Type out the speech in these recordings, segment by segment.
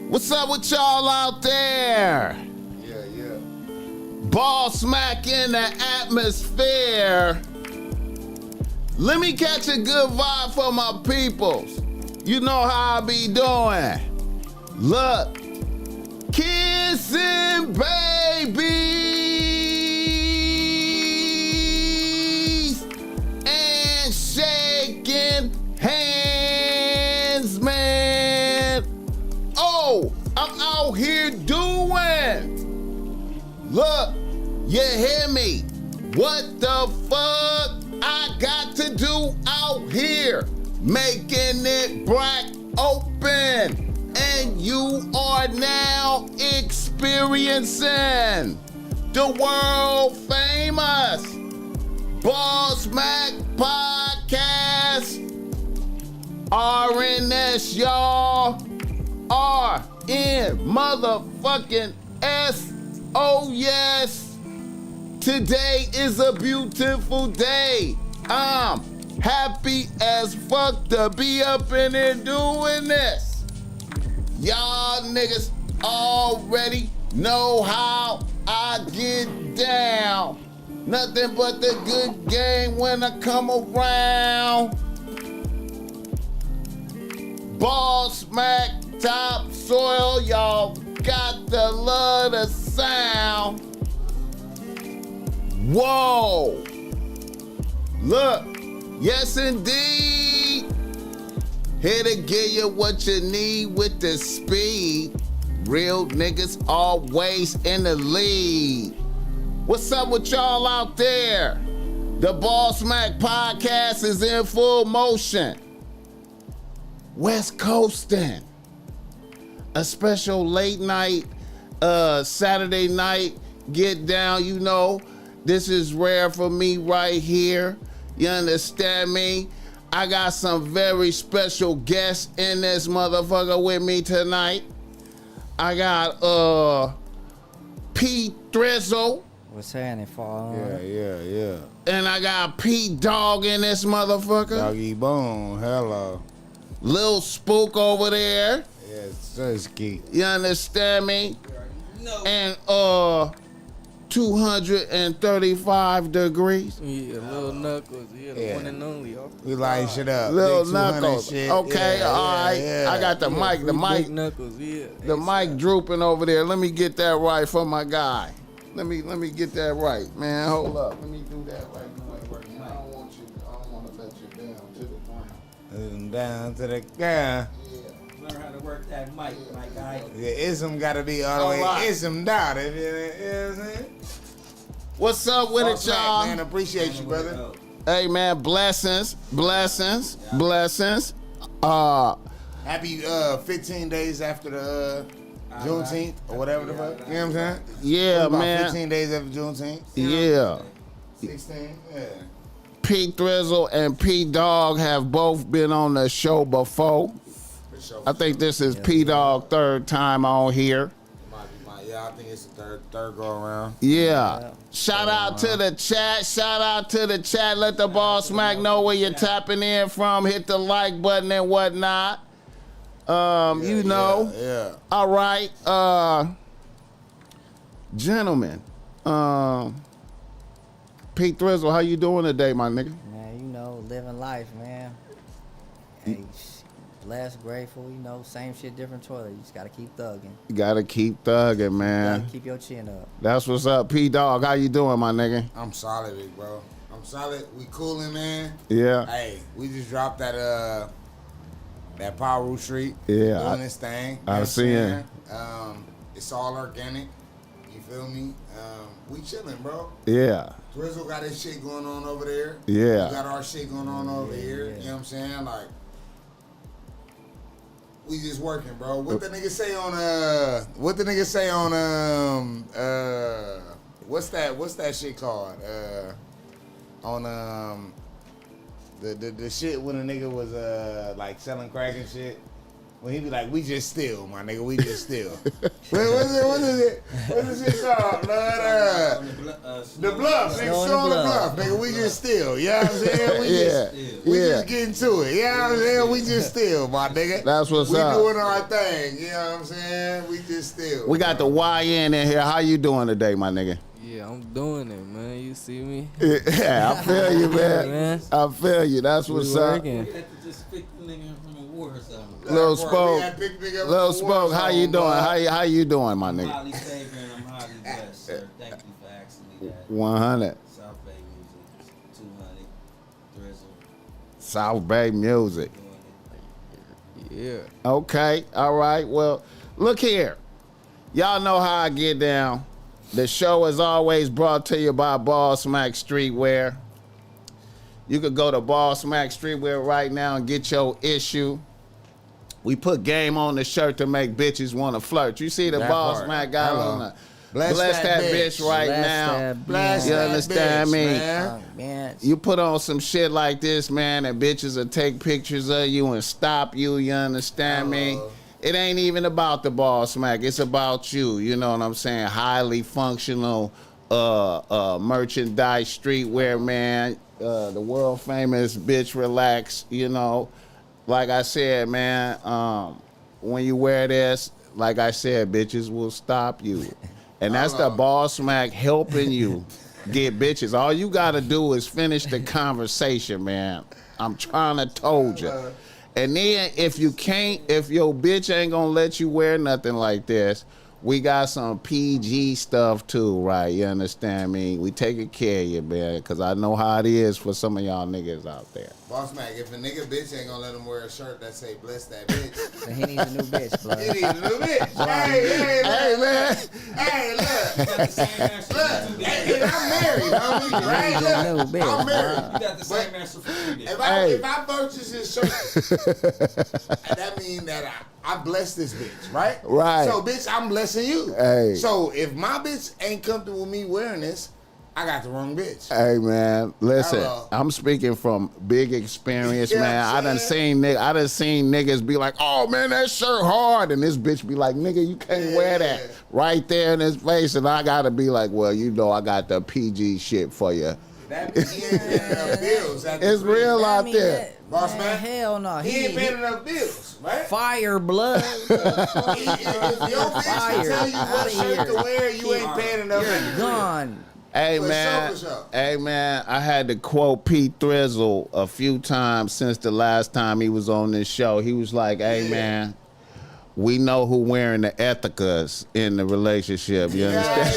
What's up with y'all out there? Yeah. BossMack in the atmosphere. Let me catch a good vibe for my peoples. You know how I be doing. Look, kissing babies and shaking hands, man. Oh, I'm out here doing. Look, you hear me? What the fuck I got to do out here? Making it black open. And you are now experiencing the world famous BossMack podcast. RNS, y'all. RN motherfucking S. Oh yes. Today is a beautiful day. I'm happy as fuck to be up in here doing this. Y'all niggas already know how I get down. Nothing but the good game when I come around. BossMack topsoil, y'all got the love the sound. Whoa. Look, yes indeed. Here to give you what you need with the speed. Real niggas always in the lead. What's up with y'all out there? The BossMack podcast is in full motion. West Coastin'. A special late night, Saturday night get down, you know. This is rare for me right here. You understand me? I got some very special guests in this motherfucker with me tonight. I got P-THRIZZLE. What's happening, Fall? Yeah. And I got P-DAWGGG in this motherfucker. Doggy Bone, hello. Lil Spook over there. Yes, Sirski. You understand me? No. And 235 degrees. Yeah, Lil Knuckles. Yeah, the one and only. Yo. We light shit up. Lil Big 200 Knuckles. shit. Okay, Yeah, all right. yeah. I got the mic. The mic. Big Knuckles, yeah. The mic drooping over there. Let me get that right for my guy. Let me get that right, man. Hold up. Let me do that right. I don't want to let you down to the ground. Down to the ground. Yeah. Learn how to work that mic, my guy. Yeah, ism gotta be all the way right. ism down. You know what I'm saying? What's up with it, y'all? Man, appreciate you, brother. Hey, man, blessings. Happy 15 days after the Juneteenth or whatever the fuck. You know what I'm saying? Yeah, About man. 15 days after Juneteenth. Yeah. 16, yeah. P-THRIZZLE and P-DAWGGG have both been on the show before. For sure. I think this is P-DAWGGG third time on here. Yeah, I think it's the third go around. Yeah. Shout out to the chat. Let the BossMack know where you're tapping in from. Hit the like button and whatnot. You know. Yeah. All right. Gentlemen. P-THRIZZLE, how you doing today, my nigga? Man, you know, living life, man. Hey, blessed, grateful, you know, same shit, different toilet. You just gotta keep thugging. You gotta keep thugging, man. Gotta keep your chin up. That's what's up. P-DAWGGG, how you doing, my nigga? I'm solid, big bro. I'm solid. We coolin', man. Yeah. Hey, we just dropped that Piru Street. Yeah. Doing this thing. I seen it. It's all organic. You feel me? We chillin', bro. Yeah. Thrizzle got his shit going on over there. Yeah. We got our shit going on over here. You know what I'm saying? Like, we just working, bro. What the nigga say on what's that shit called? On the shit when a nigga was like selling crack and shit. when he be like, we just steal, my nigga, we just steal. What is it? What is it called, blood? The bluff, nigga, show on the bluff, nigga, we just steal. You know what I'm saying? We just get into it. You know what I'm saying? We just steal, my nigga. That's what's up. We doing our thing. You know what I'm saying? We just steal. We got the YN in here. How you doing today, my nigga? Yeah, I'm doing it, man. You see me? Yeah, I feel you, man. man. I feel you. That's what's up. Working. Little Spoke, Little Spoke, how you doing? How you doing, my I'm nigga? highly favored and I'm highly blessed, sir. Thank you for asking me that. 100. South Bay Music, 200, Thrizzle, South Bay Music. doing it. Yeah. Okay, all right. Well, look here. Y'all know how I get down. The show is always brought to you by BossMack Streetwear. You could go to BossMack Streetwear right now and get your issue. We put game on the shirt to make bitches want to flirt. You see the BossMack guy on the bless that bitch right now. Bless You that understand bitch, me? man. You put on some shit like this, man, and bitches will take pictures of you and stop you. You understand me? It ain't even about the BossMack. It's about you. You know what I'm saying? Highly functional merchandise, streetwear, man. The world famous bitch relax, you know. Like I said, man, when you wear this, like I said, bitches will stop you. And that's the BossMack helping you get bitches. All you gotta do is finish the conversation, man. I'm trying to told you. And then if you can't, if your bitch ain't gonna let you wear nothing like this, we got some PG stuff too, right? You understand me? We taking care of you, man, because I know how it is for some of y'all niggas out there. BossMack, if a nigga bitch ain't gonna let him wear a shirt that say bless that bitch, So he needs a new bitch, blood. he needs a new bitch. Hey, man. Hey, look. Hey, I'm married, homie. Right? He needs a new Look, bitch. I'm married. You got the same answer for me. If I purchase his shirt, that means that I bless this bitch, right? Right. So, bitch, I'm blessing you. Hey. So, if my bitch ain't comfortable with me wearing this, I got the wrong bitch. Hey man, listen. Hello. I'm speaking from big experience, Yeah, man. I done seen niggas be like, "Oh man, that shirt hard," and this bitch be like, "Nigga, you can't wear that," right there in his face, and I gotta be like, "Well, you know, I got the PG shit for you." That means he ain't paying enough bills. It's real out there. BossMack, Hell no. he ain't paying enough bills, right? Fire blood. If your bitch can tell you what shirt to wear, you ain't paying enough. You're gone. Hey For man, sure. hey man, I had to quote P-THRIZZLE a few times since the last time he was on this show. He was like, "Hey man, we know who wearing the ethicas in the relationship." You understand?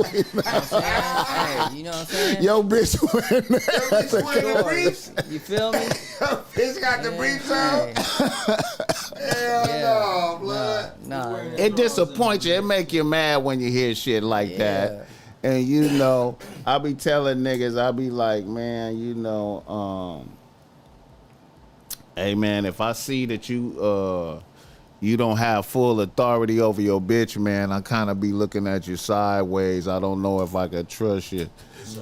Hey, you know what I'm saying? Yo, bitch wearing the Bitch wearing the briefs. You feel me? Bitch got the briefs on. Hell no, blood. Nah. It disappoints you. It make you mad when you hear shit like that. And you know, I be telling niggas, I be like, man, you know, hey man, if I see that you don't have full authority over your bitch, man, I kind of be looking at you sideways. I don't know if I can trust you.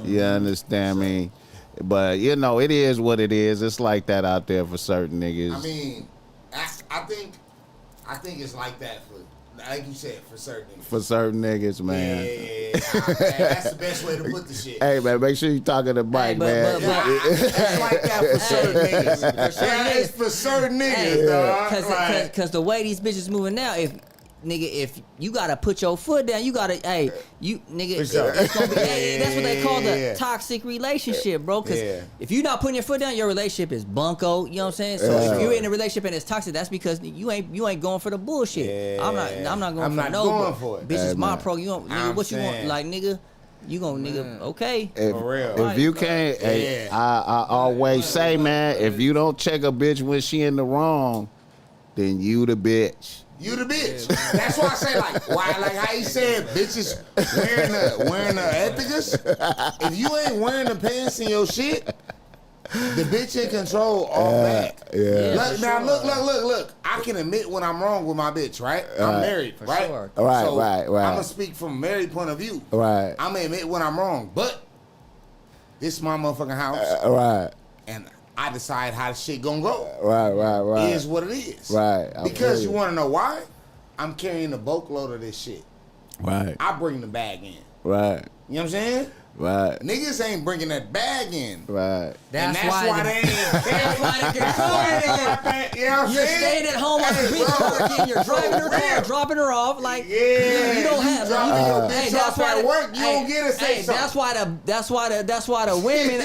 You understand me? But you know, it is what it is. It's like that out there for certain niggas. I mean, I think it's like that for, like you said, for certain niggas. For certain niggas, man. Yeah, that's the best way to put the shit. Hey man, make sure you talking to Mike, man. It's like that for certain niggas. It's for certain niggas, dog. Cause the way these bitches moving now, if you gotta put your foot down, you gotta, nigga, sure. it's gonna be, that's what they call the toxic relationship, bro. Cause if you're not putting your foot down, your relationship is bunko. You know what I'm saying? So if you're in a relationship and it's toxic, that's because you ain't going for the bullshit. I'm not going for it. Bitch, it's my pro. You don't, nigga, what you want? Like, nigga, you gonna, nigga, okay. For real. If you can't, I always say, man, if you don't check a bitch when she in the wrong, then you the bitch. You the bitch. That's why I say like how he said bitches wearing the ethicas. If you ain't wearing the pants in your shit, the bitch in control all that. Yeah. Look. I can admit when I'm wrong with my bitch, right? I'm married, right? Sure. Right, So right. I'm gonna speak from a married point of view. Right. I'm gonna admit when I'm wrong, but this is my motherfucking house, Right. and I decide how the shit gonna go. Right. It is what it is. Right. Because you want to know why? I'm carrying a boatload of this shit. Right. I bring the bag in. Right. You know what I'm saying? Right. Niggas ain't bringing that bag in. Right. That's and that's why they ain't. That's why they get caught. You know what I'm You're saying? staying at home as a bitch working. You're driving her car, dropping her off. Like you don't have. dropping your bitch Hey, that's off why at work. You don't get to say something. That's why the women.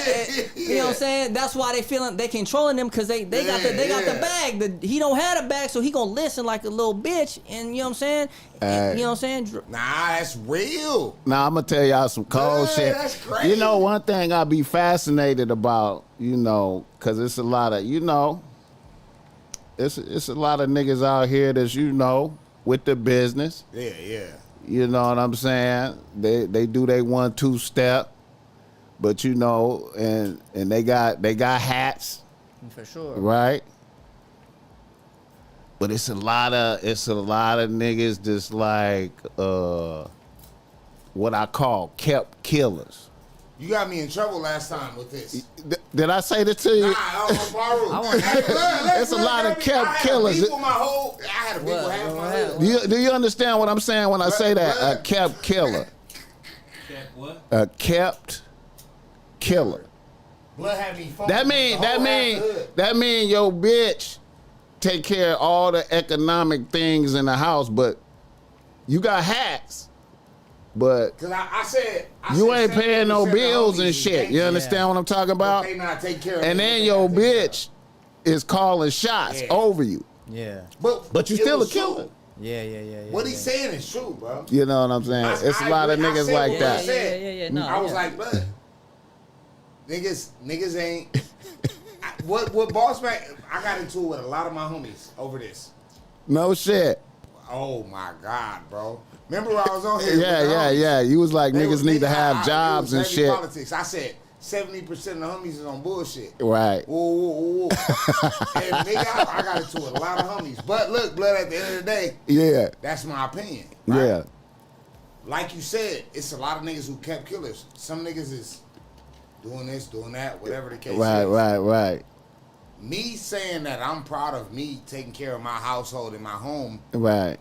You know what I'm saying? That's why they feeling they controlling them because they got the bag. He don't have a bag, so he gonna listen like a little bitch. And you know what I'm saying? You know what I'm saying? Nah, that's real. Now I'm gonna tell y'all some cold shit. That's crazy. You know, one thing I be fascinated about, you know, cause it's a lot of, you know, it's a lot of niggas out here that's, you know, with the business. Yeah. You know what I'm saying? They do they 1-2 step, but you know, and they got hats, For sure. right? But it's a lot of niggas that's like what I call kept killers. You got me in trouble last time with this. Did I say that to you? Nah, I want It's a lot of kept killers. I had a beef with half my hood. Do you understand what I'm saying when I say that? A kept killer. Kept what? A kept killer. Blood had me That mean your bitch take care of all the economic things in the house, but you got hats, but Cause I said you ain't 70% paying no of bills homies and is shit. gangsters, You understand what I'm talking about? But they not take care of And it, then but your they not take care of bitch is calling shots Yeah. over you. Yeah. But you it still was a killer. true. Yeah. What he's saying is true, bro. You know what I'm saying? It's a lot of I niggas said like what that. I said. Yeah. No, I was like, blood. Niggas ain't. What BossMack? I got into it with a lot of my homies over this. No shit. Oh my God, bro. Remember when I was on here? Yeah. You was like, niggas need to have jobs and shit. Politics. I said 70% of the homies is on bullshit. Right. Whoa. And nigga, I got into it with a lot of homies. But look, blood, at the end of the day, Yeah. that's my opinion. Right? Yeah. Like you said, it's a lot of niggas who kept killers. Some niggas is doing this, doing that, whatever the case is. Right. Me saying that I'm proud of me taking care of my household and my home Right.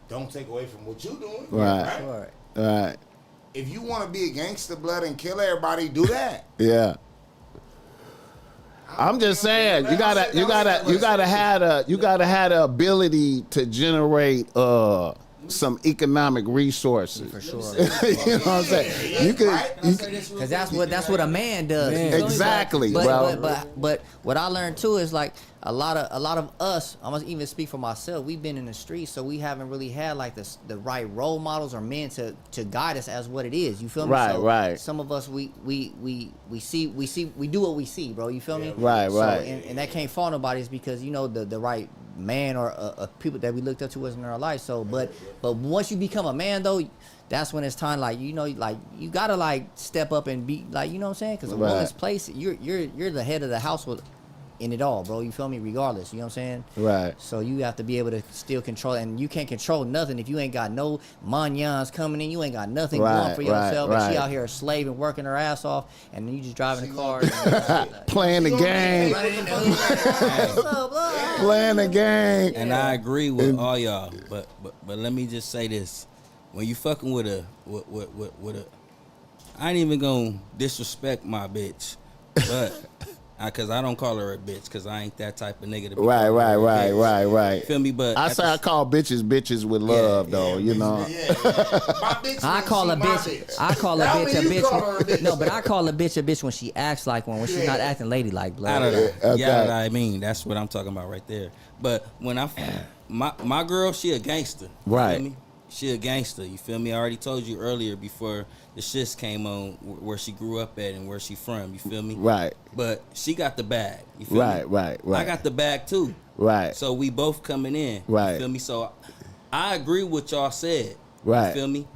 don't take away from what you doing. Right. If you want to be a gangster, blood, and kill everybody, do that. Yeah. I'm just saying, you gotta have the ability to generate some economic resources. For sure. You know what I'm saying? You could, Because that's what a man does. Man. You feel me? Exactly, bro. But what I learned too is like a lot of us. I must even speak for myself. We've been in the streets, so we haven't really had like the right role models or men to guide us as what it is. You feel me? Right, so right. Some of us we do what we see, bro. You feel me? Right, so, right. And that can't fault nobody. It's because you know the right man or people that we looked up to was in our life. So, but once you become a man though, that's when it's time, like, you know, like you gotta like step up and be like, you know what I'm saying? Because a woman's place, you're the head of the household in it all, bro. You feel me? Regardless, you know what I'm saying? Right. So you have to be able to still control, and you can't control nothing if you ain't got no manjans coming in. You ain't got nothing going for yourself. And she out here slaving, working her ass off, and you just driving the car, Playing the game. Playing the game. And I agree with all y'all, but let me just say this: when you fucking with a, I ain't even gonna disrespect my bitch, but because I don't call her a bitch, because I ain't that type of nigga to be Right. Feel me? But I say I call bitches with love, though. You know. Yeah. My bitch I call a bitch. I call a That bitch a mean you call her a bitch. bitch. No, but I call a bitch when she acts like one. When she's not acting ladylike, blood. I don't know. Okay. Yeah, what I mean, that's what I'm talking about right there. But when my girl, she a gangster. You Right. feel me? She a gangster. You feel me? I already told you earlier before the shits came on where she grew up at and where she from. You feel me? Right. But she got the bag. You feel me? Right. I got the bag too. Right. So we both coming in. Right. You feel me? So I agree with what y'all said. Right. You feel me?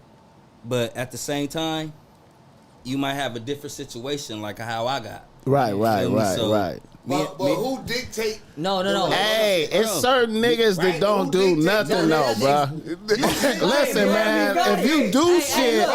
But at the same time, you might have a different situation like how I got. Right. You feel me? So Right. But who dictate? No. Hey, it's certain niggas that Right? don't Who do dictate nothing that? though, bro. Listen, man, if you do shit,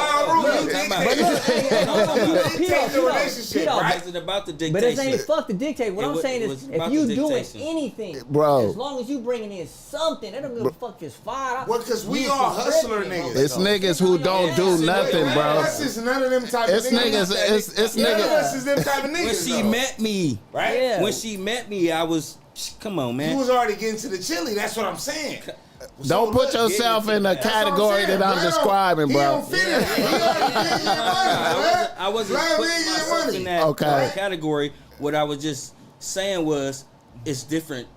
Dictate the relationship, It right? wasn't about the But dictation. it ain't fuck the dictate. What I'm saying is, if you doing anything, Bro. as long as you bringing in something, they don't give a fuck if it's $5. Well, because we all hustler niggas. it's niggas who don't do nothing, bro. Us is none of them type It's of niggas. niggas. It's None of niggas. us is them type of niggas. When she though. met me, right? Yeah. when she met me, I was, come on, You man. was already getting to the chili. That's what I'm saying. Don't put yourself in the category that I'm describing, He bro. don't fit it. He already getting your money, I wasn't Right, we putting ain't getting myself money. in that Okay. category. What I was just saying was, it's different.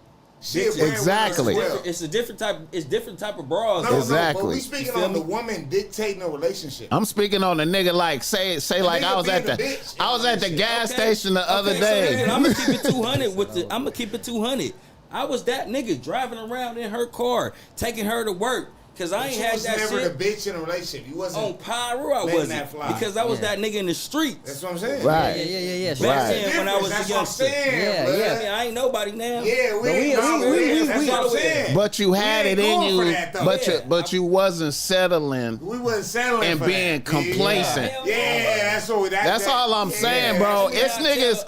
Shit, Exactly. It's a different type. It's different type of bras. No, Exactly. but we speaking You feel on the me? woman dictating the relationship. I'm speaking on a nigga like say like I nigga was at being the a bitch I was at the and gas Okay. station the other Okay, day. So I'm gonna keep it 200 with the. I'm gonna keep it 200. I was that nigga driving around in her car, taking her to work, cause I But ain't you had was that never shit the bitch in a relationship. You wasn't. on Piru. I letting wasn't that fly. because I was that nigga in the streets. That's what I'm saying. Right. Yeah. Back Right. then when I was That's a what I'm youngster. saying. Yeah, blood. yeah. I mean, I ain't nobody now. Yeah, we we- ain't no, we- that's what I'm saying. But you had We it ain't in going for you, that, though. but you wasn't settling We wasn't settling and for being that. complacent. Yeah, that's what. That's all I'm saying, bro. Yeah. It's niggas.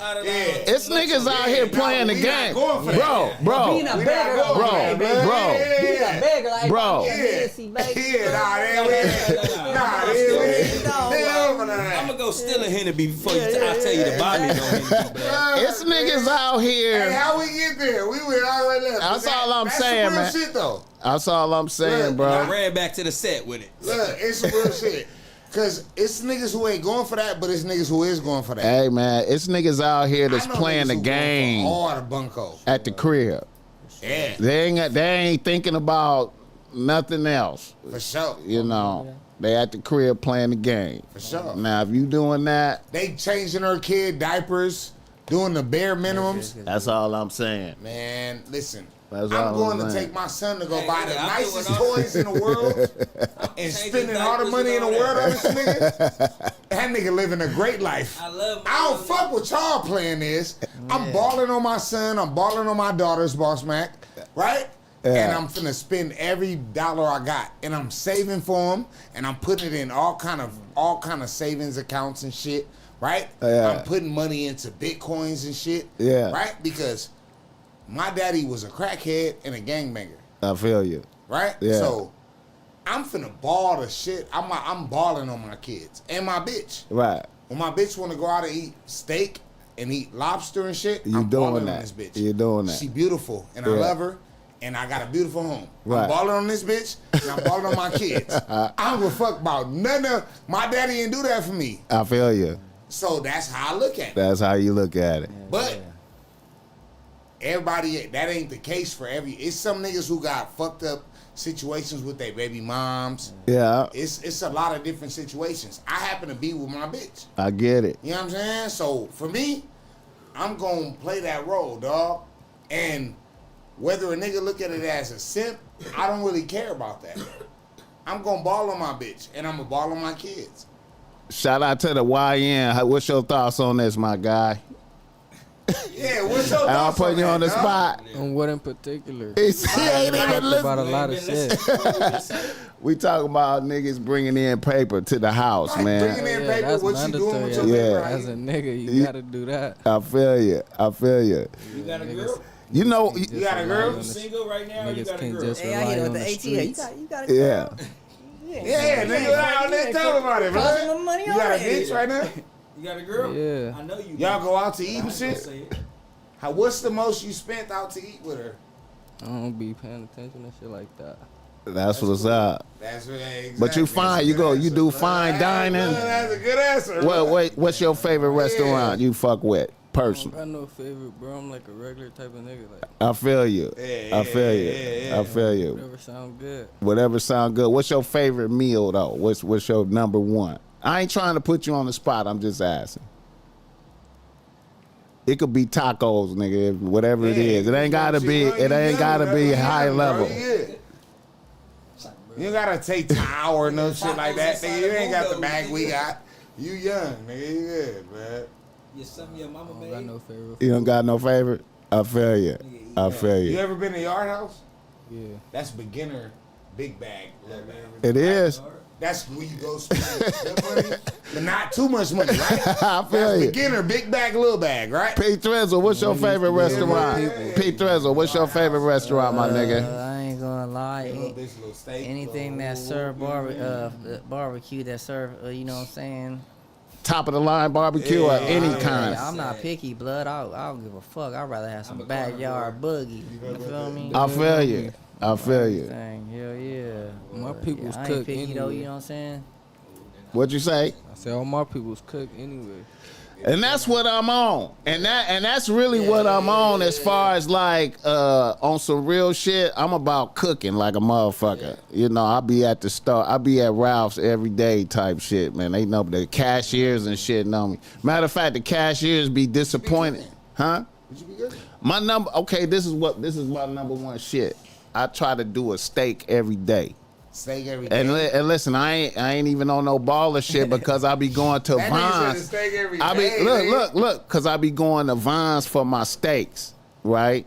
It's niggas out here playing the we not game, going for that. bro. Being a We beggar, not going for that, Bro. man. being a beggar, like Bro. I'm gonna go steal a Henny before I tell you to buy me no Henny. It's niggas out Hey, here. how we get there? We went all the way left. That's But all I'm that's saying, some real man. shit, though. That's all I'm saying, Look, bro. I ran back to the set with it. Look, it's some real shit. Cause it's niggas who ain't going for that, but it's niggas who is going for that. Hey, man, it's niggas out here that's I know playing niggas the who going game for all the bunko. at the crib. Yeah, They ain't thinking about nothing else. for sure. You know, they at the crib playing the game. For sure. Now, if you doing that, They changing her kid diapers, doing the bare minimums. that's all I'm saying. Man, listen. That's I'm all going I'm to saying. take my son to go Hey, buy look, the I'm doing nicest all- toys in the world and changing spending all the diapers money in and the all world on that. this nigga. That nigga living a great life. I love my I don't little fuck what y'all playing is. I'm balling on my son. I'm balling on my daughters, BossMack, right? Yeah. And I'm finna spend every dollar I got, and I'm saving for them, and I'm putting it in all kind of savings accounts and shit, right? Yeah. I'm putting money into bitcoins and shit, Yeah. right? Because my daddy was a crackhead and a gangbanger, I feel you. right? Yeah. So I'm finna ball the shit. I'm balling on my kids and my bitch. Right. When my bitch want to go out and eat steak and eat lobster and shit, You I'm doing balling that. on this bitch. You doing that. She beautiful, and Yeah. I love her, and I got a beautiful home. Right. I'm balling on this bitch, and I'm balling on my kids. I don't give a fuck about none of my daddy didn't do that for me. I feel you. So that's how I look at it. That's how you look at it. But everybody, that ain't the case for every. It's some niggas who got fucked up situations with their baby moms. Yeah, It's a lot of different situations. I happen to be with my bitch. I get it. You know what I'm saying? So for me, I'm gonna play that role, dog. And whether a nigga look at it as a simp, I don't really care about that. I'm gonna ball on my bitch, and I'm gonna ball on my kids. Shout out to the YN. What's your thoughts on this, my guy? Yeah, what's your I'm thoughts putting you that, on the dog? spot. On what in particular? He ain't even Talked about a listening. lot of shit. We talking about niggas bringing in paper to the house, Right, man. bringing in Yeah, paper, that's what you doing with your mandatory. Yeah. paper? As a nigga, you You- gotta do that. I feel you. I feel you. You got a girl? You know, Just You got a rely girl? on You the- single right now? Or you Niggas got a can't girl? just Hey, I hit rely it on with the the ATL. streets. You got a yeah. Yeah, nigga, let's talk about it, Cost bro. him money You got a already. bitch right now? You got a girl? Yeah. I know you. Y'all go out to eat I and ain't gonna shit? say it. What's the most you spent out to eat with her? I don't be paying attention to shit like that. That's what's up. That's what. Exactly. But you fine. You go. You do fine dining. That's a good answer. What's your favorite restaurant you fuck with? I don't Person. got no favorite, bro. I'm like a regular type of nigga. Like, I feel you. I feel you. yeah. I feel you. whatever sound good. Whatever sound good. What's your favorite meal though? What's your number one? I ain't trying to put you on the spot. I'm just asking. It could be tacos, nigga. Whatever it is. It ain't gotta be. It ain't gotta be high level. You gotta take time or no shit like that, nigga. You ain't got the bag we got. You young, nigga. You good, man. Yeah, something your mama I made. don't got no favorite. You don't got no favorite? I feel you. I feel You you. ever been to Yard House? Yeah. That's beginner, big bag, little bag. It is. That's where you go spend good money, but not too much money, right? I feel That's you. beginner, big bag, little bag, right? P-THRIZZLE, what's your favorite restaurant? P-THRIZZLE, what's your favorite restaurant, my nigga? I ain't gonna lie. Little bitch, little steak. Anything that serve barbecue that serve, you know what I'm saying? Top of the line barbecue or any kind. I'm not picky, blood. I don't give a fuck. I'd rather have some backyard boogie. You feel me? I feel you. I feel you. Dang, hell yeah. My people's I ain't cook picky though, anyway. you know what I'm saying? What'd you say? I said all my people's cook anyway. And that's what I'm on. And that's really what I'm on as far as like on some real shit. I'm about cooking like a motherfucker. You know, I be at the store. I be at Ralph's every day type shit, man. They know the cashiers and shit know me. Matter of fact, the cashiers be disappointed. Huh? Would you be good? My number, okay, this is my number one shit. I try to do a steak every day. Steak every day. And listen, I ain't even on no baller shit because I be going to That nigga said Vons. steak every day. I be look, cause I be going to Vons for my steaks, right?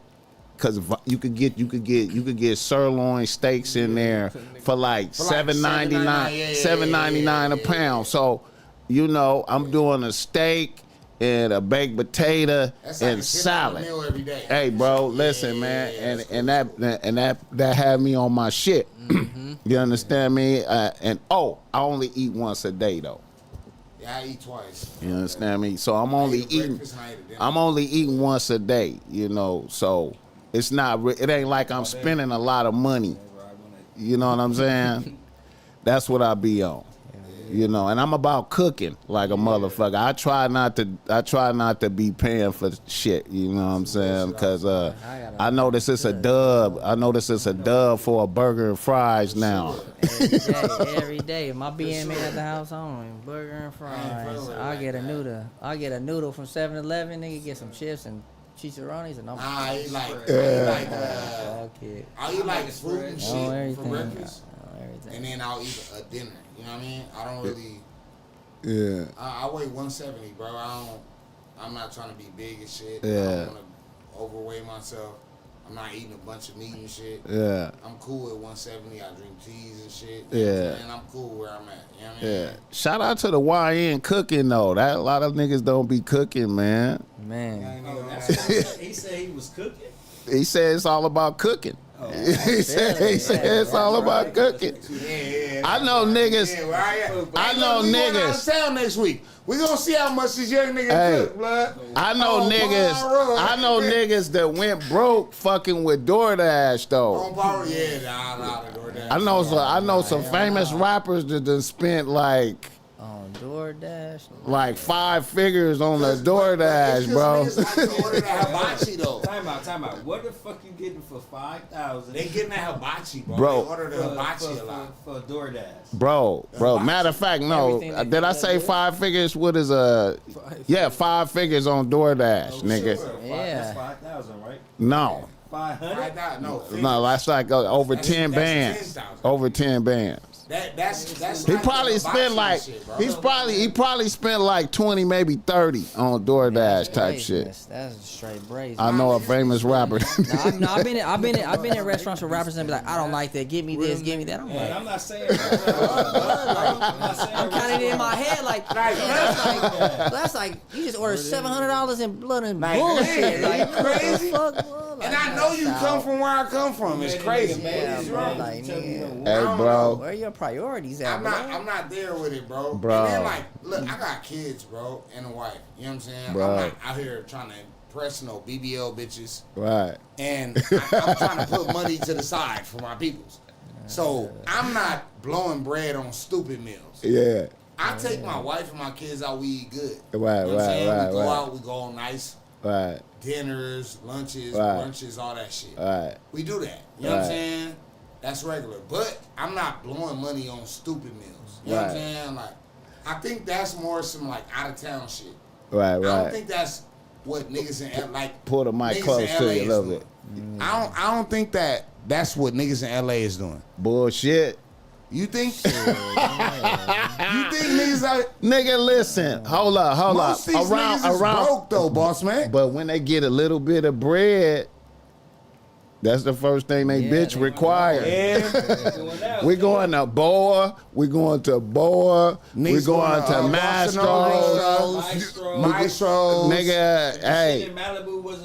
Cause you could get sirloin steaks in there for like $7.99, $7.99 a pound. So, you know, I'm doing a steak and a baked potato That's like and a $10 salad. meal every day. Hey, bro, listen, man, and that had me on my shit. You understand me? And I only eat once a day though. Yeah, I eat twice. You understand me? So I'm only I eat eating. breakfast and I eat dinner. I'm only eating once a day. You know, so it's not. It ain't like I'm spending a lot of money. You know what I'm saying? That's what I be on. You know, and I'm about cooking like a motherfucker. I try not to be paying for shit. You know what I'm saying? Because I notice it's a dub. I notice it's a dub for a burger and fries now. Every day. My BM at the house on burger and fries. I get a noodle. I get a noodle from 7-Eleven. Nigga get some chips and chicharrones and I'm. I eat like Okay. I eat like fruit and shit for everything. breakfast, Everything. and then I'll eat a dinner. You know what I mean? I don't really. Yeah. I weigh 170, bro. I'm not trying to be big and shit. I Yeah. don't want to overweigh myself. I'm not eating a bunch of meat and shit. Yeah. I'm cool at 170. I drink teas and shit. Yeah. And I'm cool where I'm at. You know what I mean? Yeah. Shout out to the YN cooking though. That a lot of niggas don't be cooking, man. Man. He said he was cooking. He said it's all about cooking. He said it's all about cooking. Yeah. I know niggas. Yeah, well, I know we going out of niggas. town next week. We gonna see how much this young nigga Hey, cook, blood. I know On niggas. Power. I know niggas that went broke fucking with DoorDash though. On Power, yeah, nah, the DoorDash. I know some famous rappers that done spent like On DoorDash. 5 figures on the DoorDash, bro. Niggas like to order that hibachi though. Time out. What the fuck you getting for 5,000? They getting that hibachi, bro. Bro. They order the hibachi a lot. for DoorDash. Bro. Matter of fact, no. Everything they Did I do say that 5 figures? What is Yeah, 5 figures on DoorDash, nigga. Yeah. That's 5,000, right? No. 500. No, that's like over That's- 10 that's bands. 10,000. Over 10 bands. That's He like probably the spent hibachi like shit, bro. he probably spent like 20, maybe 30 on DoorDash type shit. That's straight brazen. I know a famous rapper. No, I've been in restaurants with rappers and be like, I don't like that. Give me this, give me that. I'm And like, I'm not saying. I'm not saying. I'm counting it in my head like, man, that's like you just ordered $700 in blood and bullshit. Like, crazy. what the fuck, bro? Like, And I know you come from where I come from. It's crazy. Yeah, It's bro. wrong. Like, nigga, Hey, bro. where your priorities at, bro? I'm not there with it, bro. Bro. And then, like, look, I got kids, bro, and a wife. You know what I'm saying? Bro. I'm not out here trying to impress no BBL bitches. Right. And I'm trying to put money to the side for my peoples. So I'm not blowing bread on stupid meals. Yeah. I take my wife and my kids out, we eat good. Right, You know what I'm right, saying? right, We go right. out, we go on nice Right. dinners, lunches, Right. brunches, all that shit. Right. We do that. You know what I'm Right. saying? That's regular. But I'm not blowing money on stupid meals. You know what I'm Right. saying? Like, I think that's more some like out of town shit. Right. I don't Right. think that's what niggas in like Pull the mic niggas close in to LA you a is little doing. bit. I don't think that's what niggas in LA is doing. Bullshit. You think? You think niggas out? Nigga, listen. Hold up. Most of these niggas is broke though, boss man. But when they get a little bit of bread, that's the first thing they bitch require. Yeah. We going to Boa. We going to Boa. We going to Mastros. Maestros. Nigga, hey.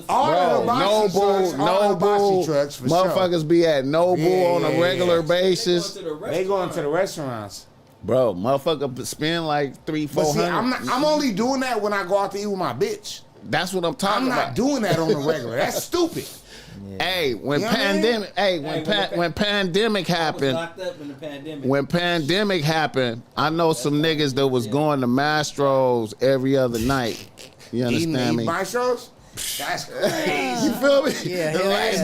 All the Nobu trucks for motherfuckers be at Nobu on a regular basis. They going to the restaurants. Bro, motherfucker spend like $300-400. But see, I'm only doing that when I go out to eat with my bitch. That's what I'm talking about. I'm not doing that on the regular. That's stupid. Yeah. Hey, when pandemic happened, when pandemic happened, I know some niggas that was going to Mastros every other night. You understand me? Maestros? That's crazy. You feel me? Yeah,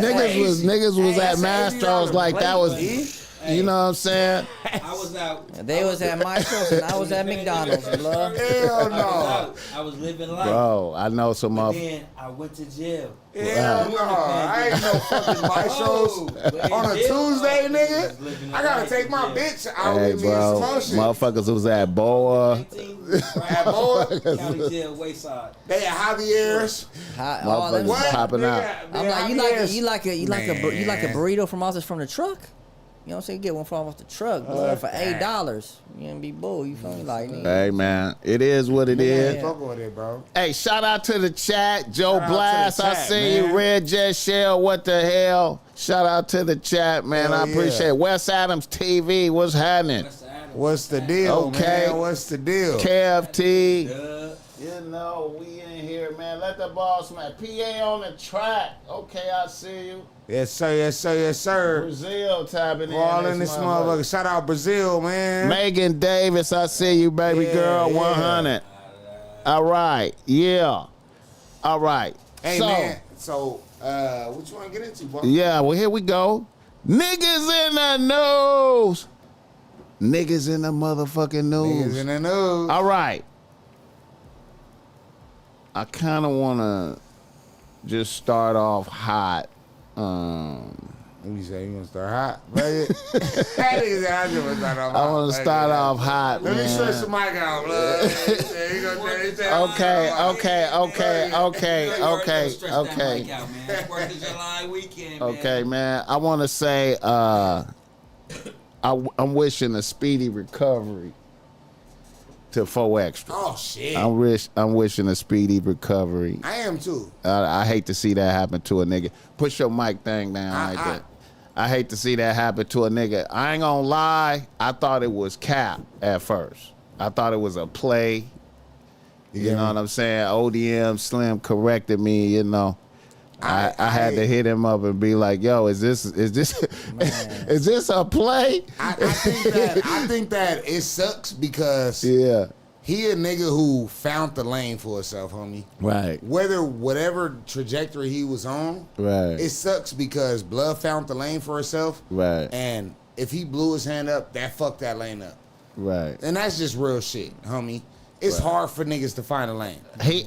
niggas was at Mastros like that was. You know what I'm saying? I was out. They was at Maestros and I was at McDonald's, blood. Hell no. I was living life. Bro, I know some of. Then I went to jail. Hell no. I ain't no fucking Maestros on a Tuesday, nigga. I gotta take my bitch out with me and some shit. Motherfuckers was at Boa. At Boa. County jail, Wayside. They at Javier's. Motherfuckers was popping out. I'm like, you like a burrito from the truck? You know what I'm saying? Get one from off the truck, blood, for $8. You ain't be bull. You feel me? Like, hey man, it is what it is. Fuck with it, bro. Hey, shout out to the chat, Joe Shout Blast. out to the I chat, see man. you, Red Jet Shell. What the hell? Shout out to the chat, man. Hell I appreciate it. Wes Adams TV. What's happening? What's the deal, Okay. man? What's the deal? KFT. You know, we in here, man. Let the boss, man. PA on the track. Okay, I see you. Yes, sir. Yes, sir. Yes, sir. Brazil tapping in. We're all in this motherfucker. Shout out Brazil, man. Megan Davis, I see you, baby girl. 100. All right. Yeah. All right. Hey, man. So, what you want to get into, boy? Yeah, well, here we go. Niggas in the news. Niggas in the motherfucking news. Niggas in the news. All right. I kind of want to just start off hot. Let me say, you want to start hot, baby? I want to start off hot, Let man. me stretch the mic out, blood. Okay, man. I want to say I'm wishing a speedy recovery to 4Xtra. Oh, shit. I'm wishing a speedy recovery. I am, too. I hate to see that happen to a nigga. Push your mic thing down like that. I hate to see that happen to a nigga. I ain't gonna lie. I thought it was cap at first. I thought it was a play. You know what I'm saying? ODM Slim corrected me, you know. I had to hit him up and be like, "Yo, is this is this a play?" I think that it sucks because he a nigga who found the lane for himself, homie. Right. Whatever trajectory he was on, right. It sucks because Blood found the lane for herself, right. And if he blew his hand up, that fucked that lane up, right. And that's just real shit, homie. It's hard for niggas to find a lane. He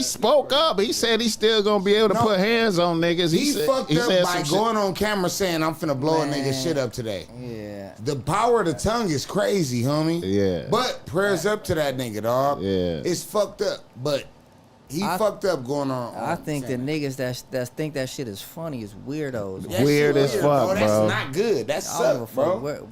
spoke up. He said he's still gonna be able to put hands on niggas. He fucked up by going on camera saying I'm finna blow a nigga shit up today. Yeah. The power of the tongue is crazy, homie. Yeah. But prayers up to that nigga, dog. Yeah. It's fucked up, but he fucked up going on. I think the niggas that think that shit is funny is weirdos. Weird as fuck, bro. That's not good. That sucks, bro.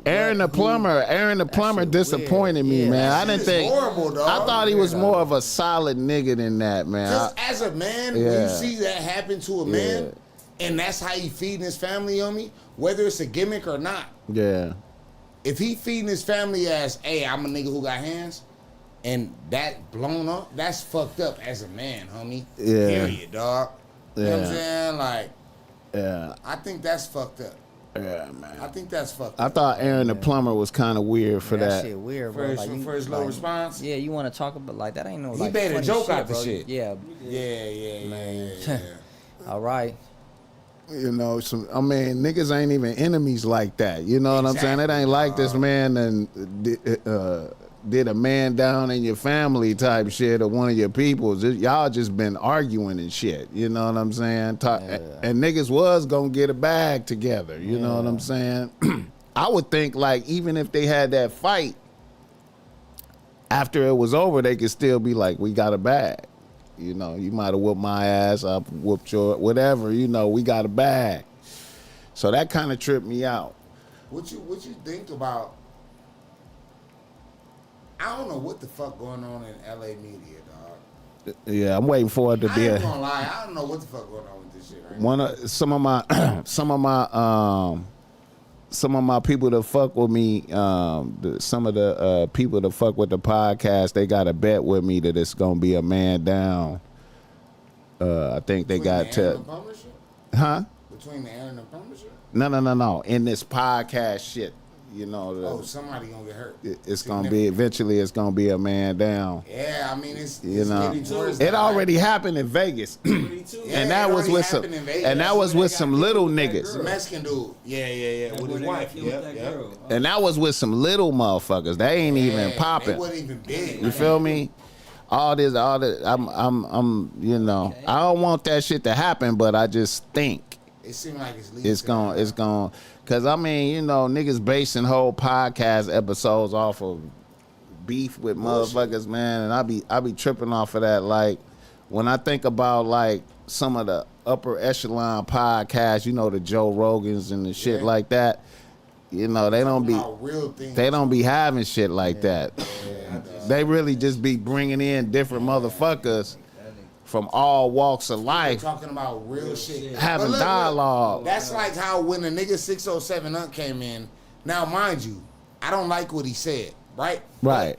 Aaron the plumber disappointed me, man. I didn't think. Horrible, dog. I thought he was more of a solid nigga than that, man. Just as a man, when you see that happen to a man, and that's how he feeding his family on me, whether it's a gimmick or not. Yeah. If he feeding his family as, hey, I'm a nigga who got hands, and that blown up, that's fucked up as a man, homie. Yeah. Period, dog. You know what I'm saying? Like, I think that's fucked up. Yeah, man. I think that's fucked up. I thought Aaron the plumber was kind of weird for that. That shit weird, bro. For his low response? Yeah, you want to talk about, like, that ain't no, He like, made a funny joke shit, out the bro. shit. Yeah. Yeah. All right. You know, niggas ain't even enemies like that. You know what I'm saying? It ain't like this man and did a man down in your family type shit or one of your peoples. Y'all just been arguing and shit. You know what I'm saying? And niggas was gonna get a bag together. You know what I'm saying? I would think like even if they had that fight, after it was over, they could still be like, we got a bag. You know, you might have whooped my ass, I whooped your whatever. You know, we got a bag. So that kind of tripped me out. What you think about? I don't know what the fuck going on in LA media, dog. Yeah, I'm waiting for it to be. I ain't gonna lie, I don't know what the fuck going on with this shit. Right? Some of my people that fuck with me, some of the people that fuck with the podcast, they got a bet with me that it's gonna be a man down. I think they got to. Huh? Between the air and the publisher? No. In this podcast shit, you know. Somebody gonna get hurt. It's gonna be eventually. It's gonna be a man down. Yeah, I mean it's getting towards it already happened in Vegas, and that was with some little niggas. The Mexican dude. Yeah. With his wife. Yeah. And that was with some little motherfuckers. They ain't even popping. They wasn't even big. You feel me? All this. I'm. You know, I don't want that shit to happen, but I just think. It seems like it's going, cause I mean, you know, niggas basing whole podcast episodes off of beef with motherfuckers, man, and I be tripping off of that. Like when I think about like some of the upper echelon podcasts, you know, the Joe Rogans and the shit like that, you know, they don't be having shit like that. They really just be bringing in different motherfuckers from all walks of life, talking about real shit, having dialogue. That's like how when the nigga 607 Unc came in. Now, mind you, I don't like what he said, right? Right.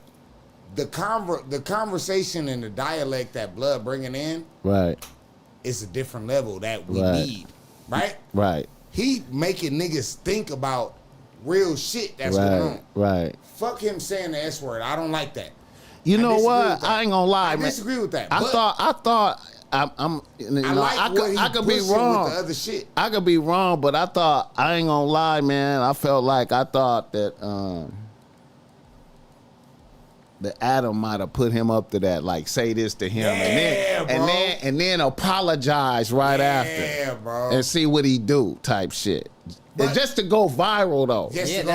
But the conversation and the dialect that Blood bringing in, right, is a different level that we need, right? Right. He making niggas think about real shit that's going on. Right. Fuck him saying the S word. I don't like that. You know what? I ain't gonna lie, man. I disagree with that. I thought I could be wrong. With the other shit. I could be wrong, but I thought I ain't gonna lie, man. I thought that Adam might have put him up to that, like say this to him, and then apologize right after, bro, and see what he do, type shit. But just to go viral though.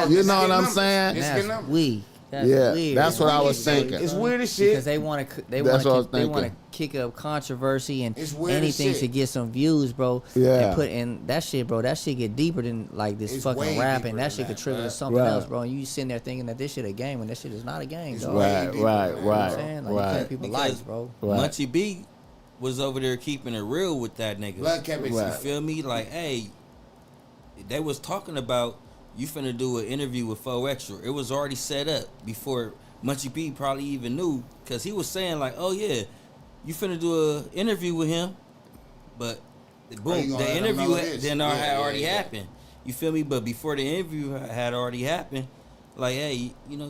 You know what I'm saying? That's weird. That's what I was thinking. It's weird as shit because they want to kick up controversy and anything to get some views, bro. Yeah. And put in that shit, bro. That shit get deeper than like this fucking rapping. That shit could trigger to something else, bro. And you sitting there thinking that this shit a game when that shit is not a game, dog. Right. You know what I'm saying? Like, you playing people's lives, bro. Munchie B was over there keeping it real with that nigga. Blood kept it. You feel me? Like, hey, they was talking about. You finna do an interview with 4Xtra. It was already set up before Munchie B probably even knew, because he was saying like, oh yeah, you finna do an interview with him, but boom, the interview had already happened. You feel me? But before the interview had already happened, like, hey, you know,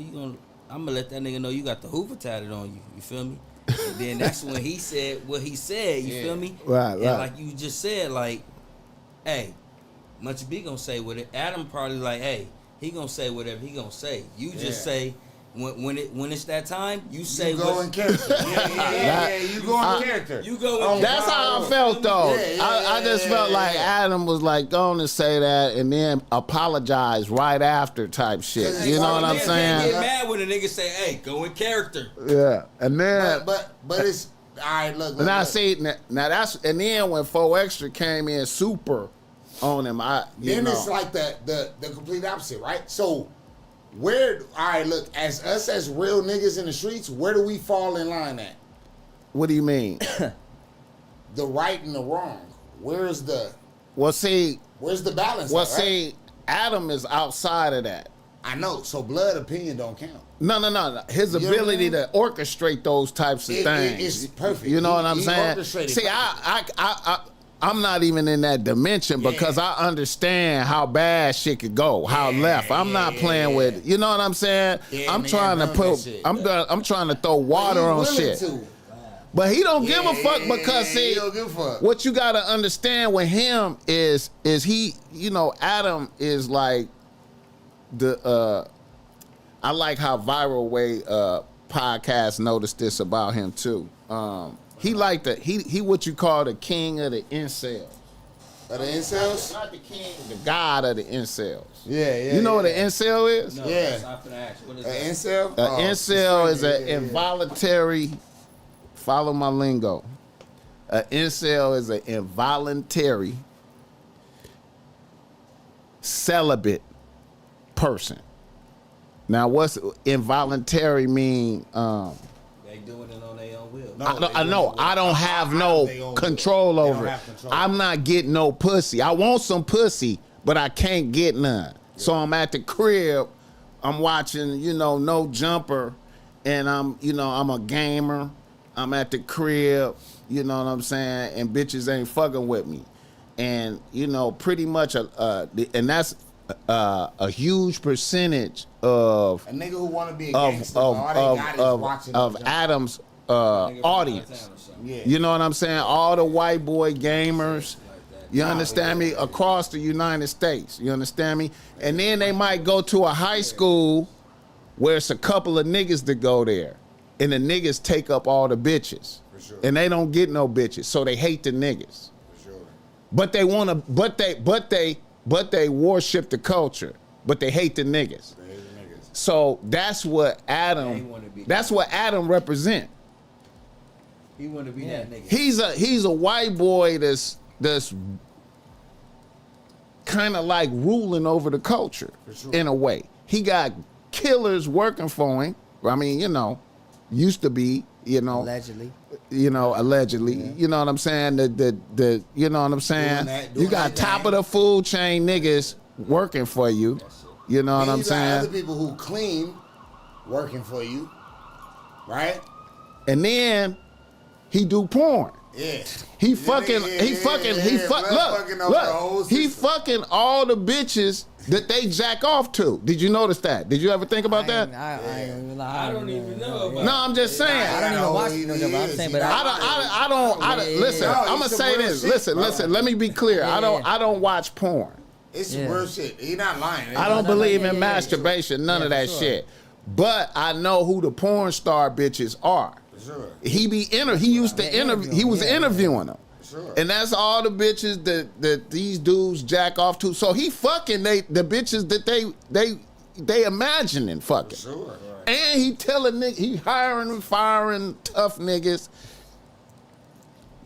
I'm gonna let that nigga know you got the Hoover tatted on you. You feel me? And then that's when he said what he said. You feel me? Right. And like you just said, like, hey. Munchie B gonna say what it. Adam probably like, hey, he gonna say whatever he gonna say. You just say when it's that time, you say you go in character. You go in character. You go. That's how I felt though. I just felt like Adam was like going to say that and then apologize right after type shit. You know what I'm saying? Get mad when a nigga say, hey, go in character. Yeah, and then but it's all right. Look. Now see now that's and then when 4Xtra came in super. On him, it's like the complete opposite, right? So all right, look, as real niggas in the streets, where do we fall in line at? What do you mean? The right and the wrong. Where's the balance? Well, see, Adam is outside of that. I know. So blood opinion don't count. No. His ability to orchestrate those types of things is perfect. You know what I'm saying? See, I'm not even in that dimension because I understand how bad shit could go, how left. I'm not playing with, you know what I'm saying? I'm trying to I'm trying to throw water on shit. But he don't give a fuck because see, what you gotta understand with him is he, you know, Adam is like the I like how Viral Way podcast noticed this about him too. He like he what you call the king of the incels. Of the incels? Not the king, the god of the incels. Yeah. You know what an incel is? No, Yeah. I'm finna ask. What is An that? incel? An incel is an involuntary. Follow my lingo. An incel is an involuntary celibate person. Now, what's involuntary mean? They doing it on their own will. I know. I don't have no control over it. I'm not getting no pussy. I want some pussy, but I can't get none. So I'm at the crib. I'm watching, No Jumper, and I'm a gamer. I'm at the crib, you know what I'm saying, and bitches ain't fucking with me, and pretty much, and that's a huge percentage of a nigga who want to be a gangster. of Adam's audience. Yeah. You know what I'm saying? All the white boy gamers. You understand me? Across the United States. You understand me? And then they might go to a high school where it's a couple of niggas that go there. And the niggas take up all the bitches. For sure. And they don't get no bitches. So they hate the niggas. For sure. But they wanna but they worship the culture. But they hate the niggas. They hate the niggas. So that's what Adam represent. He want to be that nigga. He's a white boy that's kind of like ruling over the culture in a way. He got killers working for him. I mean, used to be, Allegedly. Allegedly. Yeah. You know what I'm saying? The you know what I'm saying? Doing You got that top thing. of the food chain niggas working for you. You know what I'm You got other saying? people who clean working for you, right? And then he do porn. Yeah. He fucking all the bitches that they jack off to. Did you notice that? Did you ever think about that? I don't even know about No, I'm just saying. I don't even watch No Jumper. I'm saying, but I don't. Listen, No, I'm gonna it's say some real this. shit, Listen. Let me be clear. I don't watch porn. It's some real shit. He not lying. I don't believe in yeah, masturbation. None of for that sure. shit. But I know who the porn star bitches are. Sure. He used to interview. He was interviewing them. Sure. And that's all the bitches that these dudes jack off to. So he fucking the bitches that they imagining fucking. Sure. And he telling niggas, he hiring and firing tough niggas,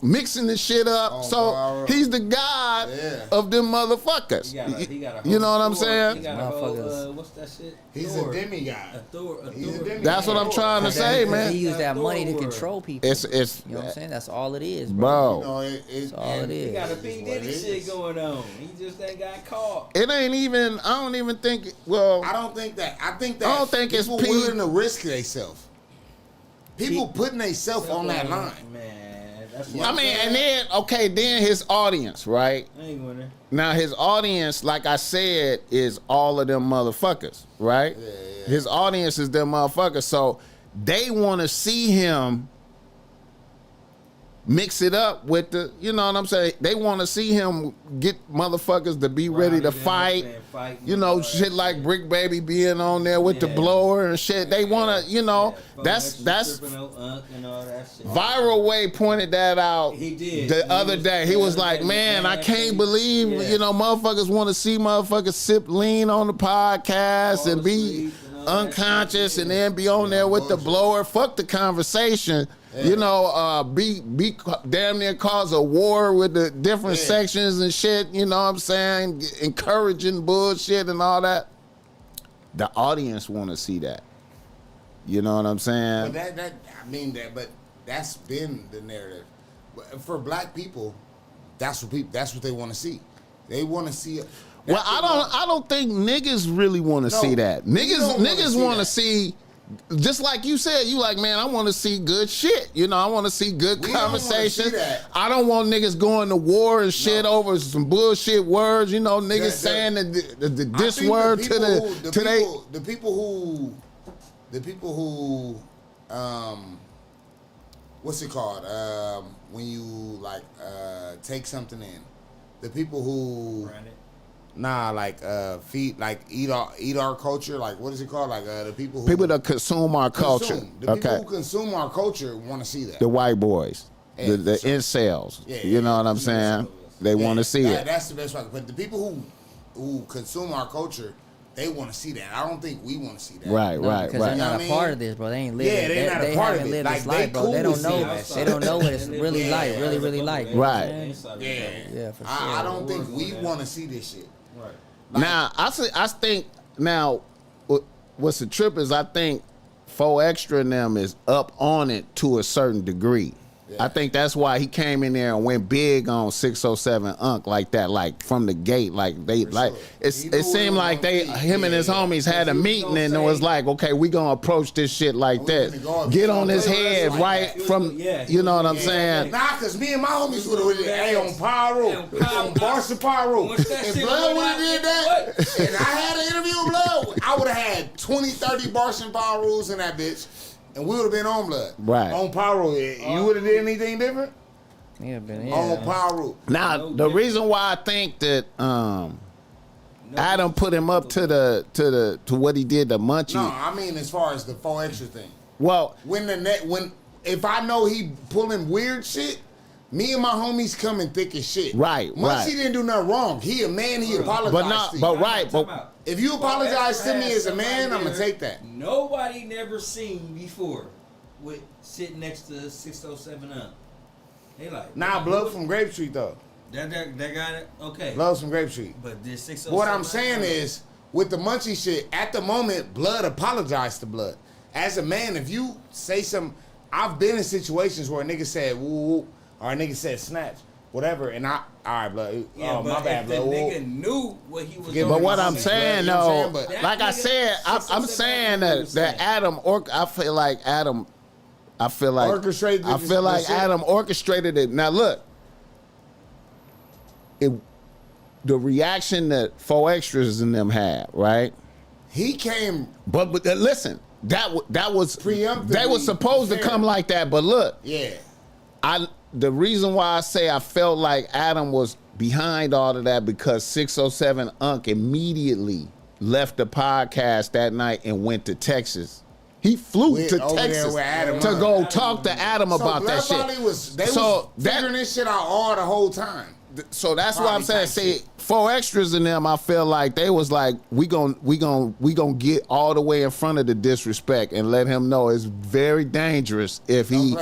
mixing the shit up. So he's the god of them motherfuckers. He got a whole you know what I'm Thor. saying? He got a whole, what's that shit? He's Thor. a demigod. A Thor. He's a demigod. That's what I'm trying to say, man. He used that money to control people. It's You know what I'm saying? That's all it is, bro. bro. It's all it is. He got a P Diddy shit going on. He just ain't got caught. It ain't even. I don't even think. Well, I don't think that. I think that. I don't think it's people P- willing to risk themselves. People putting themselves on that line. Man, that's You what I mean, and then his audience, right? I ain't winning. Now his audience, like I said, is all of them motherfuckers, right? Yeah. His audience is them motherfuckers, so they want to see him mix it up with the, you know what I'm saying? They want to see him get motherfuckers to be ready to fight. You know, shit like Brick Baby being on there with the blower and shit. They want to, that's Viral Way pointed that out. He did. The other day. He was like, man, I can't believe, motherfuckers want to see motherfuckers sip lean on the podcast and be unconscious and then be on there with the blower. Fuck the conversation. Be damn near cause a war with the different sections and shit, you know what I'm saying? Encouraging bullshit and all that. The audience want to see that. You know what I'm saying? But that's been the narrative. For black people, that's what they want to see. They want to see it. Well, I don't think niggas really want to see that. Niggas want to see. Just like you said, you like, man, I want to see good shit. I want to see good conversation. I don't want niggas going to war and shit over some bullshit words. Niggas saying this word to the people who what's it called? When you take something in, the people who Nah, like eat our culture. Like what is it called? Like the people that consume our culture. The people who consume our culture want to see that. The white boys, Yeah, the incels. You know what I'm saying? They want to see it. That's the best way. But the people who consume our culture, they want to see that. I don't think we want to see that. Right. Because they're not a part of this, bro. They ain't living. Yeah, they're not a part of it. Lived Like, this life, bro. They don't know. They don't know what it's really like. Really like. Right. Yeah, for sure. I don't think we want to see this shit. Right. Like, Now, I think now, what's the trip is I think 4Xtra and them is up on it to a certain degree. Yeah. I think that's why he came in there and went big on 607 Unc like that, like from the gate, like they like it seemed like him and his homies had a meeting and it was like, okay, we gonna approach this shit like this. Get on his head right from, you know what I'm saying? Nah, cause me and my homies would have hey on Piru, on Barca Piru. If Blood would have did that, and I had an interview with Blood, I would have had 20, 30 Barca Pirus in that bitch. And we would have been on Blood. Right. On Piru. You would have did anything different? Yeah, On Piru. Now, the reason why I think that Adam put him up to what he did to Munchie. No, I mean as far as the 4Xtra thing. Well, if I know he pulling weird shit, me and my homies coming thick as shit. Right. Munchie didn't do nothing wrong. He a man, he apologized to you. If you apologize to me as a man, I'm gonna take that. Nobody never seen before with sitting next to 607 Up. They like Blood from Grape Street though. That got it. Okay. Blood from Grape Street. But this 607. What I'm saying is, with the Munchie shit, at the moment, Blood apologized to Blood. As a man, if you say I've been in situations where a nigga said woo, or a nigga said snatch, whatever, and all right, Blood. Yeah, my bad, Blood. The nigga knew what he was doing. But what I'm saying, though, like I said, I'm saying that Adam, I feel like Adam orchestrated it. Now look, the reaction that 4Xtras and them had, right? He came, but listen, that was preemptively. They were supposed to come like that, but look, yeah. The reason why I say I felt like Adam was behind all of that because 607 Unc immediately left the podcast that night and went to Texas. He flew to Texas to go talk to Adam about that shit. They was figuring this shit out all the whole time. So that's why I'm saying, see, 4Xtras in them, I feel like they was like, we gon' get all the way in front of the disrespect and let him know it's very dangerous if he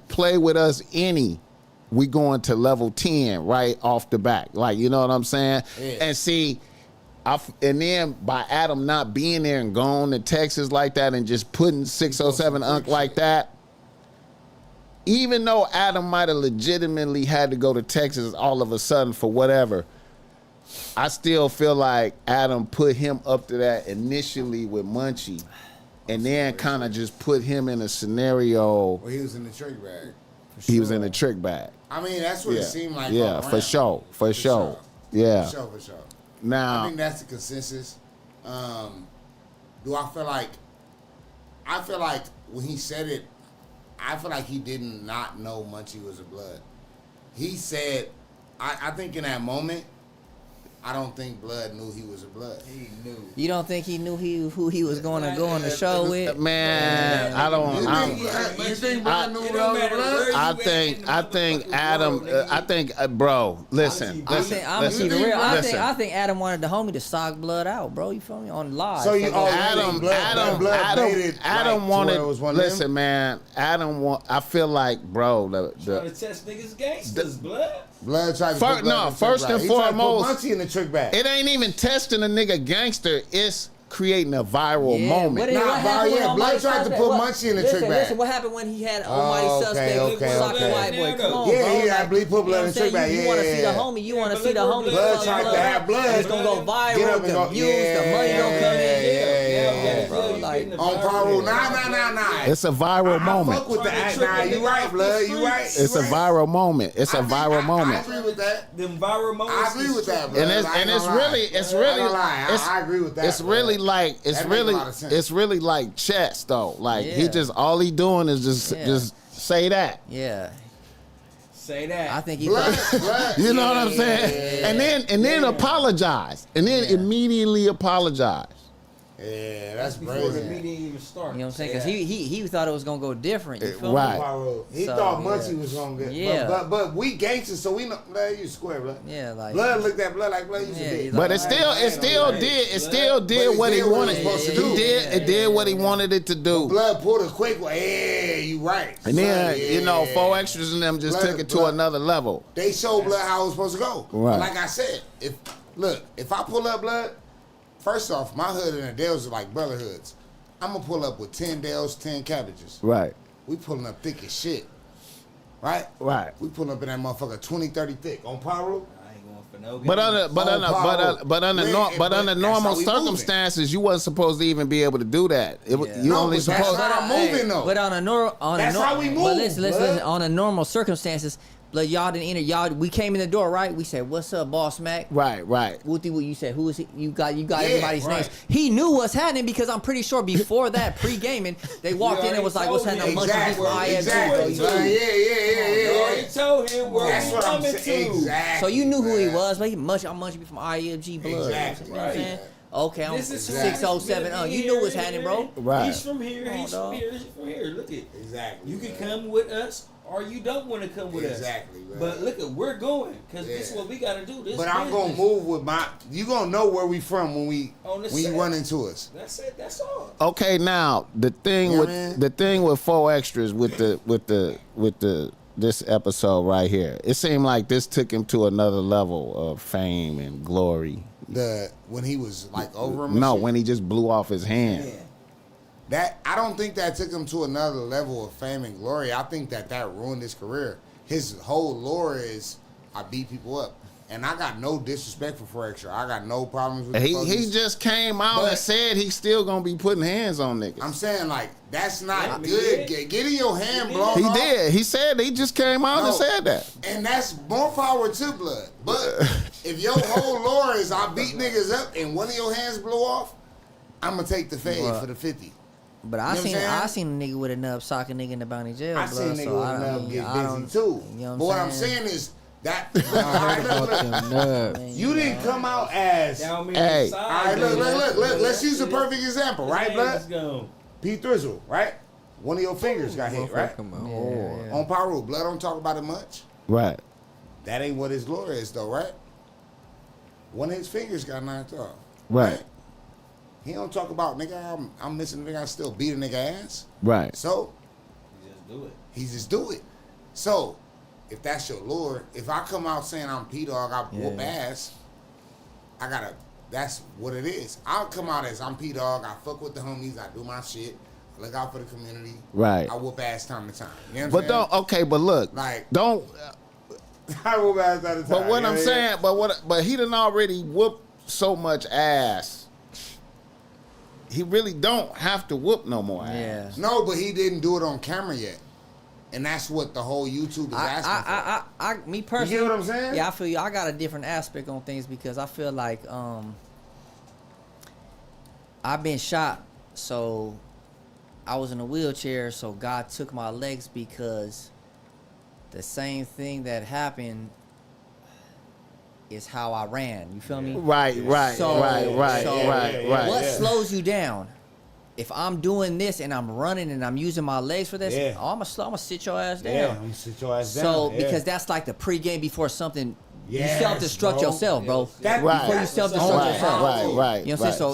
play with us we going to level 10 right off the back. Like, you know what I'm saying? Yeah. And see, and then by Adam not being there and going to Texas like that and just putting 607 Unc like that, even though Adam might have legitimately had to go to Texas all of a sudden for whatever, I still feel like Adam put him up to that initially with Munchie and then kind of just put him in a scenario where he was in the trick bag. He was in the trick bag. I mean, that's what it seemed like. Yeah, for sure. Yeah. For sure. Now, I think that's the consensus. Do I feel like when he said it, I feel like he did not know Munchie was a Blood. He said, I think in that moment, I don't think Blood knew he was a Blood. He knew. You don't think he knew who he was going to go on the show with? Man, I don't. You think Blood knew Blood? I think Adam. Bro, listen. I'm gonna keep it real. I think Adam wanted the homie to sock Blood out, bro. You feel me? On live. So you Adam wanted. Listen, man. I feel like, bro. Trying to test niggas gangsters, Blood. Blood tried to put Blood first and foremost, Munchie in the trick bag. It ain't even testing a nigga gangster. It's creating a viral moment. Blood tried to put Munchie in the trick bag. Listen, what happened when he had Almighty Suspect sock the white boy? Come on, he had put Blood in the trick bag. You want to see the homie. You want to see the homie. Blood tried to have Blood. It's gonna go viral. The views, the money gonna come in. Bro, like on Piru, nah. It's a viral moment. I fuck with the act. Nah, you right, Blood. You right. It's a viral moment. It's a viral moment. I agree with that. Them viral moments. I agree with that, Blood. And it's really. I agree with that. It's really like chess though. Like he just all he doing is just say that. Yeah. Say that. I think he Blood, thought, blood. You know what I'm saying? And then apologize. And then immediately apologize. Yeah, that's before the crazy. meeting even started. you know what I'm saying? Because he thought it was gonna go different. You feel Right. me? He So, thought yeah. Munchie was gonna get. Yeah. But we gangsters, so we know. Blood, you square, blood. Yeah, like Blood looked at blood like blood. You Yeah, should he's be. But like, it still did what he wanted. It did what he wanted it to do. Blood pulled a quick one. Yeah, you right. And then, Son, you know, yeah. 4Xtra's and them just took it to another level. They showed blood how it was supposed to go. Right. Like I said, if I pull up blood, first off, my hood and the Dales are like brotherhoods. I'm gonna pull up with 10 Dales, 10 cabbages. Right. We pulling up thick as shit. Right? Right. We pulling up in that motherfucker 20, 30 thick on Piru. I ain't going for no But under normal circumstances, you wasn't supposed to even be able to do that. You No, only but that's supposed. how I'm moving though. But on a That's how we move, But listen, blood. on a normal circumstances, blood, y'all didn't enter. Y'all, we came in the door, right? We said, "What's up, BossMack?" Right. Wooty, what you said? Who is he? You got everybody's right. names. He knew what's happening because I'm pretty sure before that pre-gaming, they walked in and was like, "What's happening?" Exactly. Exactly. Yeah. You already told him where That's we what I'm coming saying. to. Exactly. So you knew who he man. was, but I'm munching from IFG blood. Exactly. You know what I'm saying? Right. Okay, I'm This is 607. Oh, you knew what's happening, bro. Right. He's from here. Come on, He's dog. from here. He's from here. Look at. Exactly. You can man. come with us, or you don't want to come with Exactly, us. man. But look at, we're going because this is Yeah. what we got to do. This But I'm gonna business. move with my. You gonna know where we from when On the you set. run into us. That's it. That's all. Okay, now the thing Yeah, with man. the thing with 4Xtra's with this episode right here, it seemed like this took him to another level of fame and glory. When he was like over him. and No, shit. when he just blew off his hand. Yeah. That I don't think that took him to another level of fame and glory. I think that ruined his career. His whole lore is I beat people up, and I got no disrespect for 4Xtra. I got no problems with. He the police. he just came out But- and said he's still gonna be putting hands on niggas. I'm saying like that's not Yeah, good. he did. Getting your hand blown He off. did. He said he just came out and No. said that. And that's more power to blood. But if your whole lore is I beat niggas up and one of your hands blow off, I'm gonna take the fade Well, for the 50. But You know what I'm I seen a nigga with a nub sock a nigga in the bounty jail. I blood, seen niggas so with I enough don't- get I busy don't- too. You know But what I'm saying is that I heard about them nuts. Man, you didn't come out as. Down me Hey. inside, All right, look. Let's use a perfect example, right, Let's blood? go. P-THRIZZLE, right? One of your fingers got hit, right? Yeah. On Piru, blood don't talk about it much. Right. That ain't what his lore is, though, right? One of his fingers got knocked off. Right. He don't talk about nigga. I'm missing a nigga. I still beat a nigga ass. Right. So You just do it. he just do it. So if that's your lore, if I come out saying I'm P-Dawg, I whoop ass. I gotta. That's what it is. I'll come out as I'm P-Dawg. I fuck with the homies. I do my shit. I look out for the community. Right. I whoop ass time to time. You know what But I'm saying? don't. Okay, but look. Like- Don't. I whoop ass time to time. But what you know I'm I mean? saying. But he done already whooped so much ass. He really don't have to whoop no more ass. Yeah. No, but he didn't do it on camera yet. And that's what the whole YouTube is asking for. Me personally, You get what I'm saying? Yeah, I feel you. I got a different aspect on things because I feel like I've been shot, so I was in a wheelchair, so God took my legs because the same thing that happened is how I ran. You feel me? Right. So- Right. so Right. What slows you down? If I'm doing this and I'm running and I'm using my legs for this, Yeah. I'm gonna sit your ass down. Yeah, I'm gonna sit your ass down. So yeah. because that's like the pregame before something. Yes, you self-destruct bro. yourself, bro. That- Right. Before you self-destruct Right. yourself. Right. You know what I'm saying? So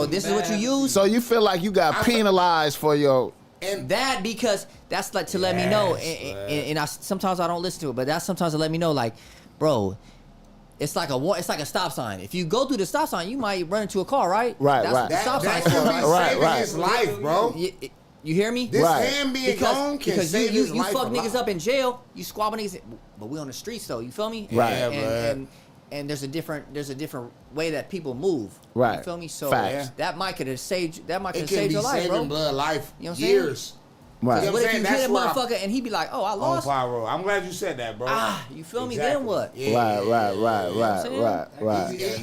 Exactly. this is what you use. So you feel like you got penalized for your. And That because that's like to let me know, Yes, and I sometimes I don't listen to it, but that's sometimes to let me know, like, bro, it's like a stop sign. If you go through the stop sign, you might run into a car, right? Right, That's right. what the that, stop that sign's could for, be right? saving Right. his life, bro. You hear me? This Right. hand being gone can because save you his life fuck a niggas lot. up in jail, you squabbling niggas, but we on the streets though. You feel me? Right. Yeah, And there's a different way that people move. Right. You feel me? So Facts. that might could have saved It can saved be your life, saving bro. blood life You know what I'm saying? years. Right. You know What if I'm you saying? hit a That's why- motherfucker and he be like, "Oh, I On lost." Pyro. I'm glad you said that, bro. You feel me? Exactly. Then what? Yeah. Right.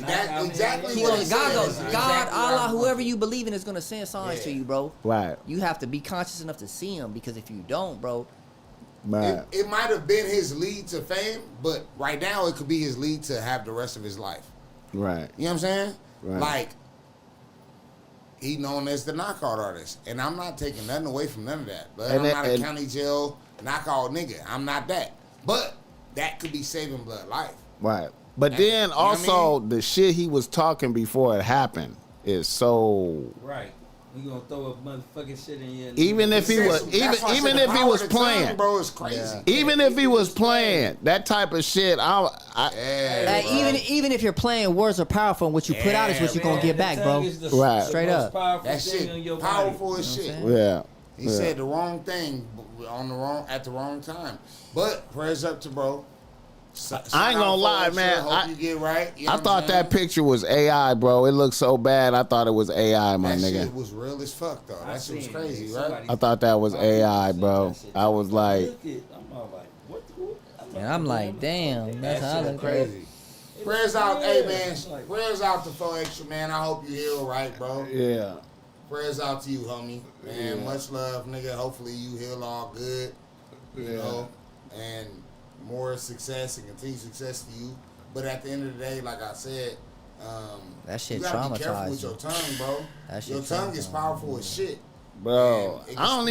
That's exactly He what gonna, it God says. goes, God, Exactly Allah, right. whoever you believe in is gonna send signs to Yeah. you, bro. Right. You have to be conscious enough to see them because if you don't, bro, Man. It might have been his lead to fame, but right now it could be his lead to have the rest of his life. Right. You know what I'm saying? Right. Like, he known as the knockout artist. And I'm not taking nothing away from none of that. But I'm not a county jail knockout nigga. I'm not that. But that could be saving Blood life. Right. But then also the shit he was talking before it happened is so Right. You gonna throw a motherfucking shit in your even if he was even if he was playing, bro, it's crazy. Yeah. Even if he was playing that type of shit, even if you're playing, words are powerful, and what you put out is what you're gonna get back, bro. Right. Straight up. That shit powerful as shit. Yeah. He said the wrong thing at the wrong time. But prayers up to bro. I ain't gonna lie, man. Hope you get right. You know I thought that picture was AI, bro. It looked so bad. I thought it was AI, my that nigga. Shit was real as fuck, though. That shit was crazy, right? I thought that was AI, bro. I was like, And I'm like, damn, that's how I look crazy. Prayers out, hey man. Prayers out to 4Xtra, man. I hope you heal right, bro. yeah. Prayers out to you, homie. Man, much love, nigga. Hopefully you heal all good. You know, and more success and continued success to you. But at the end of the day, like I said, that shit you gotta be careful traumatized with your tongue, bro. Your tongue is powerful as shit. Bro, I don't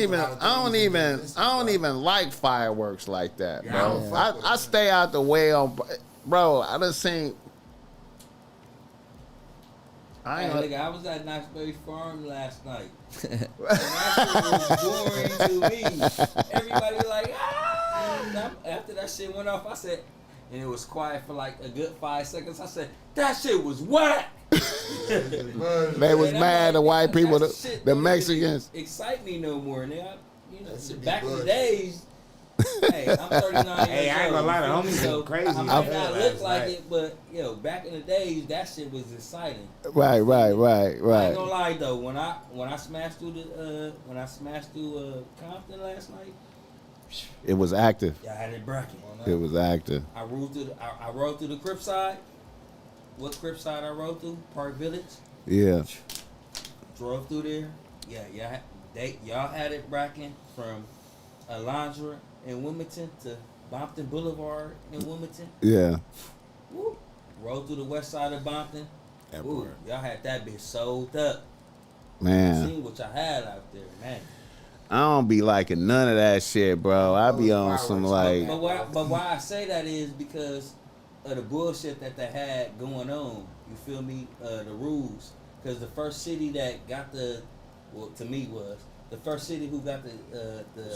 even like fireworks like that, bro. I stay out the way on, bro. I done seen. I was at Knoxbury Farm last night. And that shit was boring to me. Everybody was like, ah! After that shit went off, I said, and it was quiet for like a good 5 seconds. I said, that shit was whack. They was mad, the white people, the Mexicans. Excite me no more. Nigga. You know, back in the days. Hey, I'm 39 years old. Hey, I ain't gonna lie, the homies so crazy. I might not look like it, but back in the days, that shit was exciting. Right. I ain't gonna lie though, when I smashed through Compton last night, it was active. yeah, I had it bracket. It was active. I rode through the Crip side. What Crip side I rode through? Park Village. Yeah. Drove through there. Yeah, y'all had it bracking from Alondra in Wilmington to Bompton Boulevard in Wilmington. Yeah. Woo. Rode through the west side of Bompton. Ooh, y'all had that bitch sold up. Man. Seen what y'all had out there, man. I don't be liking none of that shit, bro. I be on some like. But why I say that is because of the bullshit that they had going on. You feel me? The rules. Because the first city that got to me was the first city who got the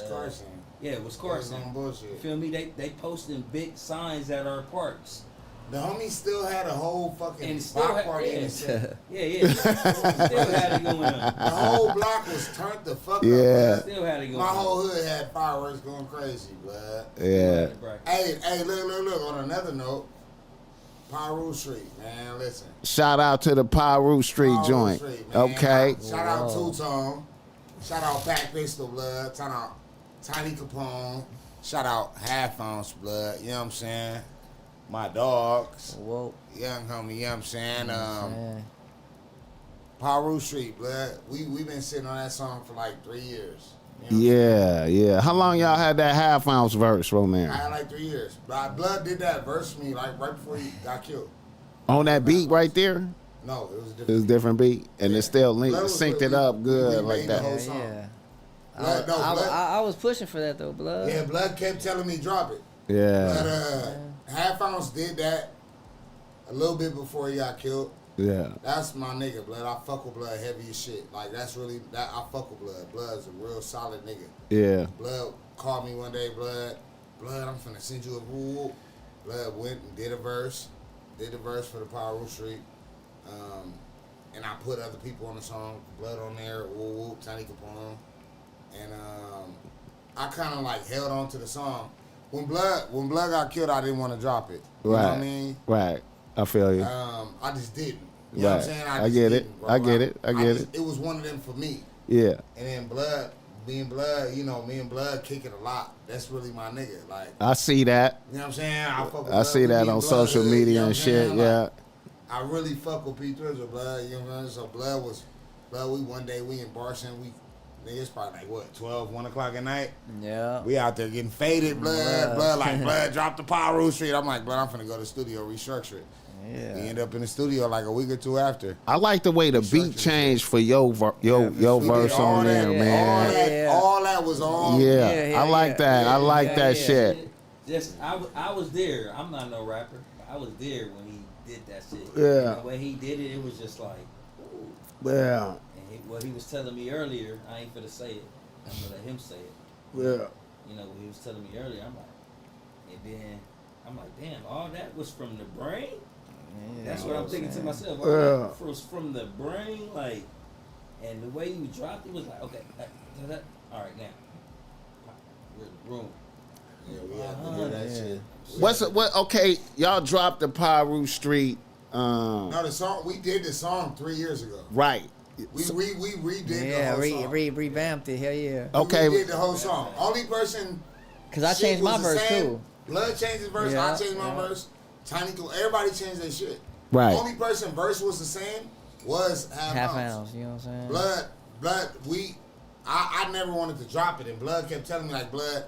Carson. Yeah, it was Carson. Bullshit. You feel me? They posting big signs at our parks. The homie still had a whole fucking block party in his Yeah. Still had it going on. The whole block was turned the fuck Yeah. up. Still had it going My on. whole hood had fireworks going crazy, blood. Yeah. Hey, look. On another note, Piru Street, man, listen. Shout out to the Piru Street joint. Street, man. Okay. Shout out Two-Tone. Shout out Pack Pistol Blood. Shout out Tiny Capone. Shout out Half Ounce Blood. You know what I'm saying? My dogs. Whoa. Young homie, you know what I'm saying? Piru Street, blood. We been sitting on that song for like 3 years. You know Yeah. How long y'all had that half ounce verse, Romance? I had like 3 years. Blood did that verse for me like right before he got killed. On that beat right there? No, it was a different. It was a different beat, and it still synced it up good we like made the that. whole song. Yeah. Blood, Blood. I was pushing for that though, Blood. Yeah, Blood kept telling me drop it. Yeah. But Half Ounce did that a little bit before he got killed. Yeah. That's my nigga, Blood. I fuck with Blood heavy as shit. Like, that's really, I fuck with Blood. Blood's a real solid nigga. Yeah. Blood called me one day, Blood, I'm finna send you a whoop. Blood went and did a verse for the Piru Street. And I put other people on the song, Blood on there, whoop, Tiny Capone. And I kind of like held on to the song. When Blood got killed, I didn't want to drop it. You know what I mean? Right. I feel you. I just didn't. You know what I'm saying? I get it. Bro. I get it. It was one of them for me. Yeah. And then Blood, me and Blood kick it a lot. That's really my nigga. Like, I see that. you know what I'm saying? I fuck with I see that on social media and shit. Yeah. I really fuck with P-THRIZZLE, Blood. You know what I'm saying? So Blood, we one day we in Barson, nigga, it's probably like, what, 12, 1 o'clock at night? Yeah. We out there getting faded, blood, drop the Piru Street. I'm like, blood, I'm finna go to the studio, restructure it. Yeah. We end up in the studio like a week or two after. I like the way the beat changed for your verse on there, man. All that was on. Yeah, I like that. I like that shit. Just I was there. I'm not no rapper. I was there when he did that shit. Yeah. And the way he did it, it was just like, ooh. Yeah. And what he was telling me earlier, I ain't finna say it. I'm gonna let him say it. Yeah. You know, what he was telling me earlier, I'm like, and then I'm like, damn, all that was from the brain? Yeah, that's what I'm thinking to myself. It was from the brain, like, and the way you dropped it was like, okay, all right, now, we're in the room. Yeah, we had to do that shit. What? Okay, y'all dropped the Piru Street. No, the song, we did the song 3 years ago. Right. We redid the whole song. Revamped it. Hell yeah. Okay. We did the whole song. Only person. Cause I changed my verse too. Blood changed his verse. Yeah, I changed my verse. Tiny, everybody changed their shit. Right. Only person verse was the same was Half Ounce. You know what I'm saying? Blood. I never wanted to drop it, and Blood kept telling me like, Blood,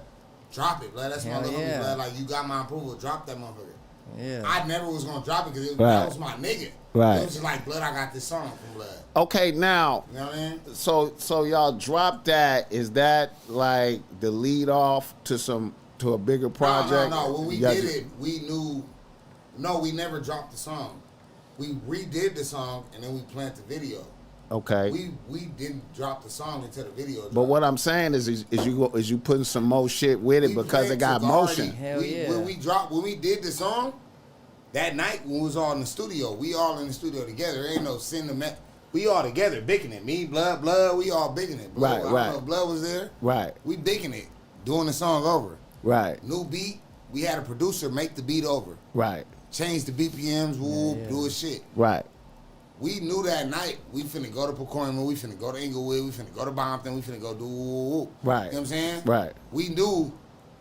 drop it, Blood. That's my little homie, Blood. Like, you got my approval. Drop that motherfucker. Yeah. I never was gonna drop it because that was my nigga. Right. It was just like, Blood, I got this song from Blood. Okay, now. You know what I mean? So y'all dropped that. Is that like the lead off to a bigger project? No. When we did it, we knew. No, we never dropped the song. We redid the song and then we planned the video. Okay. We didn't drop the song until the video dropped. But what I'm saying is you putting some more shit with it because it got motion. Hell yeah. When we did the song, that night when we was all in the studio, we all in the studio together. There ain't no cinematic. We all together, bigging it. Me, Blood, we all bigging it. Blood, Right. I don't know if Blood was there. Right. We bigging it, doing the song over. Right. New beat. We had a producer make the beat over. Right. Change the BPMs, do his shit. Right. We knew that night we finna go to Pacoima, we finna go to Inglewood, we finna go to Bompton, we finna go do. Right. You know what I'm saying? Right. We knew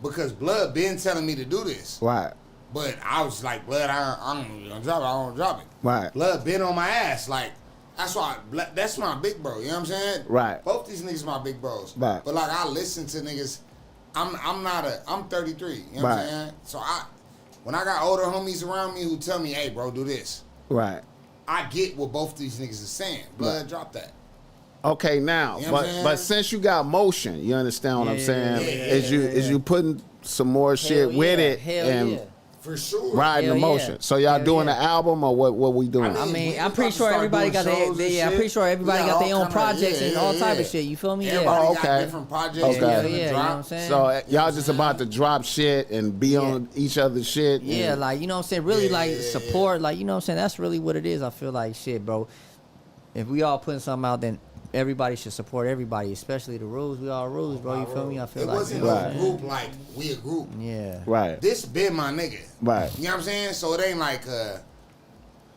because Blood been telling me to do this. Right. But I was like, Blood, I don't gonna drop it. I don't wanna drop it. Right. Blood been on my ass. Like, that's why, that's my big bro. You know what I'm saying? Right. Both these niggas my big bros. Right. But like, I listen to niggas. I'm 33. You know what I'm saying? So when I got older homies around me who tell me, hey, bro, do this. Right. I get what both these niggas is saying. Blood, drop that. Okay, now, You know what I'm saying? but since you got motion, you understand what I'm saying? Is you putting some more shit with it and for sure riding the motion. So y'all doing an album or what we doing? I mean, I'm pretty sure everybody got their I'm pretty sure everybody got their own projects and all type of shit. You feel me? Everybody got different projects. Okay. You know what I'm saying? So y'all just about to drop shit and be on each other's shit. Yeah, like, you know what I'm saying? Really, like, support. Like, you know what I'm saying? That's really what it is. I feel like, shit, bro. If we all putting something out, then everybody should support everybody, especially the rules. We all rules, bro. You feel me? I feel like it wasn't a group like we a group. Yeah. Right. This been my nigga. Right. You know what I'm saying? So it ain't like a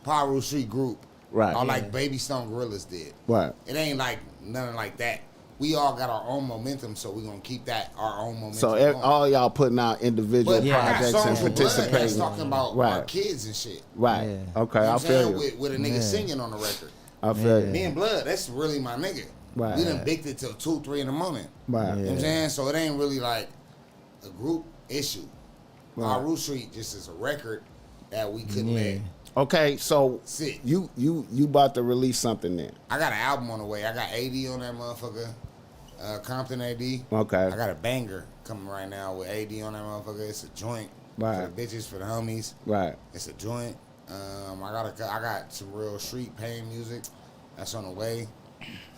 Piru Street group. Right. Or like Baby Stone Gorillas did. Right. It ain't like nothing like that. We all got our own momentum, so we're gonna keep that our own momentum. So all y'all putting out individual projects and participating. That's talking about our kids and shit. Right. You know Okay, I feel you. With a nigga singing on the record. I feel you. Me and Blood, that's really my nigga. Right. We done bicked it till 2, 3 in the morning. Right. You know what I'm saying? So it ain't really like a group issue. Right. Piru Street just is a record that we couldn't let. Okay, so sit. You about to release something then? I got an album on the way. I got AD on that motherfucker. Compton AD. Okay. I got a banger coming right now with AD on that motherfucker. It's a joint. Right. For the bitches, for the homies. Right. It's a joint. I got some real street pain music that's on the way.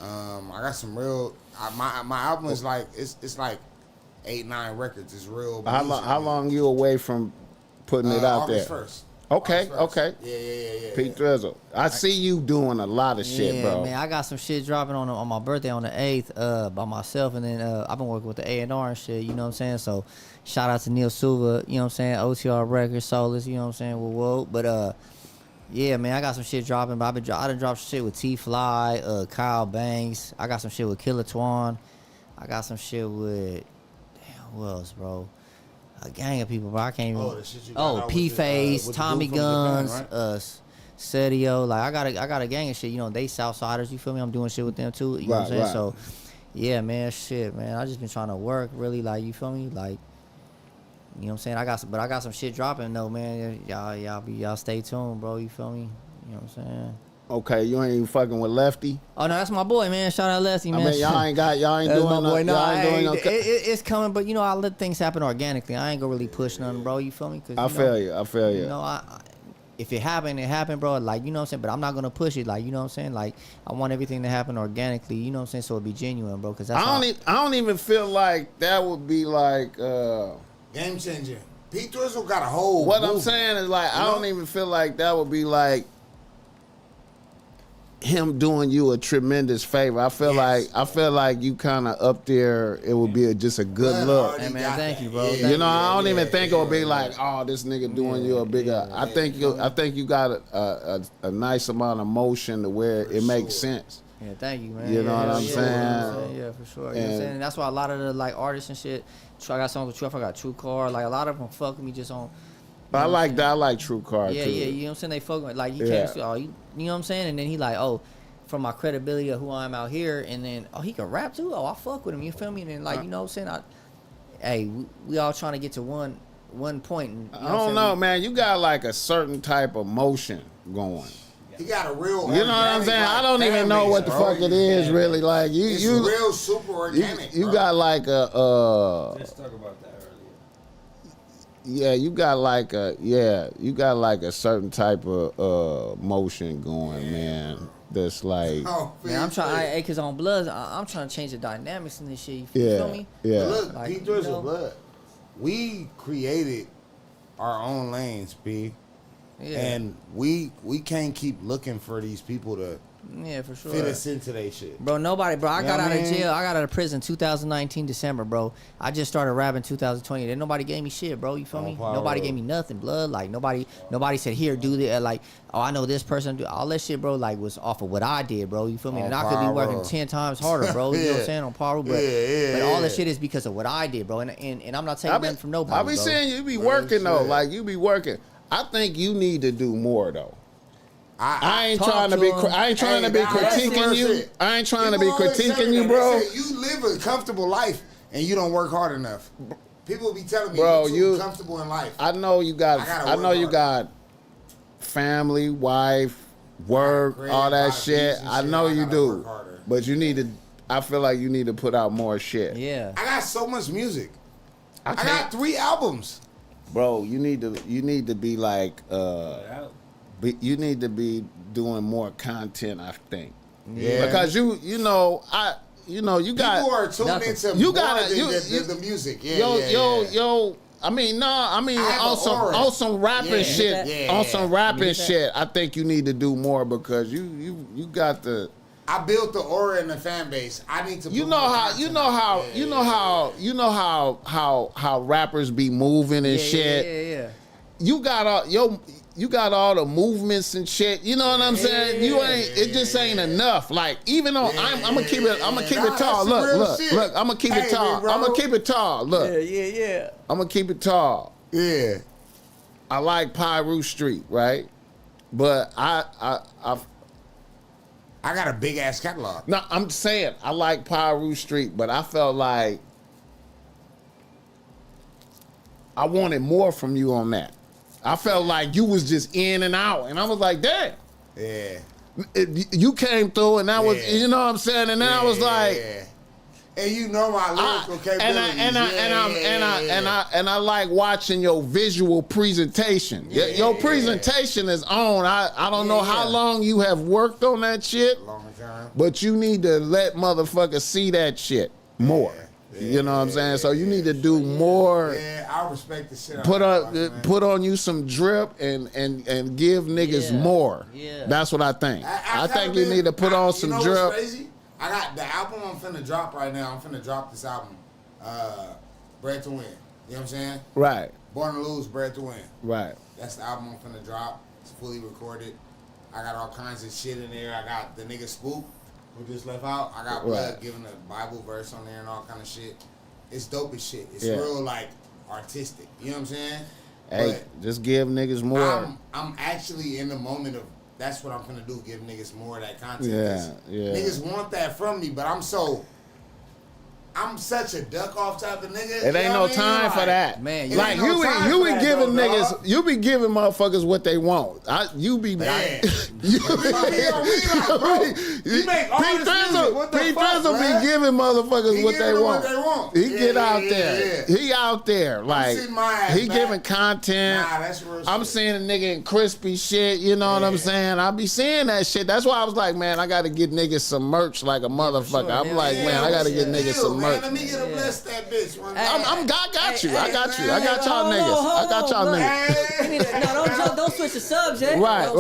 I got some real. My album is like it's like 8, 9 records. It's real. How long you away from putting it out August there? 1st. Okay. August 1st. Okay. Yeah. P-THRIZZLE. I see you doing a lot of shit, bro. Man, I got some shit dropping on my birthday on the 8th by myself, and then I've been working with the A&R and shit. You know what I'm saying? So shout out to Neil Suva. You know what I'm saying? OTR Records, Soulless. You know what I'm saying? Whoa. But yeah, man, I got some shit dropping. But I done dropped shit with T-Fly, Kyle Banks. I got some shit with Killer Twan. I got some shit with who else, bro? A gang of people, bro. I can't even. P-Face, Tommy Guns, Japan, right? Sedio. Like I got a gang of shit. You know, they Southsiders. You feel me? I'm doing shit with them too. You know what I'm saying? So Yeah, man, shit, man. I just been trying to work, really, like, you feel me? Like, you know what I'm saying? I got some shit dropping though, man. Y'all stay tuned, bro. You feel me? You know what I'm saying? Okay, you ain't even fucking with Lefty. Oh no, that's my boy, man. Shout out Lefty, man. I mean, y'all ain't That's doing my boy. no. It's coming, but you know, I let things happen organically. I ain't gonna really push nothing, bro. You feel me? Cause, I feel you. You know, if it happened, bro. Like, you know what I'm saying? But I'm not gonna push it. Like, you know what I'm saying? Like, I want everything to happen organically. You know what I'm saying? So it be genuine, bro. Cause that's I don't even feel like that would be like game changer. P-THRIZZLE got a whole. What I'm saying is like, I don't even feel like that would be like him doing you a tremendous favor. I feel like you kind of up there. It would be just a good look. Hey man, thank you, bro. You know, I don't even think it would be like, oh, this nigga doing you a bigger. I think you got a nice amount of motion to where it makes sense. Yeah, thank you, man. You know what I'm saying? Yeah, for sure. You know what I'm saying? And that's why a lot of the like artists and shit. I got songs with True. I got True Car. Like a lot of them fuck with me just on. I like that. I like True Car too. Yeah, you know what I'm saying? They fuck with me. Like, you can't see, you know what I'm saying? And then he like, oh, from my credibility of who I am out here, and then, oh, he can rap too? Oh, I fuck with him, you feel me? And then, like, you know what I'm saying? We all trying to get to one point. And, I don't know, man. You got like a certain type of motion going. He got a real. You know what I'm saying? I don't even know what the fuck it is, really. Like it's you real super organic. You bro. got like a Let's talk about that earlier. yeah, you got like a certain type of motion going, man. That's like man, I'm trying, cause on Bloods, I'm trying to change the dynamics in this shit. You feel me? Yeah. But look, Like, P-THRIZZLE, you know, blood. We created our own lanes, P. Yeah. And we can't keep looking for these people to for sure. fit us into their shit. Bro, nobody, bro. I You got know out what of I mean? jail. I got out of prison 2019 December, bro. I just started rapping 2020. Then nobody gave me shit, bro. You feel me? power Nobody up. gave me nothing, blood. Like nobody said here, do this. Like, oh, I know this person. Do all that shit, bro. Like was off of what I did, bro. You feel me? On And I could be working power. 10 times harder, bro. You know what I'm saying? On power, but but all that shit is because of what I did, bro. And I'm not taking nothing from nobody. I be bro. saying you be working though, like you be working. I think you need to do more though. I ain't trying to be. I ain't trying to be critiquing you. I ain't trying to be critiquing you, bro. You live a comfortable life and you don't work hard enough. People be telling me, Bro, you're too comfortable in life. I know you got. I know you got family, wife, work, all that shit. I know you do, but you need to. I feel like you need to put out more shit. Yeah. I got so much music. I got 3 albums. Bro, you need to be like. You need to be doing more content, I think. Yeah. Because you got people are tuned into the music. Yo. I mean, on some rapping shit. Yeah. On some rapping shit, I think you need to do more because you got the. I built the aura in the fan base. I need to. You know how rappers be moving and shit. Yeah. You got all the movements and shit. You know what I'm saying? It just ain't enough. Like even though I'm gonna keep it tall. Look. I'm gonna keep it tall. I'm gonna keep it tall. Look. Yeah. I'm gonna keep it tall. Yeah. I like Piru Street, right? But I got a big ass catalog. No, I'm saying I like Piru Street, but I felt like I wanted more from you on that. I felt like you was just in and out, and I was like, damn. Yeah. You came through, and that was, you know what I'm saying, and then I was like, and you know my lyrical capabilities. And I like watching your visual presentation. Your presentation is on. I don't know how long you have worked on that shit. Long time. But you need to let motherfuckers see that shit more. You know what I'm saying? So you need to do more. Yeah, I respect the shit. Put on you some drip and give niggas more. Yeah. That's what I think. I think you need to put on some drip. What's crazy? I got the album I'm finna drop right now. I'm finna drop this album, Bred to Win. You know what I'm saying? Right. Born to Lose, Bred to Win. Right. That's the album I'm finna drop. It's fully recorded. I got all kinds of shit in there. I got the nigga Spook, who just left out. I got Blood giving a Bible verse on there and all kind of shit. It's dope as shit. It's real like artistic. You know what I'm saying? Hey, but just give niggas more. I'm actually in the moment of that's what I'm gonna do. Give niggas more of that content. Yeah. Niggas want that from me, but I'm so I'm such a duck off type of nigga. It ain't no time for that. Man, like you be giving niggas, you be giving motherfuckers what they want. You be man. P-THRIZZLE be giving motherfuckers what they want. He get out there. He out there like he giving content. Nah, that's real I'm seeing a nigga in crispy shit. You know what I'm saying? I be seeing that shit. That's why I was like, man, I got to get niggas some merch like a motherfucker. I'm like, man, I got to get niggas some merch. Let me get a bless that bitch. I got you. I got y'all niggas. I got y'all niggas. Don't switch the subject. Right.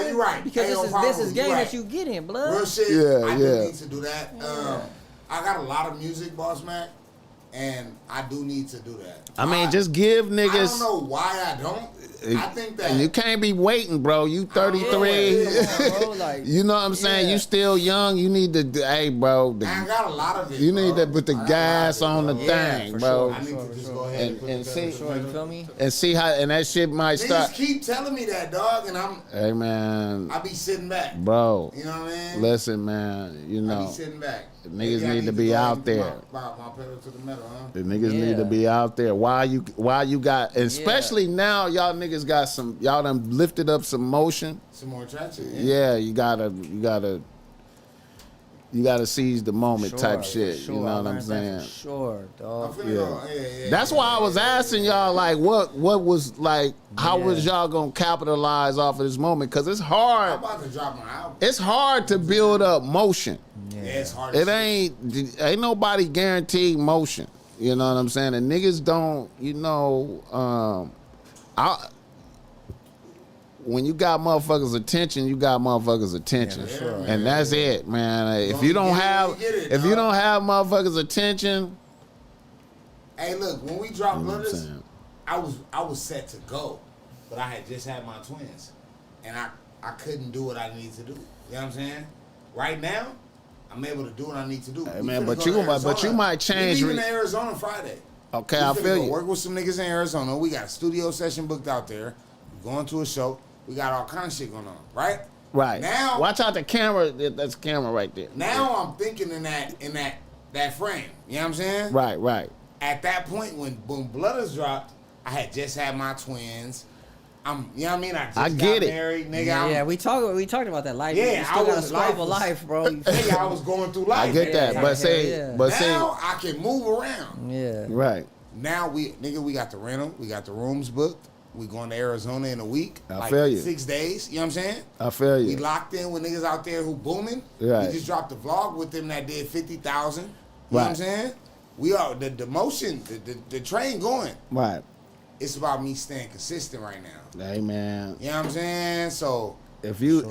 You right. Because this is game that you get in, blood. Real shit. I do need to do that. I got a lot of music, BossMack, and I do need to do that. I mean, just give niggas. I don't know why I don't. I think that you can't be waiting, bro. You 33. You know what I'm saying? You still young. You need to, hey, bro. I got a lot of it. You need to put the gas on the thing, bro. I need to just go ahead and see. You feel me? And see how, and that shit might start. Niggas keep telling me that, dog, and Hey, man. I be sitting back, bro. You know what I mean? Listen, man. You know. I be sitting back. Niggas need to be out there. My pedal to the metal, huh? The niggas need to be out there. Why you got, especially now, y'all niggas got some. Y'all done lifted up some motion. Some more traction. Yeah, you gotta seize the moment type shit. You know what I'm saying? Sure, dog. That's why I was asking y'all like, what was like, how was y'all gonna capitalize off of this moment? Cause it's hard. I'm about to drop my album. It's hard to build up motion. Yeah, it's hard. It ain't nobody guaranteed motion. You know what I'm saying? And niggas don't. You know, when you got motherfuckers' attention, you got motherfuckers' attention, and that's it, man. If you don't have motherfuckers' attention, hey, look, when we dropped Brothers, I was set to go, but I had just had my twins, and I couldn't do what I needed to do. You know what I'm saying? Right now, I'm able to do what I need to do. Hey, man, but you might change. We leaving to Arizona Friday. Okay, I feel you. Work with some niggas in Arizona. We got a studio session booked out there. We're going to a show. We got all kind of shit going on, right? Right. Now, watch out the camera. That's the camera right there. Now I'm thinking in that frame. You know what I'm saying? Right. At that point when Blooders dropped, I had just had my twins. You know what I mean? I just got married, nigga. Yeah, we talked about that life. Yeah, I was life, bro. Nigga, I was going through life. I get that, but now I can move around. Yeah. Right. Now we got the rental, we got the rooms booked. We going to Arizona in a week. I feel you. 6 days. You know what I'm saying? I feel you. We locked in with niggas out there who booming. Right. We just dropped a vlog with them that did 50,000. You know what I'm saying? We are the motion, the train going. Right. It's about me staying consistent right now. Hey, man. You know what I'm saying? So if you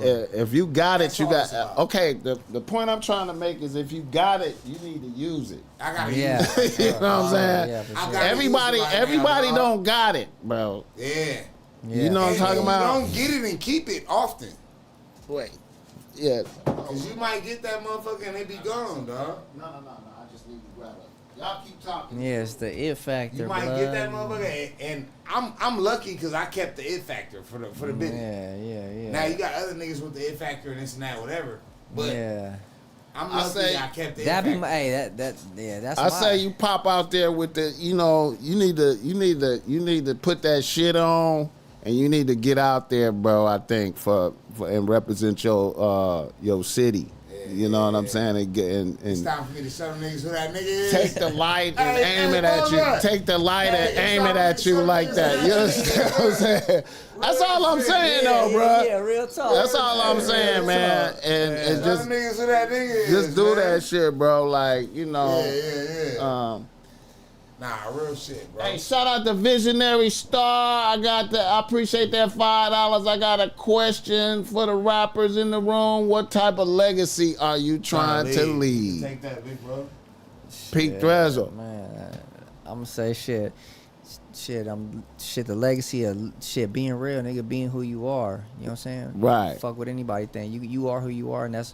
got it, you got okay. The point I'm trying to make is if you got it, you need to use it. I gotta use it. You know what I'm saying? Everybody don't got it, bro. Yeah. You know what I'm talking about? You don't get it and keep it often. Wait. Yeah. Cause you might get that motherfucker and they be gone, dog. No. I just need to grab it. Y'all keep talking. Yeah, it's the it factor. You might get that motherfucker, and I'm lucky because I kept the it factor for the business. Yeah. Now you got other niggas with the it factor and this and that, whatever. But I'm lucky I kept the it factor. That's. I say you pop out there with the, you know, you need to put that shit on, and you need to get out there, bro. I think for and represent your city. You know what I'm saying? And it's time for me to show them niggas who that nigga is. Take the light and aim it at you. Take the light and aim it at you like that. You understand what I'm saying? That's all I'm saying, though, bro. Yeah, real talk. That's all I'm saying, man. And just niggas who that nigga is. Just do that shit, bro. Like, you know. Nah, real shit, bro. Hey, shout out to Visionary Star. I appreciate that $5. I got a question for the rappers in the room. What type of legacy are you trying to leave? Take that, big bro. P-THRIZZLE. Man, I'm gonna say shit. The legacy of shit being real, nigga, being who you are. You know what I'm saying? Right. Fuck what anybody think. You are who you are, and that's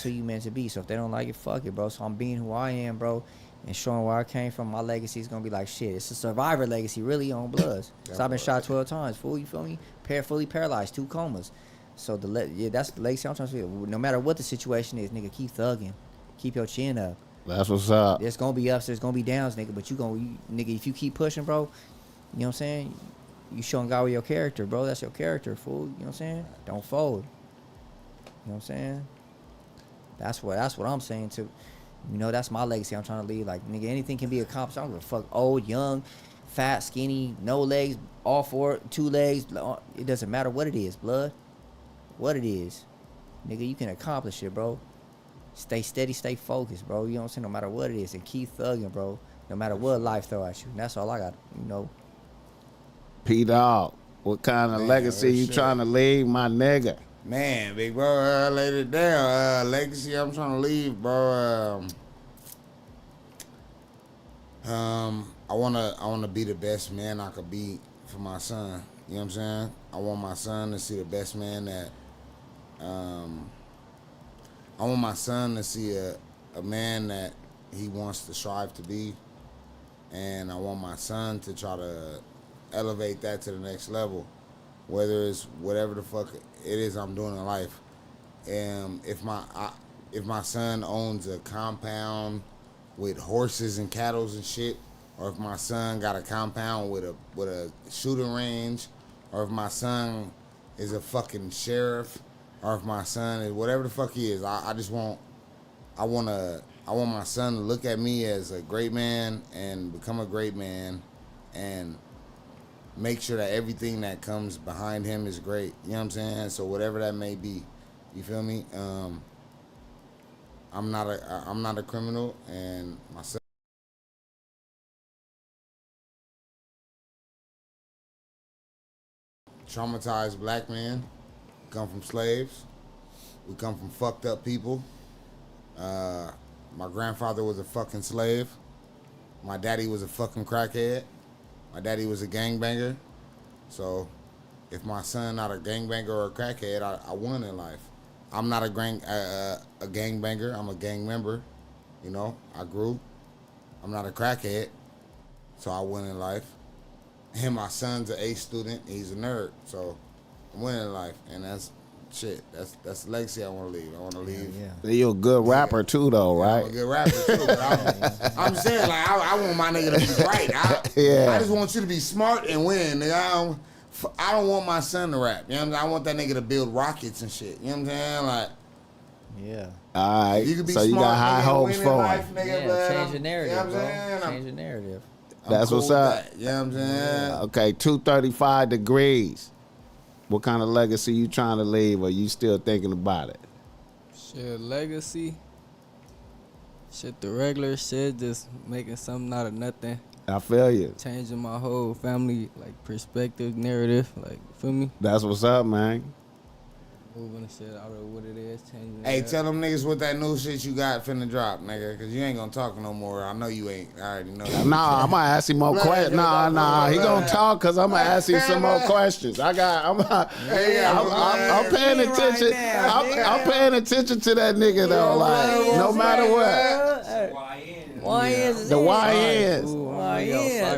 who you meant to be. So if they don't like it, fuck it, bro. So I'm being who I am, bro. And showing where I came from, my legacy is gonna be like shit. It's a survivor legacy, really on Bloods. So I've been shot 12 times, fool. You feel me? Fully paralyzed, 2 comas. So that's the legacy I'm trying to feel. No matter what the situation is, nigga, keep thugging, keep your chin up. That's what's up. There's gonna be ups, there's gonna be downs, nigga. But nigga, if you keep pushing, bro, you know what I'm saying? You showing God with your character, bro. That's your character, fool. You know what I'm saying? Don't fold. You know what I'm saying? That's what I'm saying too. You know, that's my legacy I'm trying to leave. Like, nigga, anything can be accomplished. I don't give a fuck. Old, young, fat, skinny, no legs, all four, 2 legs. It doesn't matter what it is, blood. What it is. Nigga, you can accomplish it, bro. Stay steady, stay focused, bro. You know what I'm saying? No matter what it is. And keep thugging, bro. No matter what life throw at you. And that's all I got, you know. P-Dawg, what kind of legacy you trying to leave, my nigga? Man, big bro, I laid it down. Legacy I'm trying to leave, bro. I wanna be the best man I could be for my son. You know what I'm saying? I want my son to see the best man that. I want my son to see a man that he wants to strive to be, and I want my son to try to elevate that to the next level, whether it's whatever the fuck it is I'm doing in life. If my son owns a compound with horses and cattle and shit, or if my son got a compound with a shooting range, or if my son is a fucking sheriff, or if my son is whatever the fuck he is, I want my son to look at me as a great man and become a great man and make sure that everything that comes behind him is great. You know what I'm saying? So whatever that may be, you feel me? I'm not a criminal, and my son. Traumatized black man, come from slaves. We come from fucked up people. My grandfather was a fucking slave. My daddy was a fucking crackhead. My daddy was a gangbanger. So if my son not a gangbanger or a crackhead, I won in life. I'm not a gangbanger. I'm a gang member. You know, I grew. I'm not a crackhead, so I win in life. And my son's an A student. He's a nerd, so I'm winning in life, and that's shit. That's the legacy I want to leave. I want to leave. Yeah. You're a good rapper too, though, right? I'm a good rapper too. But I'm saying, like, I want my nigga to be right. I just want you to be smart and win. Nigga. I don't want my son to rap. You know what I'm saying? I want that nigga to build rockets and shit. You know what I'm saying? Like, yeah. All right. You can be so smart, you got high hopes for him. Yeah, change the narrative, bro. Change the narrative. That's cool what's up. that. You know what I'm saying? Okay, 235 degrees. What kind of legacy you trying to leave, or you still thinking about it? Shit, legacy. Shit, the regular shit, just making something out of nothing. I feel you. Changing my whole family, like, perspective, narrative, like, feel me? That's what's up, man. Moving the shit out of what it is, changing it. Hey, tell them niggas what that new shit you got finna drop, nigga, because you ain't gonna talk no more. I know you ain't. I already know that. Nah, I'm gonna ask him more questions. Nah, he gonna talk because I'm gonna ask him some more questions. I'm paying attention. I'm paying attention to that nigga though. Like, no matter what. The YNs.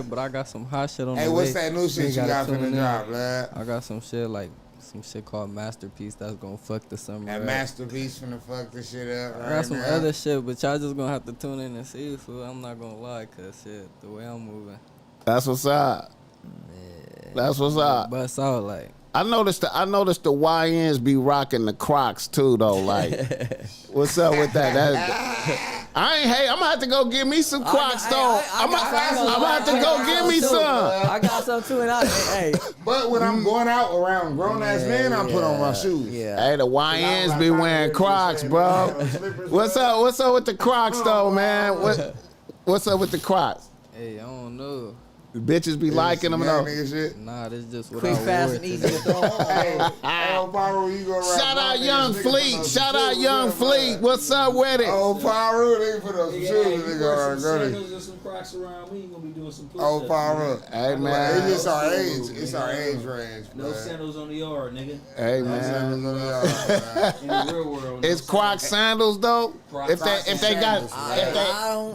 But I got some hot shit on the way. Hey, what's that new shit you got finna drop, man? I got some shit like some shit called Masterpiece that's gonna fuck the summer. That up. Masterpiece finna fuck the shit up. I got some other shit, but y'all just gonna have to tune in and see. So I'm not gonna lie, cause shit, the way I'm moving. That's what's up. That's what's up. Bust out like. I noticed the YNs be rocking the Crocs too though. Like, what's up with that? I'm gonna have to go get me some Crocs though. I'm gonna have to go get me some. I got some too, and hey. But when I'm going out around grown ass men, I put on my shoes. Yeah. Hey, the YNs be wearing Crocs, bro. What's up? What's up with the Crocs though, man? What's up with the Crocs? Hey, I don't know. The bitches be liking them though. Nah, this just what Quick, fast, and easy to throw on. Shout out Young Fleet. Shout out Young Fleet. What's up with it? Oh, Pyro, they put up some shoes. Nigga, some sandals and some Crocs around. We ain't gonna be doing some push-ups. Oh, Pyro. Hey man, It's our age. It's our age range. No sandals on the yard, nigga. hey No man. sandals on the yard. In the real world. It's Croc sandals though. If they got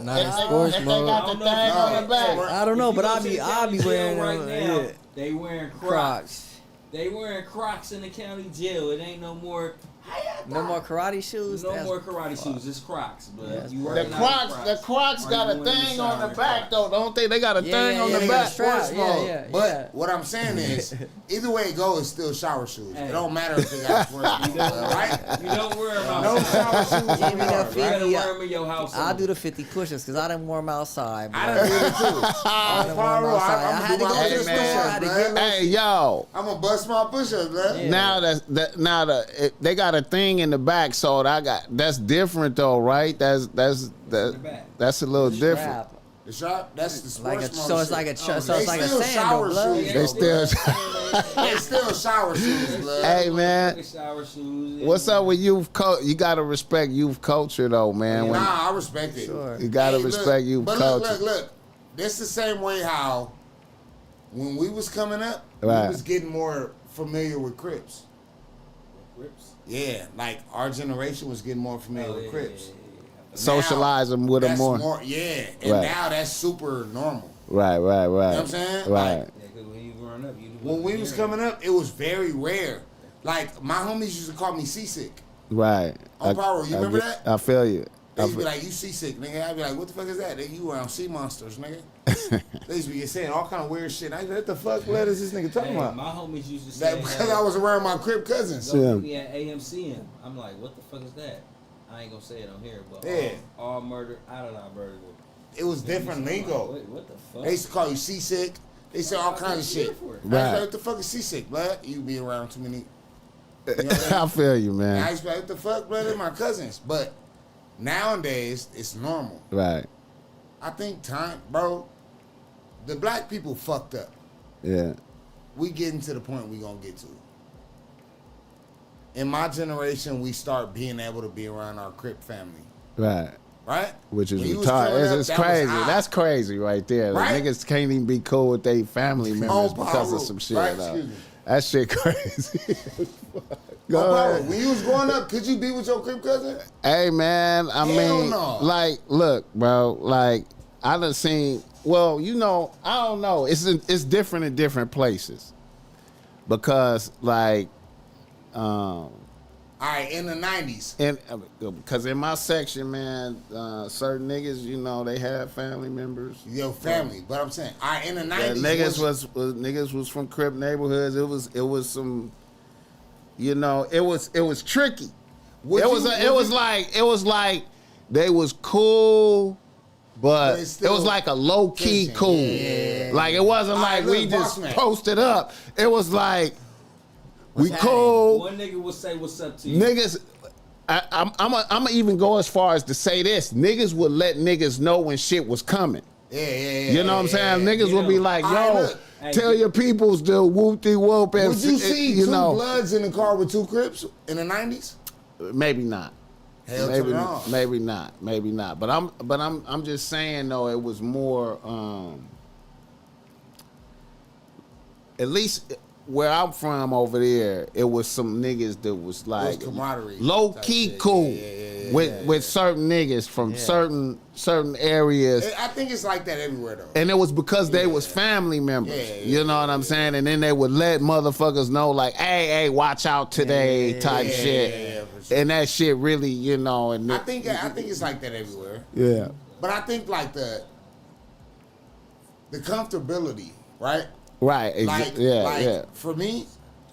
Not in sports if they mode. got the thing on the back. I don't know, but I'll be wearing right them. now. Yeah. They wearing Crocs. They wearing Crocs in the county jail. It ain't no more. How y'all No more karate shoes. No more karate shoes. It's Crocs, but you the Crocs got a thing on the back though, don't they? They got a thing on the back. But what I'm saying is, either way it goes, it's still shower shoes. It don't matter if they got sports shoes, right? You don't wear them outside. No shower shoes. Give me that 50. You gotta wear them in your house. I'll do the 50 push-ups because I done wore them outside. Bro. I done did it too. I had to go to the store. Hey, yo. I'm gonna bust my push-ups, man. Now they got a thing in the back, so that's different though, right? That's a little different. The strap, that's the sports so it's like a sandal, blood. They still shower shoes, blood. Hey man, what's up with youth culture? You gotta respect youth culture though, man. Nah, I respect it. Sure. You gotta respect youth culture. But look. This the same way how when we was coming up, right. we was getting more familiar with Crips. Crips? Yeah, like our generation was getting more familiar with Crips. Socializing with them more. Yeah, and now that's super normal. Right. You know what I'm saying? Right. Like, when we was coming up, it was very rare. Like, my homies used to call me seasick. Right. On Power, you remember that? I feel you. They used to be like, you seasick, nigga. I'd be like, what the fuck is that? Nigga, you around sea monsters, nigga. They used to be saying all kind of weird shit. I was like, what the fuck blood is this nigga talking about? My homies used to say that because I was around my Crip cousins. Go meet me at AMCM. I'm like, what the fuck is that? I ain't gonna say it on here, but all murder, I don't know, murder. It was different lingo. Like, what the fuck? They used to call you seasick. They said all kinds of shit. Right. Like, what the fuck is seasick, blood? You be around too many. You know I feel you, man. And I used to be like, what the fuck, blood? They're my cousins. But nowadays, it's normal. Right. I think bro, the black people fucked up. Yeah. We getting to the point we gonna get to. In my generation, we start being able to be around our Crip family. Right. Right? Which is retarded. It's crazy. That's crazy right there. Right? Like, niggas can't even be cool with their family members because of some shit. Right? Excuse me. That shit crazy. Go ahead. When you was growing up, could you be with your Crip cousin? Hey, man. I mean, like, look, bro. Like, I done seen, well, you know, I don't know. It's different in different places. Because, like, all right, in the 90s. And because in my section, man, certain niggas, you know, they had family members. Your family, but I'm saying, all right, in the 90s. Yeah, niggas was from Crip neighborhoods. It was some, you know, it was tricky. It was like they was cool, but it was like a low key cool. Yeah. Like it wasn't like we just posted up. It was like. We cool. One nigga will say what's up to you. Niggas, I'm even go as far as to say this. Niggas would let niggas know when shit was coming. Yeah. You know what I'm saying? Niggas would be like, yo, tell your peoples to whoop-de-whoop. Would you see two Bloods in the car with two Crips in the 90s? Maybe not. Maybe not. But I'm just saying though, it was more at least where I'm from over there, it was some niggas that was like low key cool with certain niggas from certain areas. I think it's like that everywhere though. And it was because they was family members. You know what I'm saying? And then they would let motherfuckers know like, hey, watch out today type shit. Sure. And that shit really, you know. And I think it's like that everywhere. Yeah. But I think like the comfortability, right? Right. For me,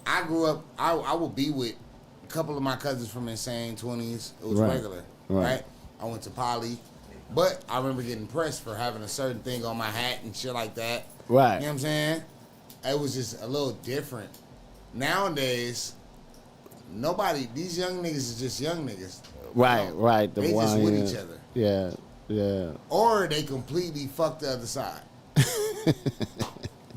I grew up. I would be with a couple of my cousins from Insane 20s. It was regular, right? I went to Poly, but I remember getting pressed for having a certain thing on my hat and shit like that. Right. You know what I'm saying? It was just a little different. Nowadays, these young niggas is just young niggas. Right. They just with each other. Yeah. Or they completely fuck the other side.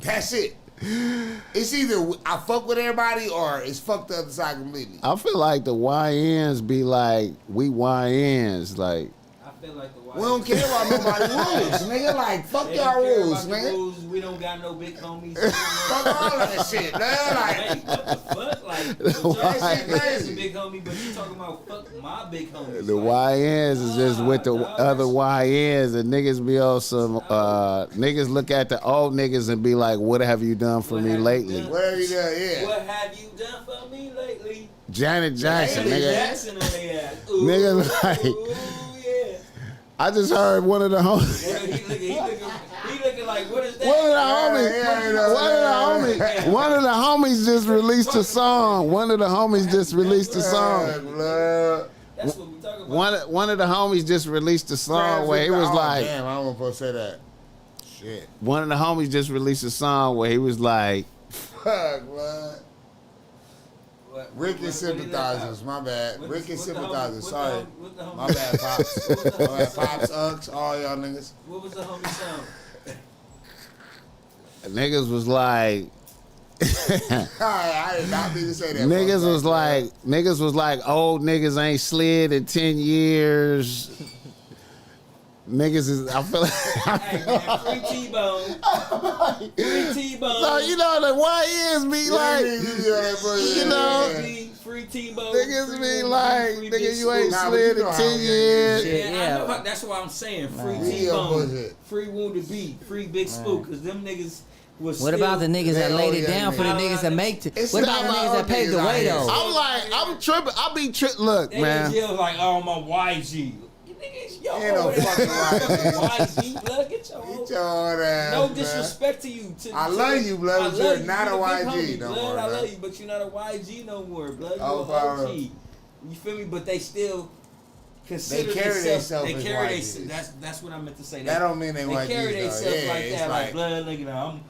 That's it. It's either I fuck with everybody or it's fuck the other side completely. I feel like the YNs be like, we YNs, like. I feel like the YNs. We don't care about nobody's rules, nigga. Like, fuck y'all rules, nigga. We don't got no big homies. Fuck all that shit, man. Like, what the fuck? Like, YNs big homie, but you talking about fuck my big homies. The YNs is just with the other YNs, and niggas be on some. Niggas look at the old niggas and be like, "What have you done for me lately?" What have you done? Yeah. What have you done for me lately? Janet Jackson, Janet nigga. Jackson on their ass. Ooh, Nigga, like, ooh, yeah. I just heard one of the homies. Yeah, he looking like, what is that? One of the homies just released a song. One of the homies just released a song. That's what we talking about. One of the homies just released a song where he was like, damn, I wasn't supposed to say that. Shit. one of the homies just released a song where he was like, Fuck, blood. Ricky sympathizers, my bad. Ricky sympathizers, sorry. My bad, Pops. My bad, Pops, Unks, all y'all niggas. What was the homie song? niggas was like, I did not mean to say that. niggas was like, old niggas ain't slid in 10 years. Niggas is, I feel like, Hey man, free T-Bone. Free T-Bone. so you know the YNs be like, you know, free T-Bone. niggas be like, free nigga, Big you ain't Nah, slid but you in know 10 how years. Yeah, Yeah. I know that's why I'm saying free Video T-Bone, bullshit. free Wounded B, free Big Spook, because them niggas was What about the niggas that Yeah, laid it yeah, down for the yeah. niggas that make it? It's What about the not niggas all that paved the niggas way out though? I'm tripping. I be tripping. Look, They man. in jail like, oh, my YG. You niggas, yo, Ain't no fucking YG, blood, get your Get your ass, no man. disrespect to you. I love you, blood, I but love you're you. not You a the big YG homie, no blood. more, I man. love you, but you're not a YG no more, blood. You're Oh, an Piru. OG. You feel me? But they still consider They carry themselves. themselves They as carry YGs. themselves. That's what I meant to say. That don't mean they YGs, carry though. themselves Yeah, like it's that, like- like blood. Look at them.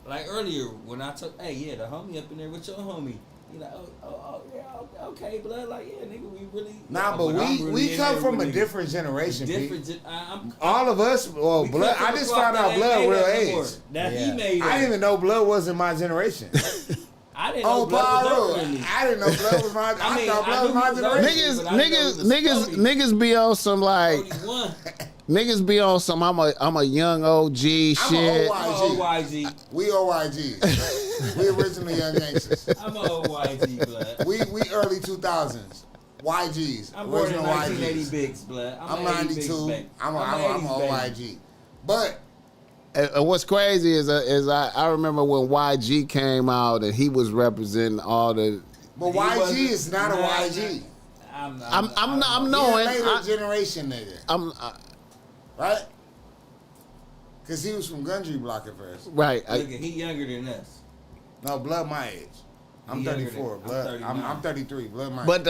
Like earlier when I took, hey, yeah, the homie up in there with your homie. You like, oh, yeah, okay, blood. Like, yeah, nigga, we really. Nah, yeah, but I'm we really in come there from with a niggas. different generation, Different. Pete. I'm All of us, well, we blood. come I from just a cloth found that out ain't blood made real that no more. age. That Yeah. he made. I didn't even know blood wasn't my generation. I didn't know Oh, blood was Piru. older than me. I didn't know blood was my. I thought blood was my knew he was older. generation. Niggas, But I didn't know it was niggas be on some like, 41. niggas be on some. I'm a young OG shit. I'm a OYG. We OYGs. We originally young gangsters. I'm a OYG, blood. We early 2000s. YGs. I'm born in Original 1980 YGs. bigs, blood. I'm a 80 bigs 92. baby. I'm a 80s baby. OYG. But And what's crazy is I remember when YG came out and he was representing all the. But He YG wasn't- is not a nah, YG. I'm He knowing. a later generation nigga, right? Cause he was from Gundry Block at first. Right. Look, he younger than us. No, blood my age. I'm He younger 34. than- I'm Blood. 39. I'm 33. Blood my But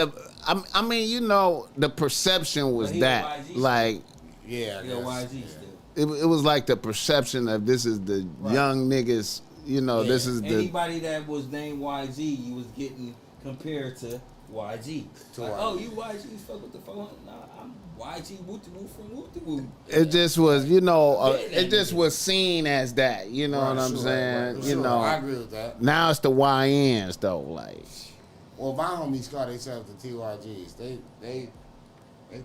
I mean, you know, the perception was But he a that YG like yeah. I He a guess. YG Yeah. still. it was like the perception of this is the Right. young niggas. You know, this is the. Anybody that was named YG, you was getting compared to YG. To Like, YG. oh, you YG, you fuck with the 400. Nah, I'm YG Woo-to-Woo from Woo-to-Woo. It just was, you know, Yeah, it just was seen as that. You know Right, what I'm sure, saying? right, You sure. know, I agree with that. now it's the YNs though. Like, Well, my homies call themselves the TYGs. They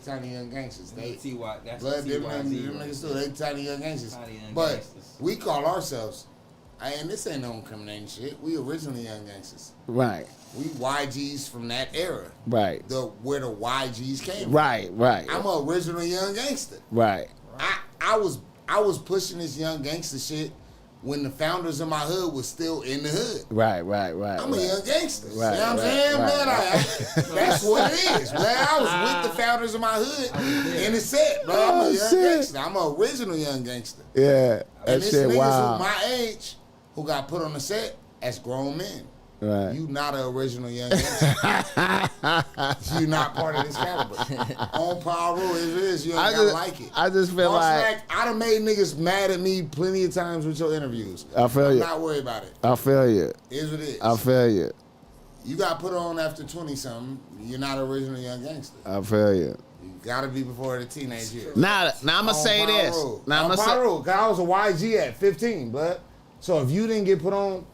tiny young gangsters. They TY, that's blood the them TYG. niggas too. They tiny young gangsters. Tiny young But gangsters. we call ourselves, and this ain't no incriminating shit. We originally young gangsters. right, We YGs from that era. right, Where the YGs came from. right, right, I'm an original young gangster. right. I was pushing this young gangster shit when the founders of my hood was still in the hood. Right. I'm a young gangster. Right, you know what I'm right, saying, right, man? That's what it is, man. I was with the founders of my hood in the set, bro. I'm a young shit. gangster. I'm an original young gangster. Yeah, that And this shit niggas wild. who my age who got put on the set as grown men. Right. You not an original young gangster. You not part of this caliber. On power rule, it is. You ain't gotta like it. I just feel like BossMack, I done made niggas mad at me plenty of times with your interviews. I feel I'm you. not worried about it. I feel you. Is what it is. I feel you. You got put on after 20-something. You're not original young gangster. I feel you. You gotta be before the teenage years. Now I'm gonna say this. Now I'm gonna say. Cause I was a YG at 15, but so if you didn't get put on,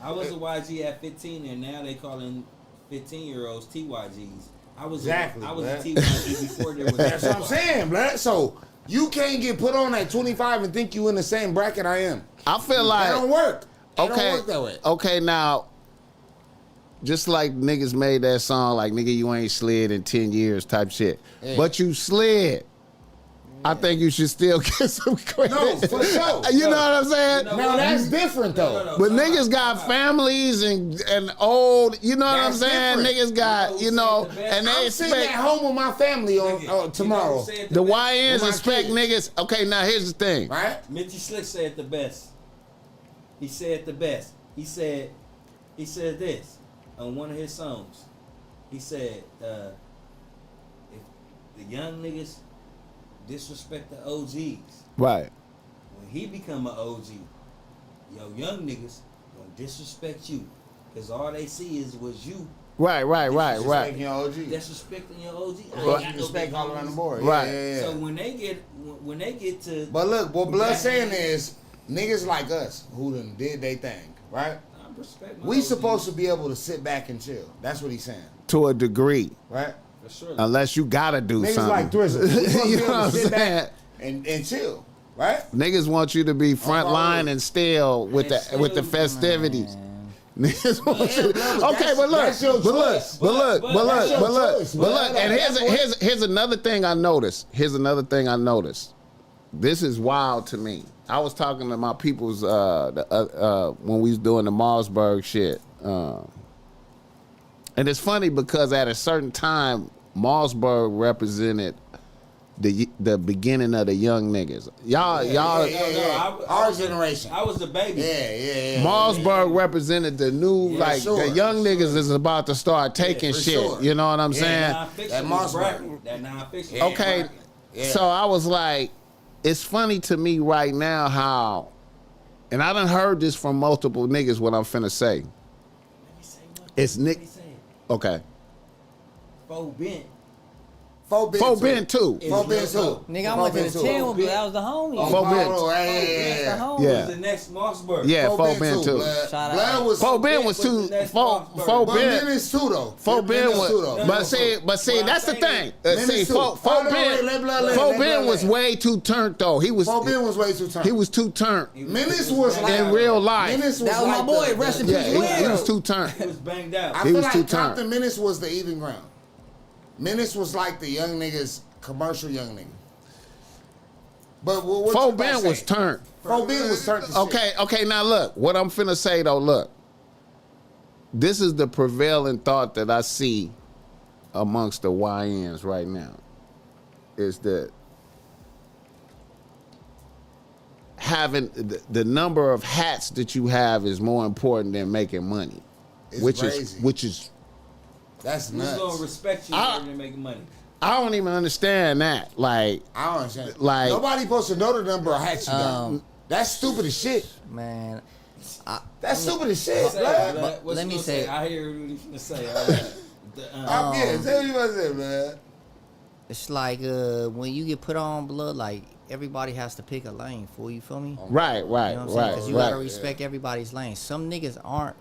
I was a YG at 15, and now they calling 15-year-olds TYGs. I was Exactly, I was man. a TYG before there was. that's what I'm saying, blood. So you can't get put on at 25 and think you in the same bracket I am. I feel like That don't work. That okay. don't work that way. Okay, now just like niggas made that song, like nigga, you ain't slid in 10 years type shit. Yeah. But you slid. I think you should still get some credit. No, for sure. You know what I'm saying? Now that's different though. No. But niggas got families and old. You know what I'm saying? Different. Niggas got and they I'm expect. sitting at home with my family on tomorrow. The YNs expect niggas. Okay, now here's the thing. Right? Mitchie Slick said the best. He said the best. He said this on one of his songs. He said, if the young niggas disrespect the OGs. Right. When he become an OG, yo, young niggas gonna disrespect you. Cause all they see was you. Right. Disrespecting your OG. Disrespecting your OG. Respect all around the board. Right. Yeah. So when they get to. But look, what Blood's saying is niggas like us who done did they thing, right? I respect my We OGs. supposed to be able to sit back and chill. That's what he's saying. To a degree. Right? For sure. Unless you gotta do Niggas something. like Thrizzle. You know what I'm saying? And chill, right? Niggas want you to be front line and still with the festivities. Niggas want you. Okay, but look. And here's another thing I noticed. This is wild to me. I was talking to my peoples when we was doing the Malsburg shit. And it's funny because at a certain time, Malsburg represented the beginning of the young niggas. Our generation. I was the baby. Yeah. Malsburg represented the new, the young niggas is about to start taking shit. Sure. You know what I'm saying? That Malsburg. That non-fiction. Okay, so I was like, it's funny to me right now how, and I done heard this from multiple niggas what I'm finna say. It's Nick. Okay. Fo Bent. Fo Bent too. Nigga, I went to the 10 one, but that was the homie. Fo Bent. That's the homie. Yeah. Was the next Mossberg. Yeah, Fo Bent too. Shout out. Fo Bent was too. Fo Bent is too though. Fo Bent was. But see, that's the thing. See, Fo Bent was way too turned though. Fo Bent was way too turned. He was too turned. Menace was like in real life. Menace That was my boy. Rest in peace. He was too turned. He was banged out. I feel like Compton Menace was the even ground. Menace was like the young niggas, commercial young nigga. But what Fo Bent was turned. Fo Bent was turned to shit. Okay, now look. What I'm finna say though, look. This is the prevailing thought that I see amongst the YNs right now. Is that having the number of hats that you have is more important than making money. It's which crazy. is That's Who's nuts. gonna respect you more than making money? I don't even understand that. Like, I don't understand. Like, nobody supposed to know the number of hats you got. That's stupid as shit. Man. That's stupid as shit, blood. Let me say. I hear what he's gonna say. Yeah, tell me what I said, man. It's like when you get put on, blood, like everybody has to pick a lane for you, feel me? Right. You know what I'm saying? Because you gotta respect everybody's lane. Some niggas aren't.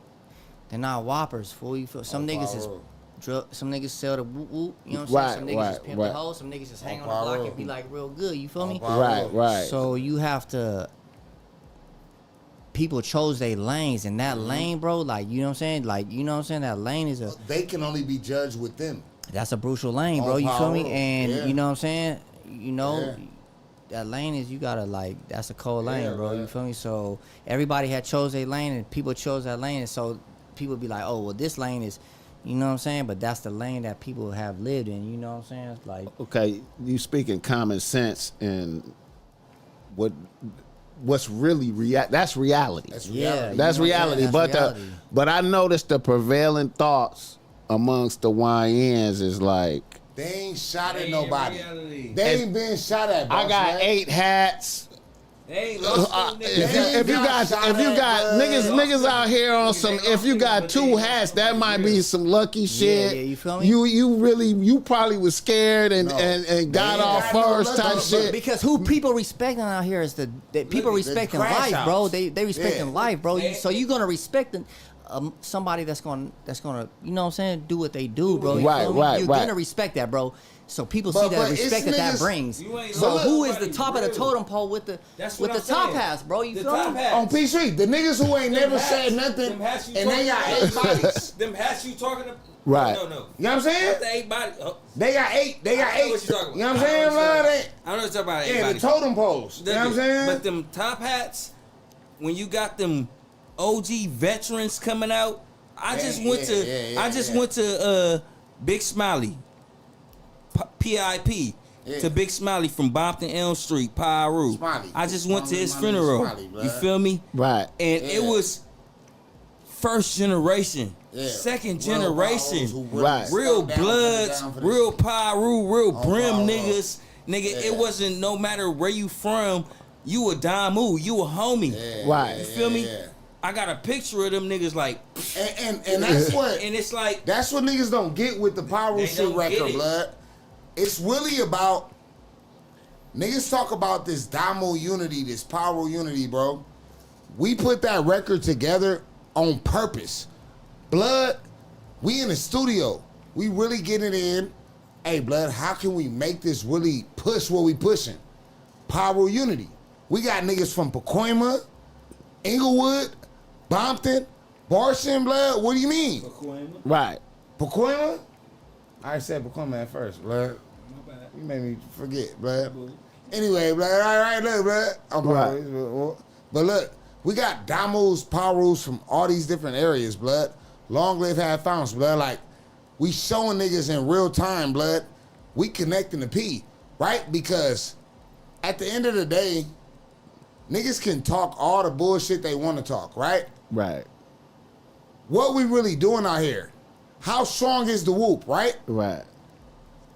They're not whoppers, fool. You feel? Some niggas is some niggas sell the whoop whoop. You know what I'm saying? Some niggas just pimp the hoe. Some niggas just hang on the block and be like real good. You feel me? Right. So you have to. People chose their lanes, and that lane, bro, like, you know what I'm saying? Like, you know what I'm saying? That lane is a. They can only be judged with them. That's a brutal lane, bro. You feel me? And you know what I'm saying? You know. That lane is, you gotta, like, that's a cold lane, bro. You feel me? So everybody had chose their lane, and people chose that lane, and so people be like, oh, well, this lane is, you know what I'm saying? But that's the lane that people have lived in, you know what I'm saying? It's like, okay, you speaking common sense and what's really that's reality. That's reality. yeah, That's you know what I'm reality. saying? But That's reality. but I noticed the prevailing thoughts amongst the YNs is like, they ain't shot at Hey, nobody. reality. They ain't been shot at. I got 8 hats. They ain't lost If you got niggas out here on some, if you got 2 hats, that might be some lucky shit. Yeah, you feel me? You probably was scared and got off first type shit. Because who people respecting out here is the people respecting crash life, bro. outs. They respecting life, bro. So you gonna respect somebody that's gonna, you know what I'm saying, do what they do, bro. You Right, feel me? right, You're right. gonna respect that, bro. So people But see that respect it's that niggas- brings. You ain't So let who is the nobody top of the real. totem pole with the That's what I'm top saying. hats, bro? You The feel top me? hats. On P-THRIZZLE, the niggas who ain't never said nothing, Them hats you and they got talking 8 about. bodies. Them hats you talking about. Right. No. You know what I'm saying? Not the 8 body. Oh, They got 8. They got I know 8. what you're talking about. You know what I'm I saying, know what you're man? talking about. I know what you're talking about. Yeah, the Everybody. totem poles. You know what I'm saying? But them top hats, when you got them OG veterans coming out, I just went to Big Smiley, PIP. Yeah. To Big Smiley from Bompton Elm Street, Piru. Smiley. I just went to his Smiley, funeral. Smiley, blood. You feel me? Right. And it Yeah. was first generation, Yeah. second Real generation, powers who really Right. real stuck down, bloods, down for real this. Piru, real brim Power. niggas. Nigga, Yeah. it wasn't no matter where you from, you a Damu, you a homie. Yeah, Right. You feel me? yeah. I got a picture of them niggas like, And that's what and it's like, that's what niggas don't get with the Pyro They shit don't get record, it. blood. It's really about niggas talk about this Damo unity, this Pyro unity, bro. We put that record together on purpose. Blood, we in the studio. We really getting it in. Hey, blood, how can we make this really push what we pushing? Pyro unity. We got niggas from Pacoima, Inglewood, Bompton, Barson, blood. What do you mean? Right. Pacoima? I said Pacoima at first, blood. You made me forget, blood. Anyway, blood, all right, look, blood. I'm Right. But look, we got Damos, Pyros from all these different areas, blood. Long live Have Founts, blood. Like, we showing niggas in real time, blood. We connecting the P, right? Because at the end of the day, niggas can talk all the bullshit they want to talk, right? Right. What we really doing out here? How strong is the whoop, right? Right.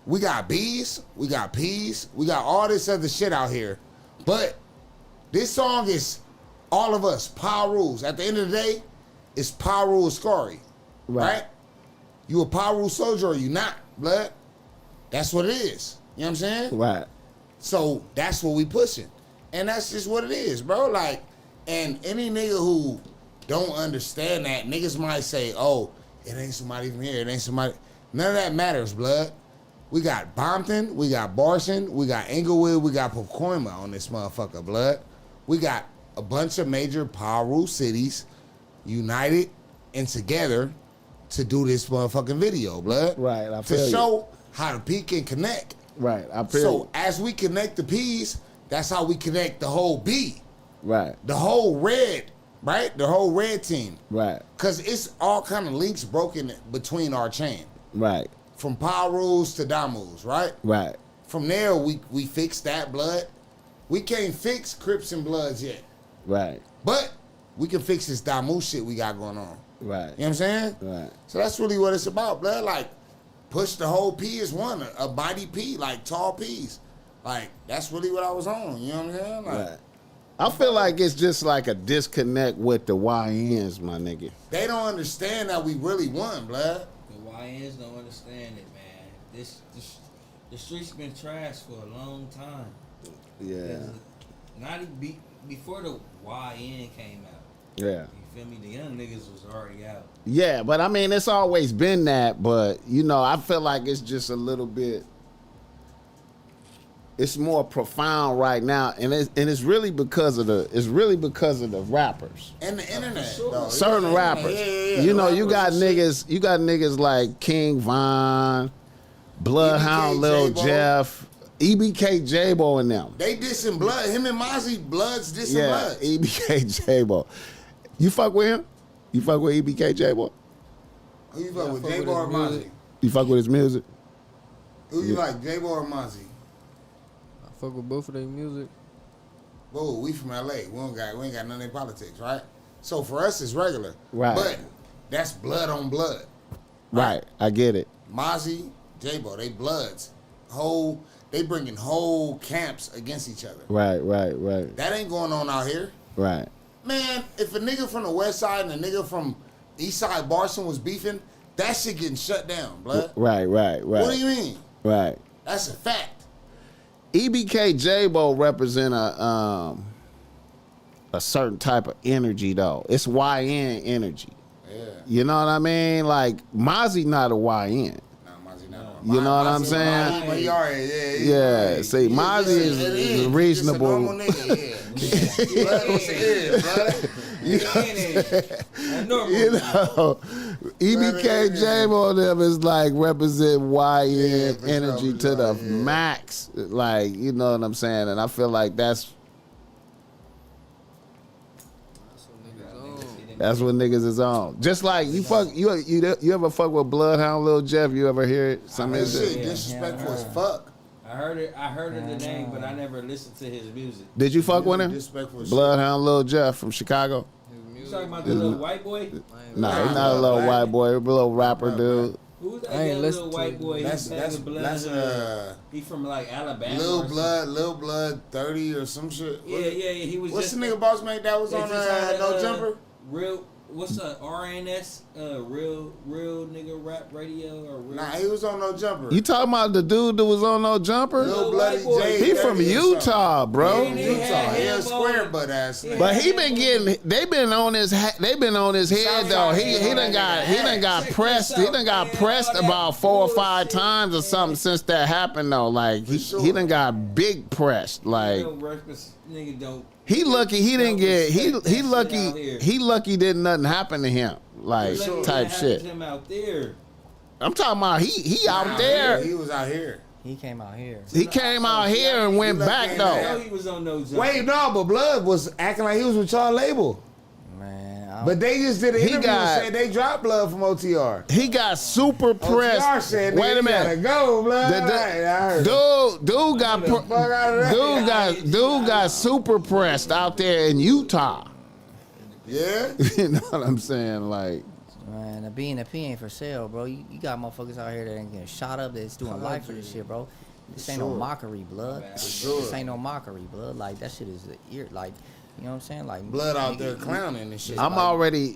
We got B's, we got P's, we got all this other shit out here. But this song is all of us, Power Rules. At the end of the day, it's Power Rules Scary, right? You a Power Rule soldier or you not, blood? That's what it is. You know what I'm saying? Right. So that's what we pushing. And that's just what it is, bro. Like, and any nigga who don't understand that, niggas might say, oh, it ain't somebody from here, it ain't somebody. None of that matters, blood. We got Bompton, we got Barson, we got Inglewood, we got Pacoima on this motherfucker, blood. We got a bunch of major Power Rule cities united and together to do this motherfucking video, blood. Right, I To feel you. show how the P can connect. Right. I feel So you. as we connect the P's, that's how we connect the whole B, Right. the whole red, right? The whole red team. Right. Cause it's all kind of links broken between our chain. Right. From Power Rules to Damos, right? Right. From there, we fixed that blood. We can't fix Crips and Bloods yet. Right. But we can fix this Damu shit we got going on. Right. You know what I'm saying? Right. So that's really what it's about, blood. Like, push the whole P as one, a mighty P, like tall P's. Like, that's really what I was on. You know what I'm saying? Like, Right. I feel like it's just like a disconnect with the YNs, my nigga. they don't understand that we really won, blood. the YNs don't understand it, man. The streets been trash for a long time. Yeah. Not even before the YN came out. Yeah. You feel me? The young niggas was already out. Yeah, but I mean, it's always been that. But you know, I feel like it's just a little bit. It's more profound right now, and it's really because of the rappers. And the internet, sure. though. Certain Yeah, rappers. yeah, You the know, you got rappers and shit. niggas like King Von, Bloodhound, EBK Lil J-Bo. Jeff, EBK J-Bo and them. They dissing Blood. Him and Mozzie, Bloods dissing Yeah, Bloods. EBK J-Bo. You fuck with him? You fuck with EBK J-Bo? Who you fuck with, fuck J-Bo with or his Mozzie? music. You fuck with his music? Who you like, J-Bo or Mozzie? I fuck with both of their music. Whoa, we from LA. We ain't got none of their politics, right? So for us, it's regular. Right. But that's blood on blood. Right, I get it. Mozzie, J-Bo, they bloods. They bringing whole camps against each other. Right. That ain't going on out here. Right. Man, if a nigga from the west side and a nigga from east side Barson was beefing, that shit getting shut down, blood. Right. What do you mean? Right. That's a fact. EBK J-Bo represent a certain type of energy though. It's YN energy. You know what I mean? Like Mozzie not a YN. You know what I'm saying? Yeah. See, Mozzie is reasonable. You know, EBK James on them is like represent YN energy to the max. Like, you know what I'm saying? And I feel like that's what niggas is on. Just like you ever fuck with Bloodhound Lil Jeff? You ever hear it? Some shit disrespectful as fuck. I heard of the name, but I never listened to his music. Did you fuck with him? Bloodhound Lil Jeff from Chicago. You talking about the little white boy? Nah, he's not a little white boy. He's a little rapper dude. Who's that little white boy? That's he from like Alabama. Lil Blood 30 or some shit. Yeah, he was. What's the nigga BossMack that was on No Jumper? What's RNS? Real nigga rap radio or real? Nah, he was on No Jumper. You talking about the dude that was on No Jumper? Lil Bloody J. He from Utah, bro. Utah. He a square butt ass nigga. But they been on his head though. He done got pressed. He done got pressed about 4 or 5 times or something since that happened though. Like he done got big pressed. Like nigga don't. He lucky he didn't get he lucky didn't nothing happen to him like type shit. Him out there. I'm talking about he out there. He was out here. He came out here. He came out here and went back though. I know he was on No Jumper. Wait, no, but Blood was acting like he was with y'all label. Man, but they just did an interview and said they dropped Blood from OTR. He got super pressed. OTR said, wait a minute, go Blood. Dude got super pressed out there in Utah. Yeah, you know what I'm saying, like. Man, the B and the P ain't for sale, bro. You got motherfuckers out here that ain't getting shot up that's doing life for this shit, bro. This ain't no mockery, blood. This ain't no mockery, blood. Like, that shit is like, you know what I'm saying? Like, Blood out there clowning and shit. I'm already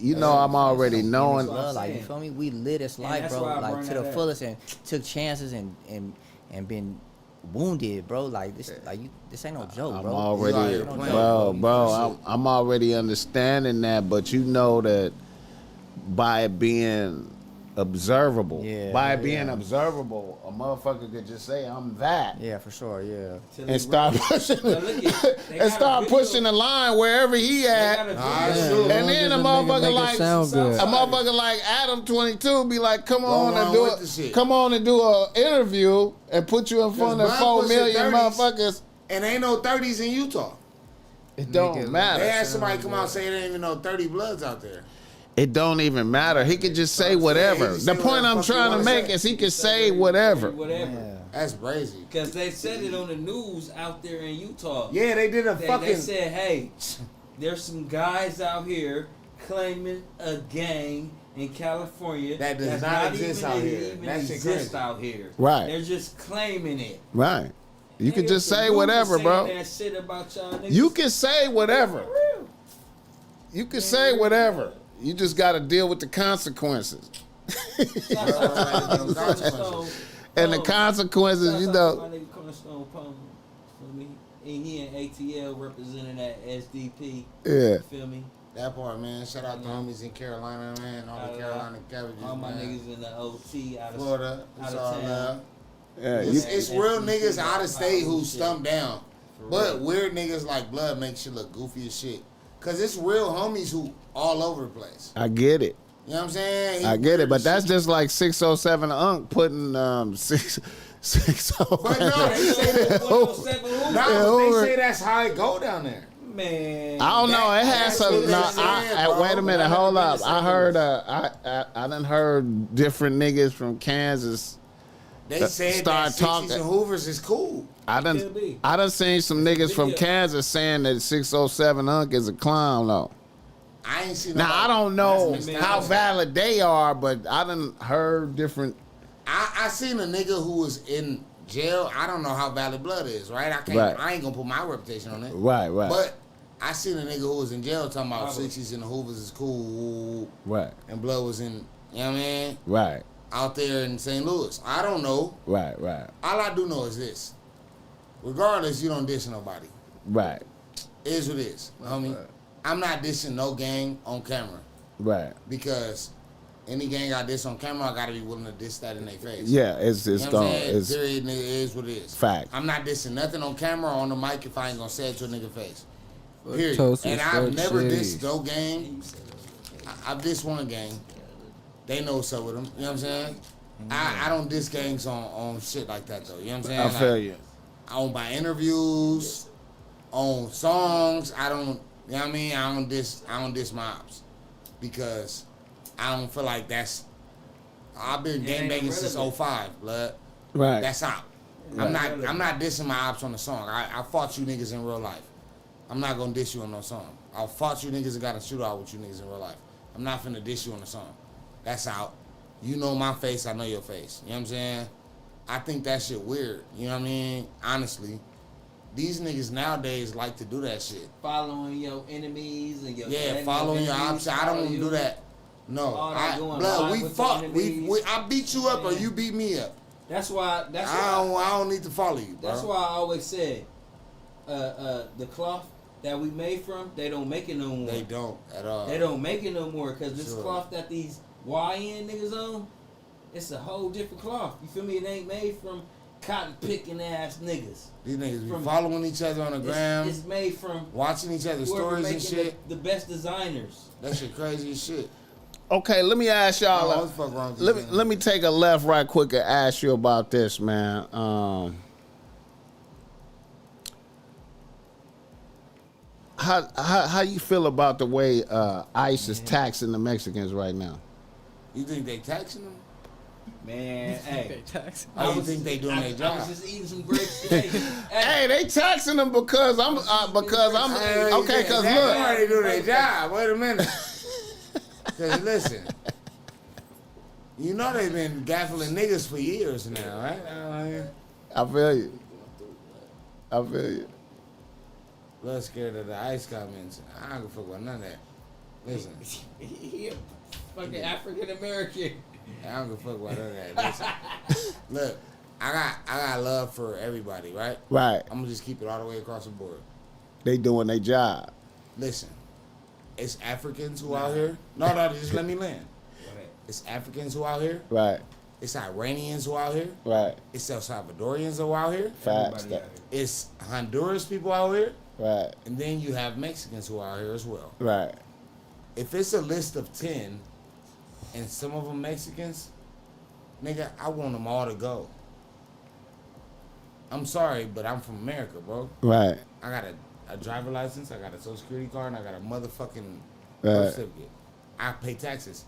knowing. Blood, like, you feel me? We live this life, bro, like to the fullest and took chances and been wounded, bro. Like this ain't no joke, bro. I'm already understanding that, but you know that by it being observable, observable, a motherfucker could just say, "I'm that." Yeah, for sure. Yeah, and start pushing, pushing the line wherever he at, and then a motherfucker like Adam 22 be like, "Come on and do an interview and put you in front of 4 million motherfuckers." And ain't no 30s in Utah. It don't matter. They had somebody come out and say there ain't even no 30 Bloods out there. It don't even matter. He could just say whatever. The point I'm trying to make is he could say whatever. Yeah. That's crazy. Because they said it on the news out there in Utah. Yeah, they did They said, hey, there's some guys out here claiming a gang in California that does not exist out here. That exists out here. Right. They're just claiming it. Right. You can just say whatever, bro. That shit about y'all niggas. You can say whatever. You can say whatever. You just got to deal with the consequences. And the consequences, you know. My nigga Cornerstone Pone, feel me? And he and ATL representing that SDP. Yeah. Feel me? That part, man. Shout out to homies in Carolina, man. All the Carolina cabbages, all my niggas in the OT out of Florida. Out of town. Yeah, it's real niggas out of state who stumped down. But weird niggas like Blood make shit look goofy as shit. Cause it's real homies who all over the place. I get it. You know what I'm saying? I get it, but that's just like 607 Unc putting 607. But no, they say they say that's how it go down there. Man, I don't know. It has some. Wait a minute. Hold up. I heard. I done heard different niggas from Kansas. They said start that talking. And Hoovers is cool. I done seen some niggas from Kansas saying that 607 Unc is a clown though. I ain't seen. Now I don't know how valid they are, but I done heard different. I seen a nigga who was in jail. I don't know how valid Blood is, right? I ain't gonna put my reputation on it. Right. But I seen a nigga who was in jail talking about 60s and the Hoovers is cool. Right. And Blood was in, you know what I mean? Right. Out there in St. Louis. I don't know. Right. All I do know is this. Regardless, you don't diss nobody. Right. It is what it is, homie. I'm not dissing no gang on camera. Right. Because any gang got this on camera, I gotta be willing to diss that in their face. Yeah, it's You know what I'm gone. saying? It's Period, nigga, it is what it is. fact. I'm not dissing nothing on camera or on the mic if I ain't gonna say it to a nigga face. Period. Toast And with I've fuck never shitties. dissed no gang. I've dissed one gang. They know what's up with them. You know what I'm saying? I don't diss gangs on shit like that though. You know what I'm saying? I feel you. I don't buy interviews, on songs. I don't. You know what I mean? I don't diss my ops because I don't feel like that's. I've been gangbanging since 05, blood. Right. That's out. I'm not dissing my ops on the song. I fought you niggas in real life. I'm not gonna diss you on no song. I fought you niggas and got a shootout with you niggas in real life. I'm not finna diss you on the song. That's out. You know my face, I know your face. You know what I'm saying? I think that shit weird. You know what I mean? Honestly. These niggas nowadays like to do that shit. Following your enemies and your following your ops. I don't do that. No. Blood, we fought. I beat you up or you beat me up. That's why I don't need to follow you, bro. That's why I always said the cloth that we made from, they don't make it no more. They don't at all. They don't make it no more because this cloth that these YN niggas on, it's a whole different cloth. You feel me? It ain't made from cotton picking ass niggas. These niggas be following each other on the gram. It's made from watching each other's stories and shit. The best designers. That shit crazy as shit. Okay, let me ask y'all. Let me take a left right quick and ask you about this, man. How you feel about the way ICE is taxing the Mexicans right now? You think they taxing them? Man, hey. How you think they doing their job? I was just eating some grapes today. Hey, they taxing them because I'm okay. Because they look, already do their job. Wait a minute. Because listen, you know they've been gaffling niggas for years now, right? I feel you. I feel you. Blood scared of the ICE comments. I don't give a fuck about none of that. Listen. He a fucking African American. I don't give a fuck about none of that. Listen. Look, I got love for everybody, right? Right. I'm gonna just keep it all the way across the board. They doing their job. Listen, it's Africans who out here. No, just let me land. It's Africans who out here. Right. It's Iranians who out here. Right. It's El Salvadorians who out here. Facts. It's Honduras people out here. Right. And then you have Mexicans who are out here as well. Right. If it's a list of 10 and some of them Mexicans, nigga, I want them all to go. I'm sorry, but I'm from America, bro. Right. I got a driver license, I got a social security card, and I got a motherfucking Right. birth certificate. I pay taxes.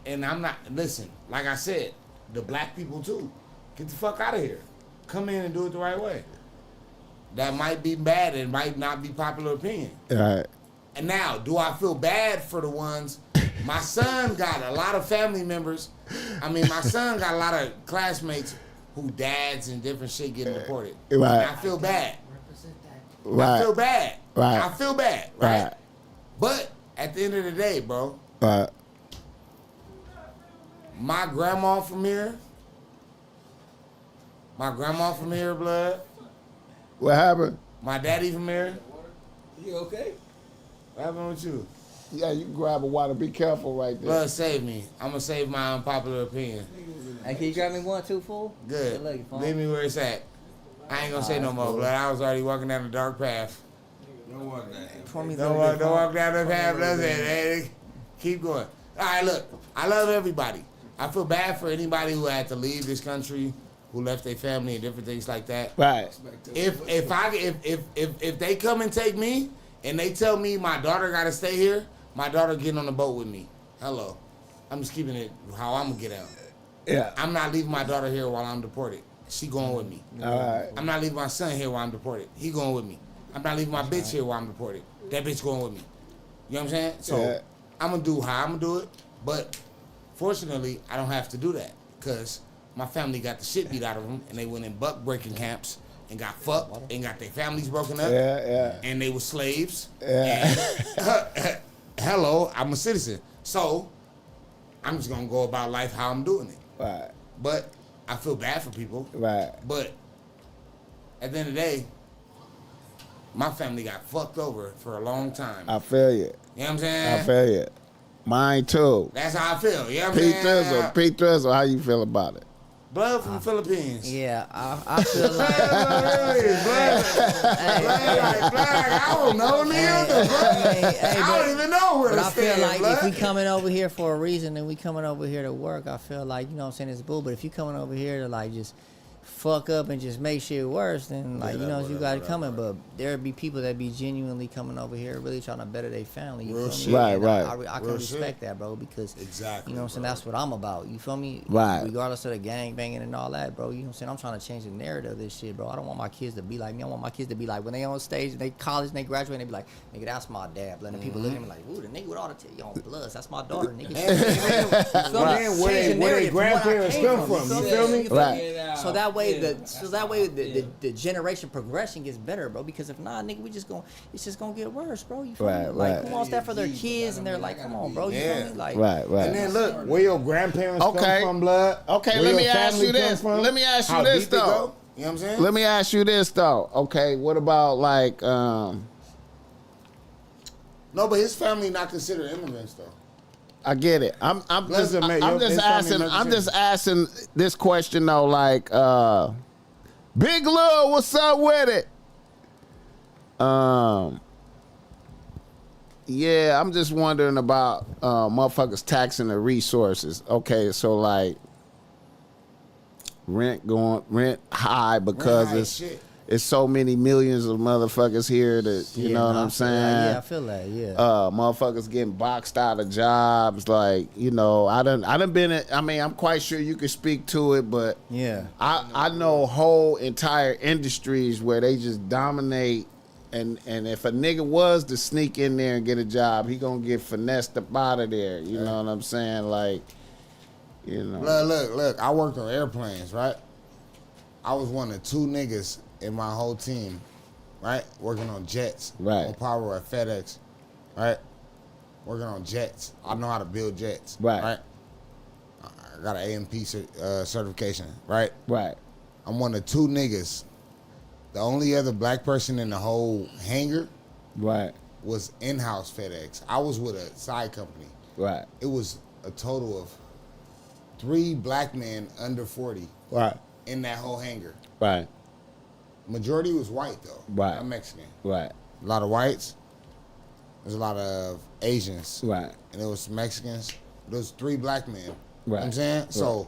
And I'm not, listen, like I said, the black people too. Get the fuck out of here. Come in and do it the right way. That might be bad and might not be popular opinion. Right. And now, do I feel bad for the ones? My son got a lot of family members. I mean, my son got a lot of classmates who dads and different shit getting deported. Right. And I feel bad. Right. I feel bad. Right. I feel bad. Right? Right. But at the end of the day, bro, Right. my grandma from here, blood. What happened? My daddy from here. You okay? What happened with you? Yeah, you can grab a water. Be careful right there. Blood, save me. I'm going to save my unpopular opinion. Hey, can you grab me 1, 2, full? Good. Leave me where it's at. I ain't going to say no more, cool. blood. I was already walking down the dark path. Don't walk down. Don't walk down the path. That's it. Hey, keep going. All right, look. I love everybody. I feel bad for anybody who had to leave this country, who left their family and different things like that. Right. If they come and take me and they tell me my daughter got to stay here, my daughter getting on the boat with me. Hello. I'm just keeping it how I'm going to get out. Yeah. I'm not leaving my daughter here while I'm deported. She going with me. All right. I'm not leaving my son here while I'm deported. He going with me. I'm not leaving my bitch here while I'm deported. That bitch going with me. You know what I'm saying? So Yeah. I'm going to do how I'm going to do it. But fortunately, I don't have to do that because my family got the shit beat out of them and they went in buck breaking camps and got fucked and got their families broken up. Yeah. And they were slaves. Yeah. And, hello, I'm a citizen. So I'm just going to go about life how I'm doing it. Right. But I feel bad for people. Right. But at the end of the day, my family got fucked over for a long time. I feel you. You know what I'm saying? I feel you. Mine too. That's how I feel. You know what I'm saying? P-THRIZZLE, how you feel about it? Blood from the Philippines. Yeah, I feel like. I don't know, nigga. I don't even know where to I feel stand, like blood. if we coming over here for a reason and we coming over here to work, I feel like, you know what I'm saying, it's bull. But if you coming over here to like just fuck up and just make shit worse, then like, you know, you got it coming. But there be people that be genuinely coming over here really trying to better their family. You Real feel shit. me? Right, And right. I can Real respect shit. that, bro, because Exactly, you know what I'm saying, bro. that's what I'm about. You feel me? Right. Regardless of the gang banging and all that, bro. You know what I'm saying? I'm trying to change the narrative of this shit, bro. I don't want my kids to be like me. I want my kids to be like when they on stage, they college, and they graduate, and they be like, nigga, that's my dad. Letting people look at me like, ooh, the nigga with all the yo bloods, that's my daughter, nigga. And where their grandparents come from, you feel me? Right. So that way, the generation progression gets better, bro. Because if not, nigga, it's just gonna get worse, bro. You feel me? Right, Like, right. who wants that for their kids? And they're like, come on, bro. You feel me? Like, Right. And then look, where your grandparents come from, blood. Okay, where let your me ask family you come this. from, Let me ask you how this, deep it though. go. You know what I'm saying? Let me ask you this though. Okay, what about like No, but his family not considered immigrants though. I get it. I'm just Listen, man, I'm his just family asking never I'm said- just asking this question though, like Big Lil, what's up with it? Yeah, I'm just wondering about motherfuckers taxing the resources. Okay, so like rent high because high it's shit. it's so many millions of motherfuckers here that you know what I'm saying. Yeah, I feel that. Yeah. Motherfuckers getting boxed out of jobs, like, you know, I done been in, I mean, I'm quite sure you could speak to it, but Yeah. I know whole entire industries where they just dominate, and if a nigga was to sneak in there and get a job, he gonna get finessed up out of there. You know what I'm saying? Like, you know. Look, I worked on airplanes, right? I was one of 2 niggas in my whole team, right? Working on jets. Right. On power at FedEx, right? Working on jets. I know how to build jets. Right. Right? I got an AMP certification, right? Right. I'm one of 2 niggas. The only other black person in the whole hangar Right. was in-house FedEx. I was with a side company. Right. It was a total of 3 black men under 40 Right. in that whole hangar. Right. Majority was white though. Right. I'm Mexican. Right. A lot of whites. There's a lot of Asians. Right. And there was some Mexicans. Those 3 black men. You know what I'm Right. saying? Right. So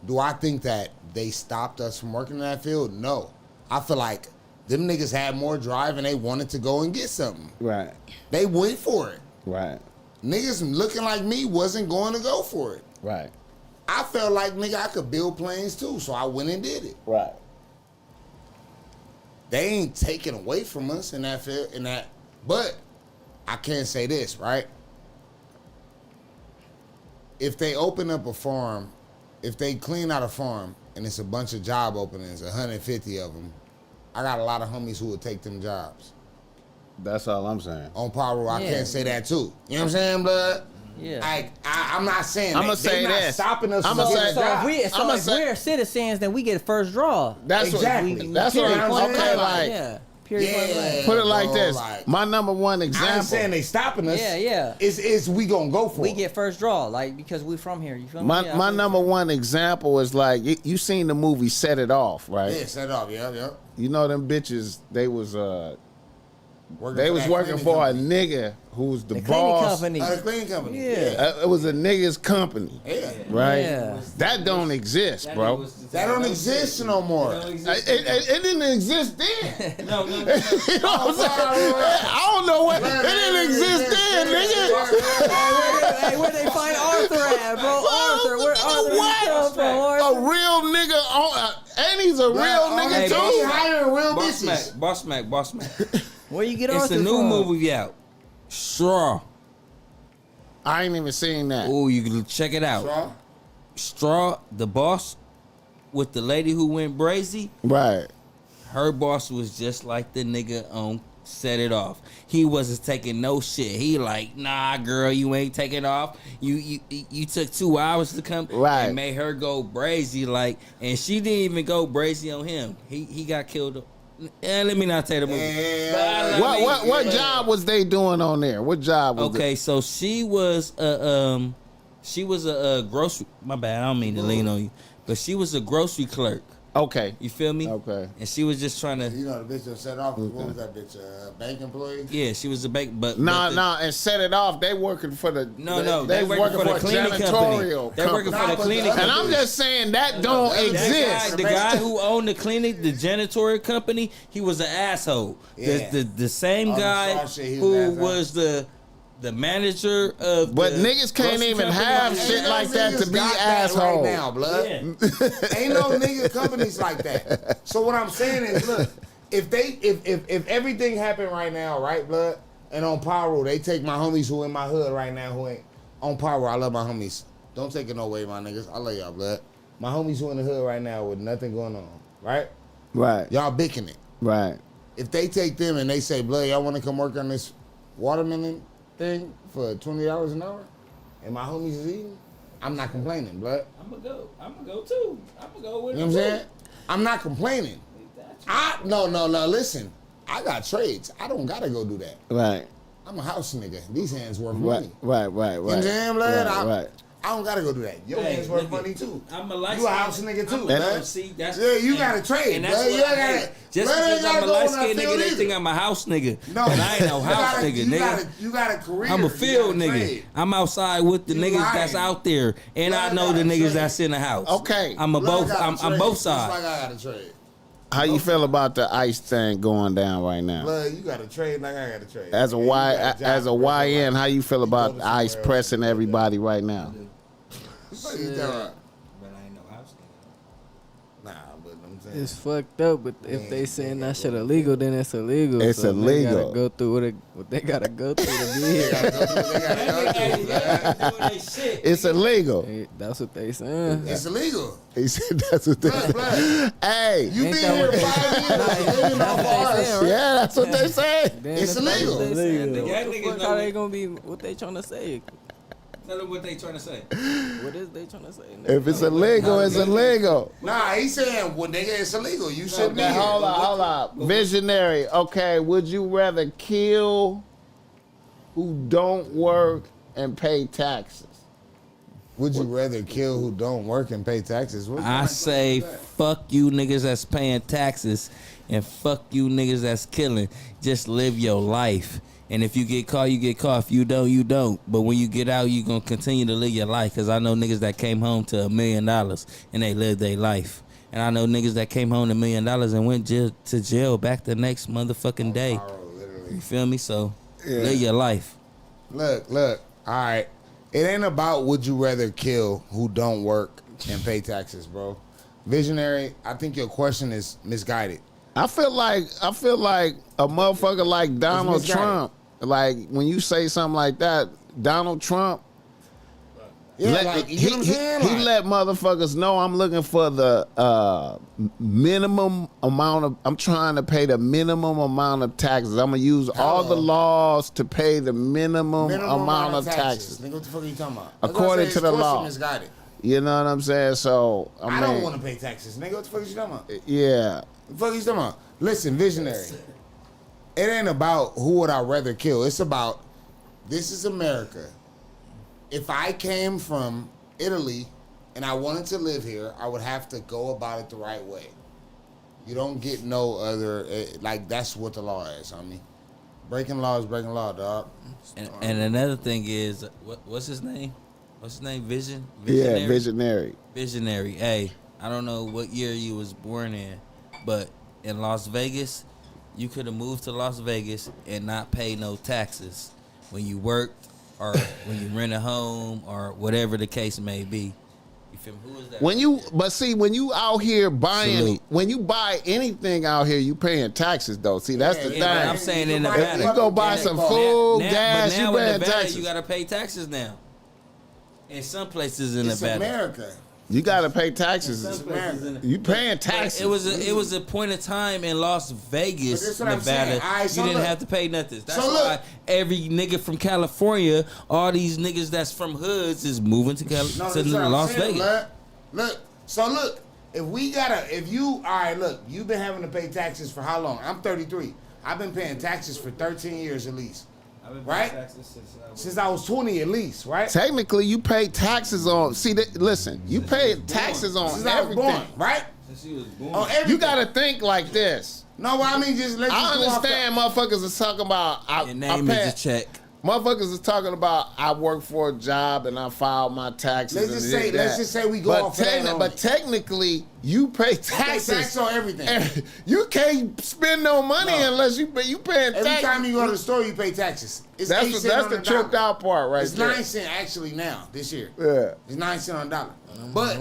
do I think that they stopped us from working in that field? No. I feel like them niggas had more drive and they wanted to go and get something. Right. They went for it. Right. Niggas looking like me wasn't going to go for it. Right. I felt like, nigga, I could build planes too, so I went and did it. Right. They ain't taken away from us in that field, but I can't say this, right? If they open up a farm, if they clean out a farm and it's a bunch of job openings, 150 of them, I got a lot of homies who would take them jobs. That's all I'm saying. On Piru, I Yeah. can't say that too. You know what I'm saying, blood? Yeah. I'm not saying I'ma they say not this. stopping us I'ma from say- getting So jobs. if we're citizens, then we get first draw. That's Exactly. what. That's what. Period. Okay, like Yeah. Period. point blank. Yeah. put it like bro, this. like- My number one I ain't example. saying they stopping us. Yeah. Is we gonna go for We it. get first draw, like, because we from here. You feel me? My Yeah, my I feel number one example is like you seen the movie Set It Off, right? Yeah, set it off. Yeah. You know them bitches. They was Working they for was that working cleaning for company. a nigga who's the The cleaning boss. company. The cleaning company. Yeah. It was a nigga's company, Yeah. right? Yeah. That don't exist, bro. That don't exist no more. It didn't exist then. No. You know what I'm saying? I don't know what. It didn't exist then, nigga. Hey, where they find Arthur at, bro? Arthur, where Arthur What? come from? A Arthur? real nigga, and he's a real nigga hey, They too. hiring real bitches. BossMack. Where you get It's Arthur a new from? movie out. Straw. I ain't even seen that. Oh, you can check it out. Straw? Straw, the boss with the lady who went brazy. Right. Her boss was just like the nigga on Set It Off. He wasn't taking no shit. He like, nah, girl, you ain't taking off. You took 2 hours to come Right. and made her go brazy, like, and she didn't even go brazy on him. He got killed let me not say the movie. Yeah. What job was they doing on there? What job was Okay, so she was a grocery. My bad, I don't mean to lean on you, but she was a grocery clerk. Okay. You feel me? Okay. And she was just trying to. You know the bitch that set off. What was that bitch? Bank employee? Yeah, she was a bank, but and set it off. They working for the they working for the cleaning company. They're working for the cleaning company. And I'm just saying that don't exist. The guy who owned the clinic, the janitorial company, he was an asshole. Yeah. The same guy who was the manager of. But niggas can't even have shit like that to be asshole. Right now, blood. Yeah. Ain't no nigga companies like that. So what I'm saying is, look, if everything happened right now, right, blood, and on Piru, they take my homies who in my hood right now who ain't on Piru. I love my homies. Don't take it no way, my niggas. I love y'all, blood. My homies who in the hood right now with nothing going on, right? Right. Y'all bicking it. Right. If they take them and they say, blood, y'all want to come work on this watermelon thing for $20 an hour, and my homies is eating, I'm not complaining, blood. I'm gonna go too. I'm gonna go with You know what I'm saying? I'm not complaining. No, listen. I got trades. I don't gotta go do that. Right. I'm a house nigga. These hands worth money. Right. You know what I'm saying, blood? Right. I don't gotta go do that. Your hands worth money too. I'm a light You a house nigga too, blood. See, that's you gotta trade, and that's blood. what You I gotta. hate. Just because I'm a light skinned nigga, they think I'm a house nigga. No, and I ain't no house nigga, nigga. You got a career. I'm a field nigga. Trade. I'm outside with the You niggas lying. that's out there, and I know the niggas that's in the house. Okay. I'm Blood both. gotta I'm trade. both Just sides. like I gotta trade. How you feel about the ICE thing going down right now? Blood, you gotta trade like I gotta trade. As a Yeah, Y, you got a as a job, YN, how you feel about go to ICE somewhere pressing everybody right now? What you talking about? But I ain't no house nigga. Nah, but I'm saying. It's fucked up, but if they saying that shit illegal, then it's illegal. It's so illegal. They gotta go through what they gotta go through to be here. It's illegal. Hey, that's what they saying. It's illegal. He said that's what they. Blood. Hey, You Ain't been that here what 5 years, living off of us. yeah, that's what they say. Then It's if that's illegal. what they saying, then Y'all what the niggas fuck know how they what- gonna be? What they trying to say? Tell them what they trying to say. What is they trying to say? If it's illegal, it's illegal. Nah, he's saying, well, nigga, it's illegal. You shouldn't be Okay, here. hold on. Visionary. Okay, would you rather kill who don't work and pay taxes? Would you rather kill who don't work and pay taxes? I say fuck you niggas that's paying taxes, and fuck you niggas that's killing. Just live your life. And if you get caught, you get caught. If you don't, you don't. But when you get out, you going to continue to live your life. Because I know niggas that came home to $1 million and they lived their life. And I know niggas that came home to $1 million and went to jail back the next motherfucking day. You feel me? So live your life. Look. All right. It ain't about would you rather kill who don't work and pay taxes, bro. Visionary, I think your question is misguided. I feel like a motherfucker like Donald Trump. Like when you say something like that, Donald Trump. Yeah, He let motherfuckers know I'm looking for the minimum amount of. I'm trying to pay the minimum amount of taxes. I'm gonna use all the laws to pay the minimum amount of taxes. Nigga, what the fuck are you talking about? According to the law. Misguided. You know what I'm saying? So I don't want to pay taxes, nigga. What the fuck are you talking about? Yeah. What the fuck are you talking about? Listen, visionary. It ain't about who would I rather kill. It's about this is America. If I came from Italy and I wanted to live here, I would have to go about it the right way. You don't get no other, like that's what the law is, homie. Breaking law is breaking law, dog. And another thing is, what's his name? What's his name? Visionary? Yeah, visionary. Visionary. Hey, I don't know what year you was born in, but in Las Vegas, you could have moved to Las Vegas and not pay no taxes when you worked or when you rent a home or whatever the case may be. You feel me? Who is that? When you out here buying, Salute. when you buy anything out here, you paying taxes though. See, that's the thing. but I'm saying in Nevada. You go buy some food, Now- gas, but now you in paying Nevada, taxes. you gotta pay taxes now. In some places in It's Nevada. America. You gotta pay taxes. You paying But taxes. it was a point of time in Las But Vegas, that's what I'm saying. Nevada. All right, so you didn't look. have to pay nothing. That's So look. why every nigga from California, all these niggas that's from hoods is moving to No, to that's what I'm Las saying, Vegas. blood. Look, so look, if you, all right, look, you've been having to pay taxes for how long? I'm 33. I've been paying taxes for 13 years at least. I've been right? paying taxes since I was 20 at least, right? Technically, you pay taxes on. See, listen, you pay taxes on since everything, I was born, right? Since he was born. On everything. You gotta think like this. No, what I mean, just let you. I understand, motherfuckers is talking about. Your name is a check. Motherfuckers is talking about I work for a job and I filed my taxes. Let's just say we go off that. But technically, you pay taxes. You pay tax on everything. You can't spend no money unless you paying taxes. Every time you go to the store, you pay taxes. It's that's the tripped out part, right? It's there. 9 cents actually now this year. Yeah, it's 9 cents on a dollar. But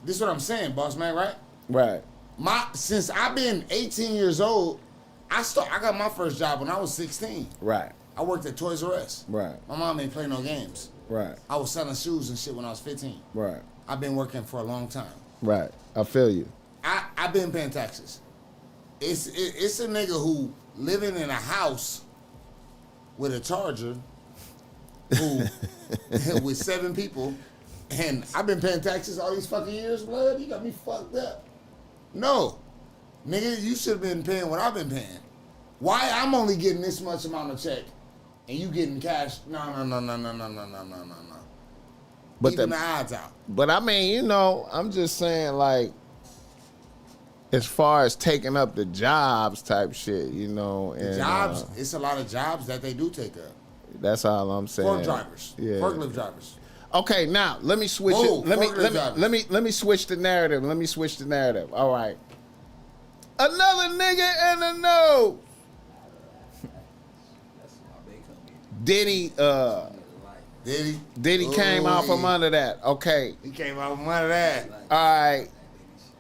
this is what I'm saying, boss man, right? Right. Since I've been 18 years old, I got my first job when I was 16. Right. I worked at Toys R Us. Right. My mom ain't play no games. Right. I was selling shoes and shit when I was 15. Right. I've been working for a long time. Right. I feel you. I've been paying taxes. It's a nigga who living in a house with a charger who with 7 people, and I've been paying taxes all these fucking years, blood. You got me fucked up. No. Nigga, you should have been paying what I've been paying. Why I'm only getting this much amount of check and you getting cash? No. But even the odds out. But I mean, you know, I'm just saying, like, as far as taking up the jobs type shit, you know. And, jobs, it's a lot of jobs that they do take up. That's all I'm saying. Fork drivers. Yeah. Forklift drivers. Okay, now let me switch it. Let me switch the narrative. Let me switch the narrative. All right. Another nigga and a no. Diddy came out from under that. Okay. He came out from under that. All right.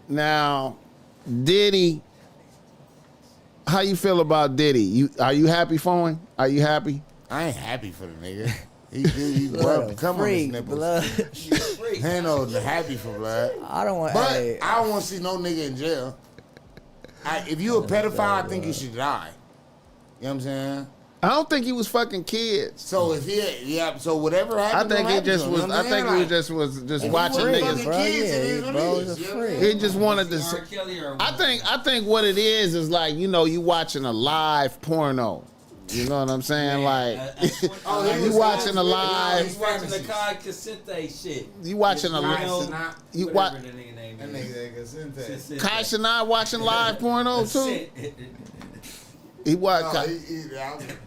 Now, Diddy, how you feel about Diddy? Are you happy for him? Are you happy? I ain't happy for the nigga. He rubbed come on his nipples. Ain't no happy for blood. I don't want. But I don't want to see no nigga in jail. If you a pedophile, I think you should die. You know what I'm saying? I don't think he was fucking kids. So if so whatever happened, I think he just was. I think he was just watching niggas. He just wanted to. I think what it is like, you know, you watching a live porno. You know what I'm saying? Like, you watching a live. He's watching the Kai Casente shit. You watching a live. You watch. Kai Sinat watching live porno too. He watch.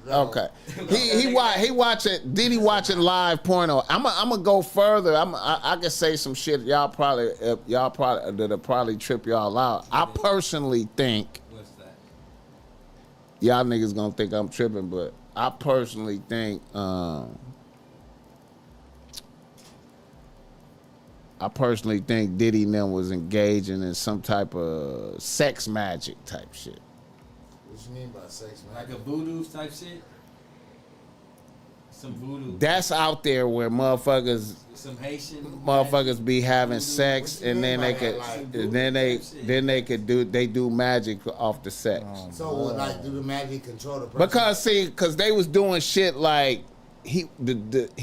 Okay. He watching. Diddy watching live porno. I'm gonna go further. I can say some shit. Y'all probably that'll probably trip y'all out. I personally think. What's that? Y'all niggas gonna think I'm tripping, but I personally think. Diddy and them was engaging in some type of sex magic type shit. What you mean by sex magic? Like a voodoo type shit? Some voodoo. That's out there where motherfuckers. Some Haitian. Motherfuckers be having sex and then they could, they do magic off the sex. So like do the magic control the person? Because they was doing shit like he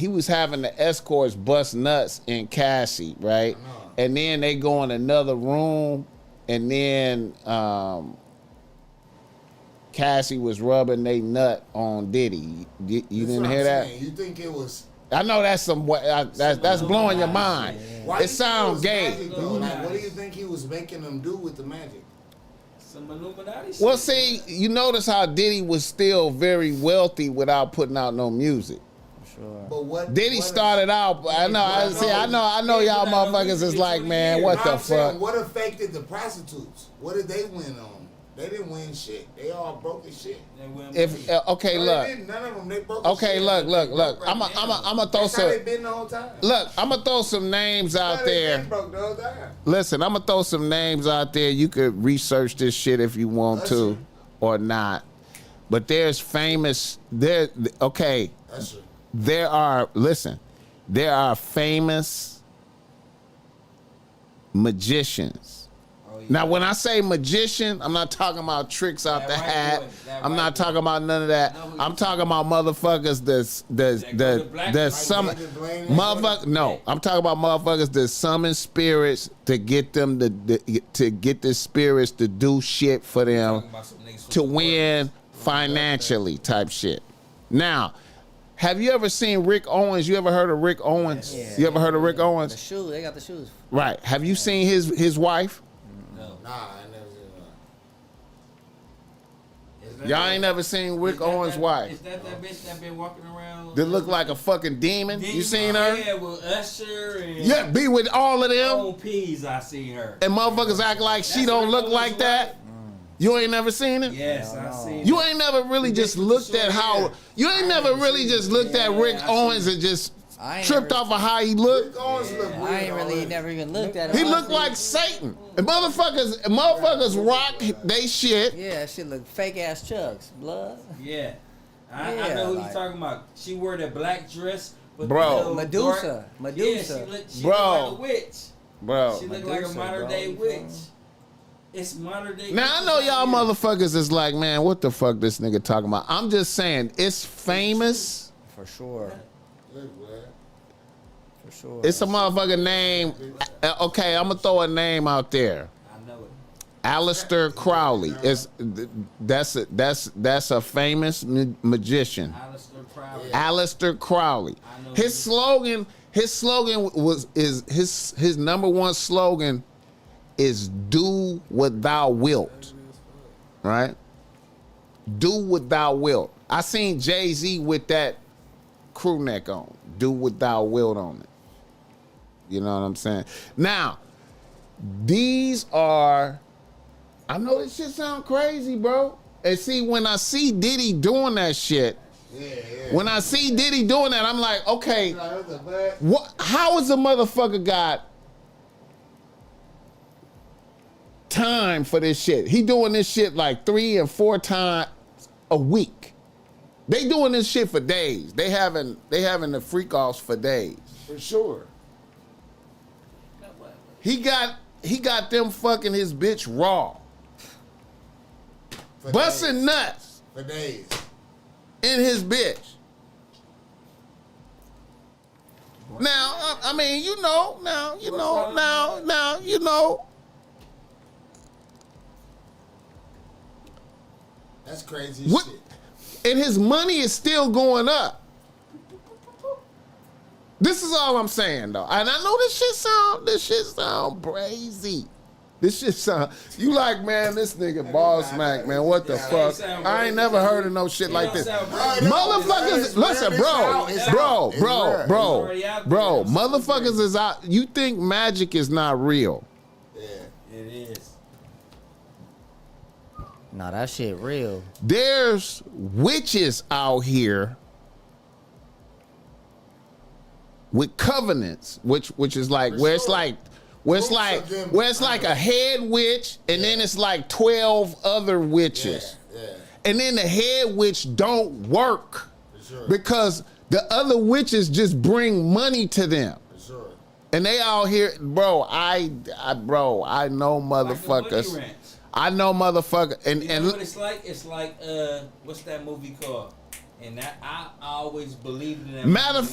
was having the escorts bust nuts in Cassie, right? And then they go in another room and then Cassie was rubbing they nut on Diddy. You didn't hear that? Saying. You think it was? I know that's that's blowing your mind. It sounds gay. Like, what do you think he was making them do with the magic? Some Illuminati shit. Well, see, you notice how Diddy was still very wealthy without putting out no music. Sure. But what Diddy started out. I know y'all motherfuckers is like, man, what the fuck? What affected the prostitutes? What did they win on? They didn't win shit. They all broke as shit. Okay, look. None of them. They broke. Okay, look. I'm gonna throw some. They been the whole time. Look, I'm gonna throw some names out there. Broke the whole time. Listen, I'm gonna throw some names out there. You could research this shit if you want to, or not. But there's famous. Okay. There are famous magicians. Oh yeah. Now, when I say magician, I'm not talking about tricks out the hat. I'm not talking about none of that. I'm talking about motherfuckers that's some motherfuckers. No, I'm talking about motherfuckers that summon spirits to get them to get the spirits to do shit for them to win financially type shit. Now, have you ever seen Rick Owens? You ever heard of Rick Owens? Yeah. You ever heard of Rick Owens? The shoes, they got the shoes. Right. Have you seen his wife? No. Nah, I never seen that. Y'all ain't never seen Rick Owens' wife. Is that bitch that been walking around? That look like a fucking demon? You seen her? Yeah, with Usher and... Yeah, be with all of them. On P's, I seen her. And motherfuckers act like she don't look like that. You ain't never seen it? Yes, I seen it. You ain't never really just looked at how... You ain't never really just looked at Rick Owens and just tripped off of how he looked? I ain't really never even looked at him. He looked like Satan. And motherfuckers rock they shit. Yeah, that shit look fake ass chugs. Blood. Yeah. I know who you talking about. She wore that black dress. With bro. Medusa. Yeah, she looked like a witch. Bro. She looked like a modern day witch. It's modern day. Now I know y'all motherfuckers is like, man, what the fuck this nigga talking about? I'm just saying, it's famous. For sure. For sure. It's a motherfucking name. Okay, I'm gonna throw a name out there. I know it. Aleister Crowley. That's a famous magician. Aleister Crowley. His slogan was his number one slogan is do what thou wilt. Right? Do what thou wilt. I seen Jay-Z with that crew neck on. Do what thou wilt on it. You know what I'm saying? Now, these are, I know this shit sound crazy, bro. And see, when I see Diddy doing that shit, when I see Diddy doing that, I'm like, okay, how is a motherfucker got time for this shit? He doing this shit like 3 and 4 times a week. They doing this shit for days. They having the freak offs for days. For sure. He got them fucking his bitch raw. Busting nuts. For days. In his bitch. Now, I mean, you know. That's crazy as shit. And his money is still going up. This is all I'm saying, though. And I know this shit sound crazy. This shit sound, you like, man, this nigga BossMack, man, what the fuck? I ain't never heard of no shit like this. Motherfuckers, listen, bro, motherfuckers is out. You think magic is not real? Yeah, it is. Nah, that shit real. There's witches out here with covenants, which is like where it's like a head witch, and then it's like 12 other witches, and then the head witch don't work because the other witches just bring money to them. And they out here, bro. I know motherfuckers. Like I know motherfucker. And you know what it's like? It's like what's that movie called? And that I always believed in that. Matter of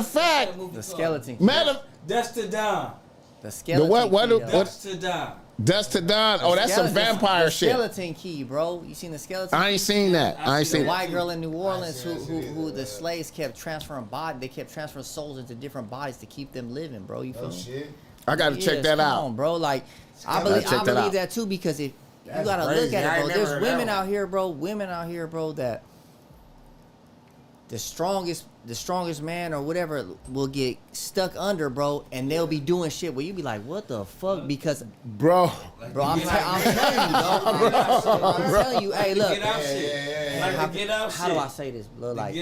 fact, the skeleton. Dust to Dawn. The skeleton. Dust to Dawn. Dust to Dawn. Oh, that's some vampire shit. Skeleton Key, bro. You seen the skeleton? I ain't seen that. I ain't seen the white girl in New Orleans who the slaves kept transferring body. They kept transferring souls into different bodies to keep them living, bro. You feel me? Shit. I gotta check that out, on, bro. Like I believe that too, because if you gotta look at it, bro. There's women out here, bro, that the strongest man or whatever will get stuck under, bro, and they'll be doing shit where you be like, what the fuck? Because bro, I'm telling you, I'm telling you, hey, look, how do I say this, bro? Like,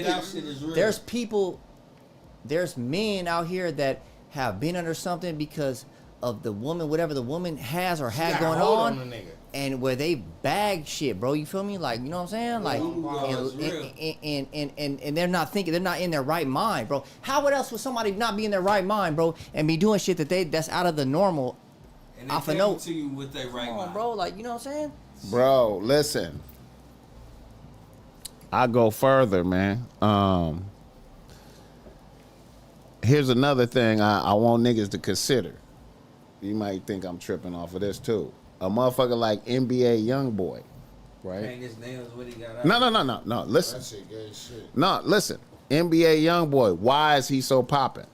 there's men out here that have been under something because of the woman, whatever the woman has or had going on, and where they bag shit, bro. You feel me? Like, you know what I'm saying? Like, and they're not thinking, they're not in their right mind, bro. How else would somebody not be in their right mind, bro, and be doing shit that's out of the normal And they I for take no. it to you with their right Come on, mind. bro. Like, you know what I'm saying? Bro, listen. I go further, man. Here's another thing I want niggas to consider. You might think I'm tripping off of this too. A motherfucker like NBA YoungBoy, right? Hang his nails when he got out. No. Listen. That shit gay as shit. No, listen. NBA YoungBoy. Why is he so popping?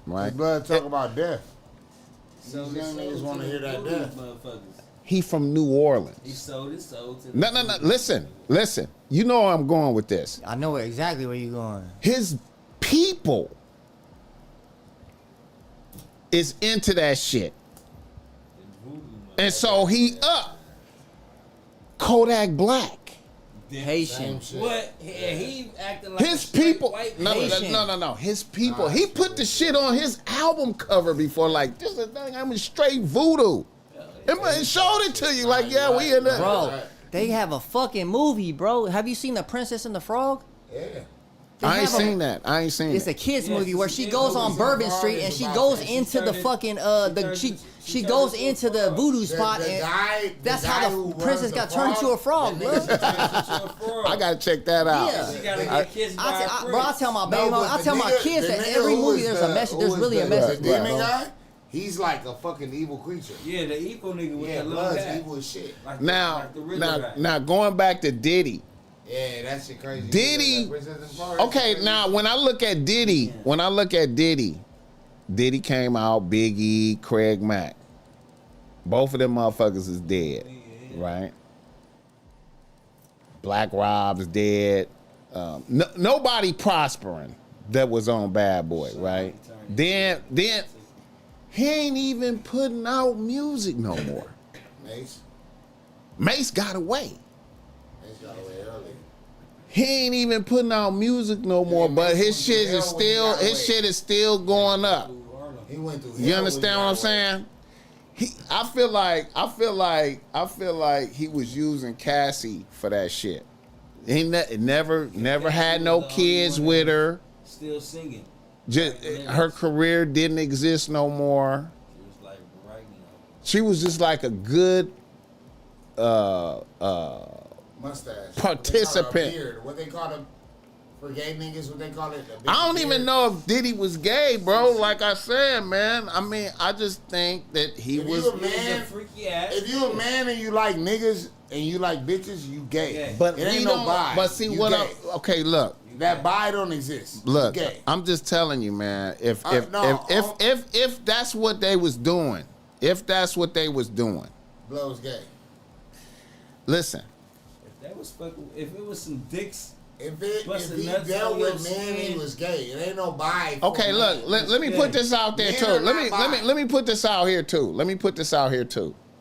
Right. His blood talk about death. So These young niggas want to hear that death. Motherfuckers. He from New Orleans. He sold his soul to the No. Listen. You know where I'm going with this. I know exactly where you're going. His people is into that shit. And so he up Kodak Black. Haitian. What? He acting like His people. Haitian. No. His people. He put the shit on his album cover before, like, this is thing. I'm in straight voodoo. And showed it to you, like, yeah, we in there. Bro, they have a fucking movie, bro. Have you seen The Princess and the Frog? Yeah. I ain't seen that. It's a kids movie where she it's goes a on movie. Bourbon Street and she goes into the fucking she goes into the voodoo spot and that's how the princess got turned into a frog, bro. I gotta check that out. Yeah. She gotta get kissed by a Bro, I tell my baby mama, I tell my kids that the every nigga who movie is there's a the- message. who There's is really a the message. demon bro. guy, he's like a fucking evil creature. Yeah, the evil nigga with Yeah, the little blood's hat. evil as shit. Like Now, the Riddler guy. now going back to Diddy. Yeah, that shit crazy. Diddy. Okay, now when I look at Diddy, Diddy came out, Big E, Craig Mack. Both of them motherfuckers is dead, right? Black Rob's dead. Nobody prospering that was on Bad Boy, right? Then he ain't even putting out music no more. Mace got away. Mace got away early. He ain't even putting out music no more, but his shit is still going up. He went through. You understand what I'm saying? I feel like he was using Cassie for that shit. He never had no kids with her. Still singing. Just her career didn't exist no more. She was like right now. She was just like a good Mustache. Participant. What they call it? For gay niggas, what they call it? I don't even know if Diddy was gay, bro. Like I said, man. I mean, I just think that he was. You a man, freaky ass. if you a man and you like niggas and you like bitches, you gay. Yeah. But it we ain't no don't. bi. But see You what gay. okay, look. That bi don't exist. Look, You gay. I'm just telling you, man. If No, if that's what they was doing, Blow's gay. listen. If that was fucking, if it was some dicks. If Busting he nuts dealt on your with men, he skin. was gay. It ain't no bi. Okay, look. Let me put this out there Men too. are Let me not bi. let me put this out here too.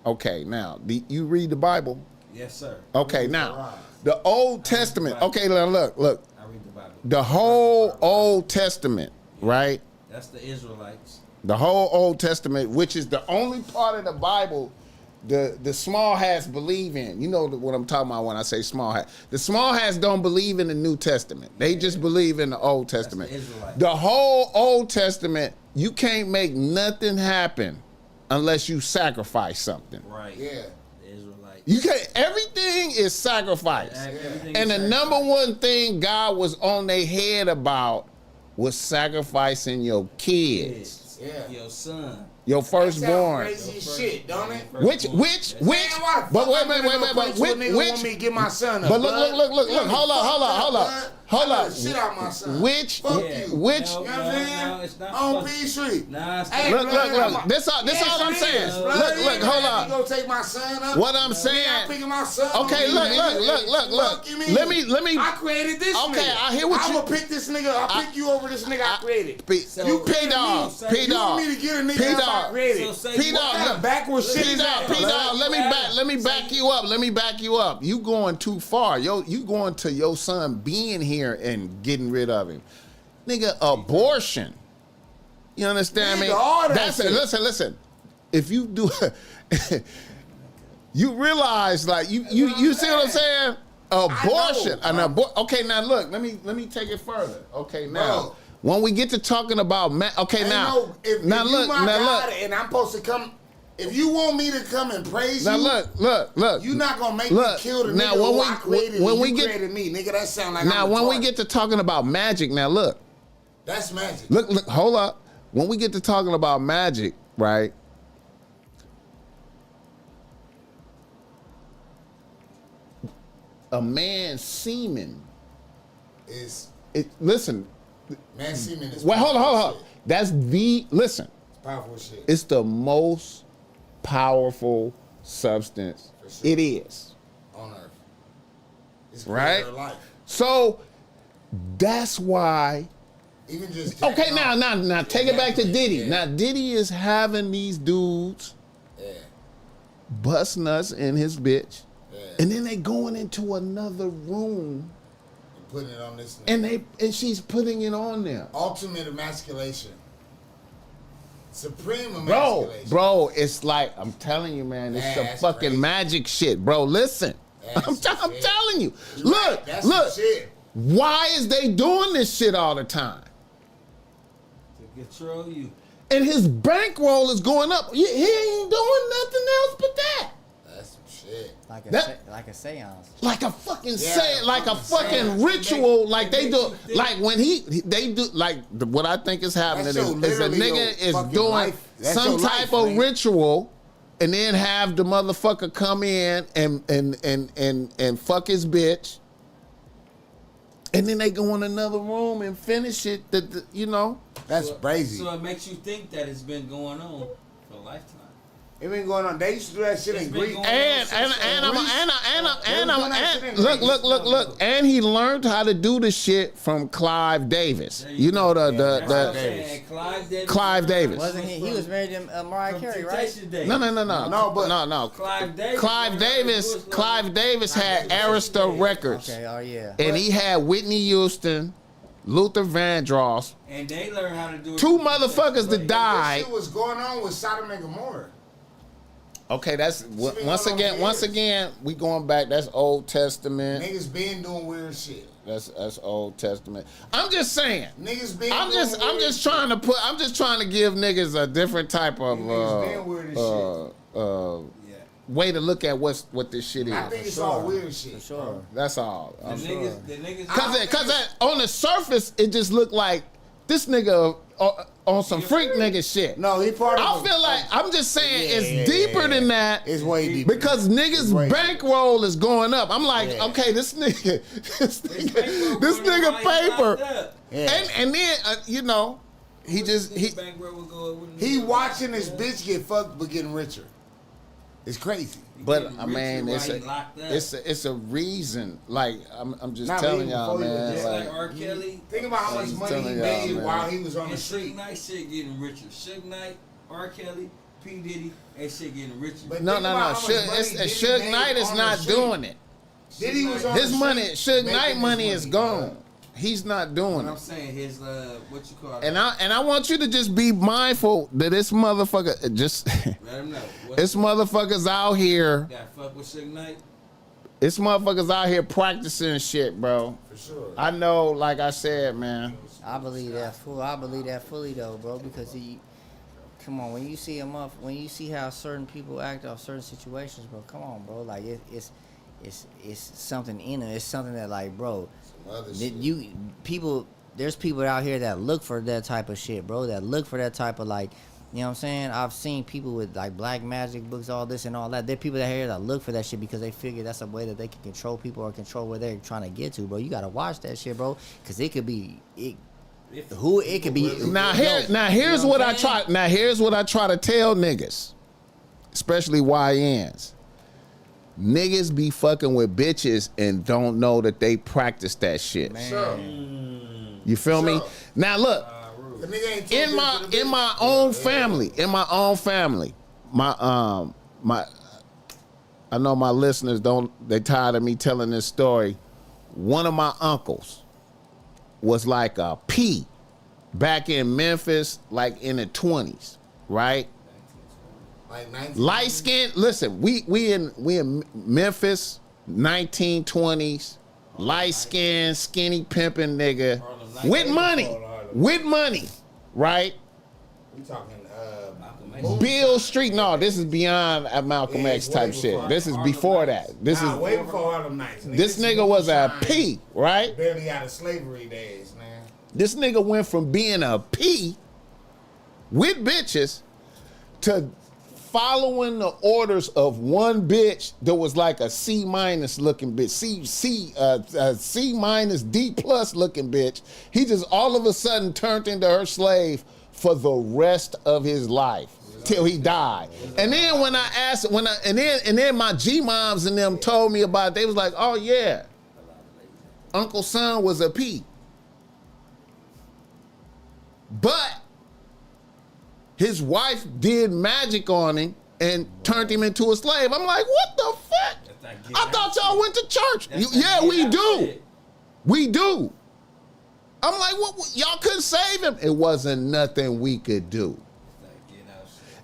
Okay, now you read the Bible. Yes, sir. Okay, now the Old Testament. Okay, now look. I read the Bible. The whole Old Testament, right? That's the Israelites. The whole Old Testament, which is the only part of the Bible the small hats believe in. You know what I'm talking about when I say small hat. The small hats don't believe in the New Testament. They just believe in the Old Testament. the Israelites. The whole Old Testament, you can't make nothing happen unless you sacrifice something. Right. Yeah. The Israelites. You can't. Everything is sacrifice. Everything And is the number one thing God was on their head about was sacrificing your kids, Yeah. Your son. your That sound firstborn. crazy as shit, don't it? Which, Man, why the but fuck wait, I'm gonna go to a nigga want me to get my son up? but look, blood? hold up. I better shit out my son. Which, Fuck Yeah. you. which, No, You know what I'm saying? no, it's not On fuck- P-THRIZZLE. Nah, it's Hey, not. look. This all I'm it saying. is, Look, blood. hold You up. go take my son up. What I'm I'm saying. picking my son. Okay, on look. you, nigga. Fuck you mean? Let me. I created this nigga. Okay, I hear what I'm you- gonna pick this nigga. I'll pick you over this nigga I created. You P-Dawg. so You want me to get a nigga else I P-Dawg. created? So say P-Dawg, what? What kind of backwards shit is that? P-Dawg, let me back you up. You going too far. You going to your son being here and getting rid of him. Nigga, abortion. You understand me? Nigga, all that That's it. shit. Listen. If you do you realize like you see what I'm saying? Abortion. Okay, now look, let me take it further. Okay, now Bro. when we get to talking about Ain't no- if you my God and I'm supposed to come If you want me to come and praise Now you, look. You not gonna make me kill the now, nigga when who we, I created. when And we you get created me, nigga. That sound like now I'm when we retarded. get to talking about magic. Now look, That's magic. look, hold up. When we get to talking about magic, right? A man's semen Is listen. man semen is Well, hold powerful on. shit. That's listen. It's powerful shit. It's the most powerful substance. For sure. It is. On earth. It's Right? greater life. So that's why. Even just Okay, jacking off. now take it back to Diddy. Yeah. Now Diddy is having these dudes Yeah. bust nuts in his bitch, Yeah. and then they going into another room, And putting it on this and she's putting it on there. ultimate emasculation. Supreme Bro, emasculation. it's like I'm telling you, man, it's Man, some that's fucking crazy. magic shit, bro. Listen, That's I'm some shit. telling you. You're Look, right. That's some look. shit. Why is they doing this shit all the time? To control you. And his bankroll is going up. He ain't doing nothing else but that. That's some shit. Like a That- like a seance. Like a fucking Yeah, say, like a fucking fucking seance. ritual, like It they makes do, you think. like when they do, like what I think is happening That's your- is a literally your nigga is fucking doing life. That's some your type life, of man. ritual, and then have the motherfucker come in and fuck his bitch, and then they go in another room and finish it. You know. That's crazy. So it makes you think that it's been going on for a lifetime. It been going on. They used to do that shit It's in been Greek. going Look, he learned how to do the shit from Clive Davis. You know That's what I'm the saying. Clive Davis. Wasn't he? He was married to Mariah From Carey, right? Temptation Day. No. No, Clive Davis had Arista Records, Okay. Oh yeah. and he had Whitney Houston, Luther Vandross, And they learn how to do it. two motherfuckers that This died. shit was going on with Sodom and Gomorrah. Okay, that's been once going on again. for years. We going back. That's Old Testament. Niggas been doing weird shit. That's Old Testament. I'm just saying. Niggas been I'm doing just weird trying to give niggas a different type of Niggas been weird as way to look at what this shit is. I think it's all weird shit. For sure. That's all. The niggas. Cause on the surface it just looked like this nigga on some freak nigga shit. No, he part of I feel like I'm just saying it's deeper than that. It's way deeper. Because niggas' way bankroll is going up. I'm like, Yeah. okay, this nigga bankroll this going nigga up while he locked paper. up. Yeah. And then you know, he Bankroll will go up with He niggas. watching his bitch get fucked but getting richer. It's crazy. but Getting I richer mean while it's he locked up. it's a reason. Like I'm just Not telling even y'all, before he was man. dead. Just like Like, R. Kelly. Think about how much I'm money he telling y'all, made man. while he was on the And street. Suge Knight shit getting richer. Suge Knight, R. Kelly, P. Diddy, that shit getting richer. But no. think about how much money Suge Diddy Knight made is on the not street. doing it. Diddy was on His the money, street Suge making Knight his money is gone. He's not doing But it. I'm saying his what you call it? And I want you to just be mindful that this motherfucker just Let him know. it's motherfuckers out here. That fuck with Suge Knight. It's motherfuckers out here practicing shit, bro. For sure. I know, like I said, man. I believe that fully though, bro. Because come on, when you see when you see how certain people act off certain situations, bro. Come on, bro. Like it's something in it. It's something that, like, bro. Some other That shit. there's people out here that look for that type of shit, bro. That look for that type of, like, you know what I'm saying? I've seen people with, like, black magic books, all this and all that. There are people out here that look for that shit because they figure that's a way that they can control people or control where they're trying to get to, bro. You gotta watch that shit, bro, because it could be it could be. Here's what I try. Now here's what I try to tell niggas, especially YNs. Niggas be fucking with bitches and don't know that they practice that shit. Sure. You feel me? Sure. Now look, The nigga ain't in talking to the my bitch. own family, I know my listeners they tired of me telling this story. One of my uncles was like a P back in Memphis, like in the 20s, right? Like 19. Light skin. Listen, we in Memphis, 1920s. Light skin, skinny pimping nigga with money, right? We talking Bill Street. No, this is beyond a Malcolm X type shit. This is before that. This is way before Harlem Nights. this nigga was a P, right? Barely out of slavery days, man. This nigga went from being a P with bitches to following the orders of one bitch that was like a C- looking bitch, C minus D plus looking bitch. He just all of a sudden turned into her slave for the rest of his life till he died. And then when I asked, and then my G moms and them told me about it, they was like, oh yeah, Uncle Son was a P, but his wife did magic on him and turned him into a slave. I'm like, what the fuck? I thought y'all went to church. Yeah, we do. We do. I'm like, what? Y'all couldn't save him. It wasn't nothing we could do.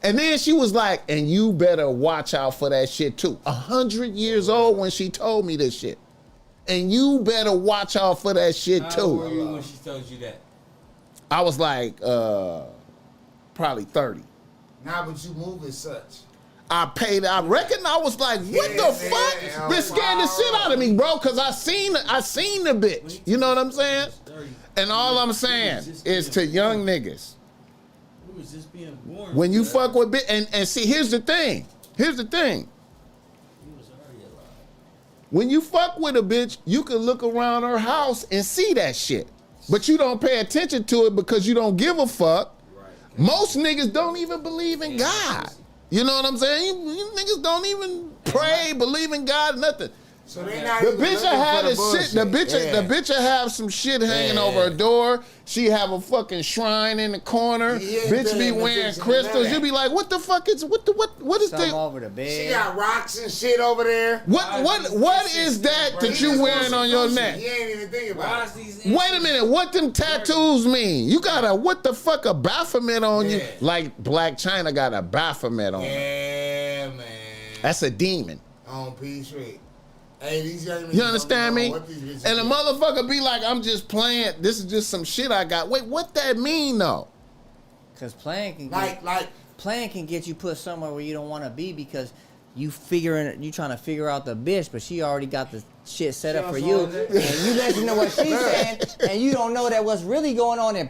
And then she was like, and you better watch out for that shit too. 100 years old when she told me this shit. And you better watch out for that shit too. How old were you when she told you that? I was like, probably 30. Nah, but you move as such. I reckon I was like, what the fuck? Been scared the shit out of me, bro, because I seen the bitch. You know what I'm saying? And all I'm saying is to young niggas, when you fuck with bitch, and see, here's the thing. When you fuck with a bitch, you can look around her house and see that shit. But you don't pay attention to it because you don't give a fuck. Most niggas don't even believe in God. You know what I'm saying? You niggas don't even pray, believe in God, nothing. So they not the even bitch have this shit. The bitch have some shit hanging over her door. She have a fucking shrine in the corner. Bitch be wearing crystals. You be like, what the fuck is what is that? Over the bed. She got rocks and shit over there. What is that you wearing on your neck? You ain't even think about it. Wait a minute, what them tattoos mean? You got what the fuck a Baphomet on you? Like Black China got a Baphomet on. Yeah, man. That's a demon. On P-THRIZZLE. Hey, these young niggas you understand me? And the do. motherfucker be like, I'm just playing. This is just some shit I got. Wait, what that mean though? Cause playing can playing can get you put somewhere where you don't want to be because you trying to figure out the bitch, but she already got the shit set up for you, and you let you know what she's saying, and you don't know that what's really going on. And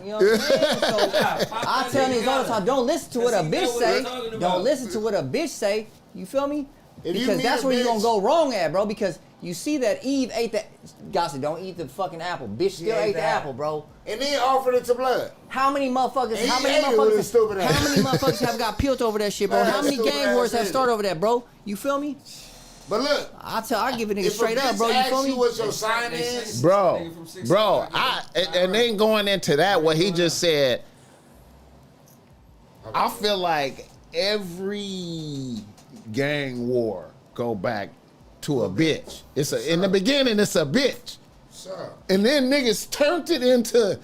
you know what I'm saying? So I tell niggas all the time, don't listen to what a bitch say. Don't listen to what a bitch say. You feel me? Because that's where you're gonna go wrong at, bro. Because you see that Eve ate that. Gossip, don't eat the fucking apple. Bitch still ate the apple, bro. And then offered it to blood. How many motherfuckers have got peeled over that shit, bro? How many gang wars have started over that, bro? You feel me? But look, I give it nigga straight up, bro. You feel me? What your sign is, bro? And then going into that, what he just said, I feel like every gang war go back to a bitch. In the beginning, it's a bitch. Sure. And then niggas turned it into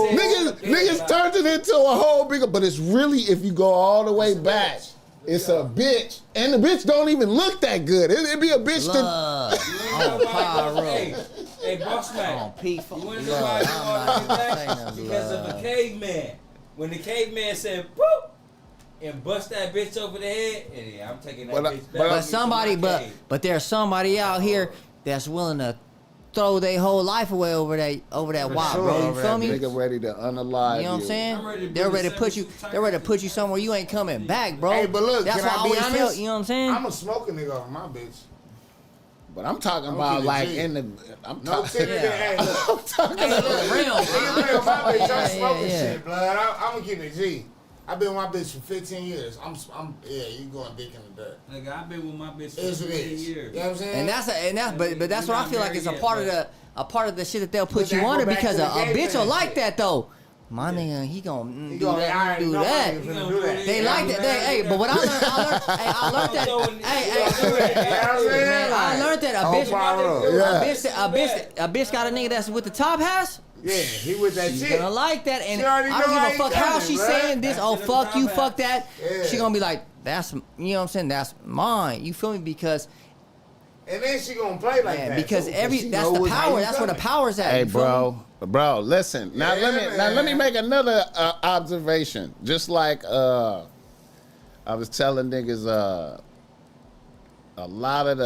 niggas turned it into a whole bigger, but it's really, if you go all the way back, it's a bitch. And the bitch don't even look that good. It'd be a bitch Hey, BossMack, you want to know why you want to get back? Because of a caveman. When the caveman said, boop, and bust that bitch over the head, and I'm taking that bitch back. But there's somebody out here that's willing to throw their whole life away over that wop, bro. You feel me? Nigga ready to unalive you. You know what I'm saying? They're ready to put you somewhere you ain't coming back, bro. Hey, but look, that's can why I be honest? felt, you know what I'm saying? I'm a smoking nigga on my bitch. But I'm talking about like in the. I'm talking real. My bitch, I'm smoking shit, blood. I'm gonna keep it G. I've been with my bitch for 15 years. You going dick in the dirt. Nigga, I've been with my bitch for 15 years. You know what I'm saying? But that's what I feel like it's a part of the shit that they'll put you under, because a bitch will like that though. My nigga, he gonna do that. They like that. But what I learned a bitch got a nigga that's with the top house. Yeah, he with that She's shit. gonna like that, and I don't give a fuck how she's saying this. Oh, fuck you, fuck that. Yeah. She gonna be like, that's, you know what I'm saying, that's mine. You feel me? Because And then she gonna play like that. Because too, that's the power. That's where the power's at. Hey, you feel me? bro, listen. Now let me make another observation. Just like I was telling niggas, a lot of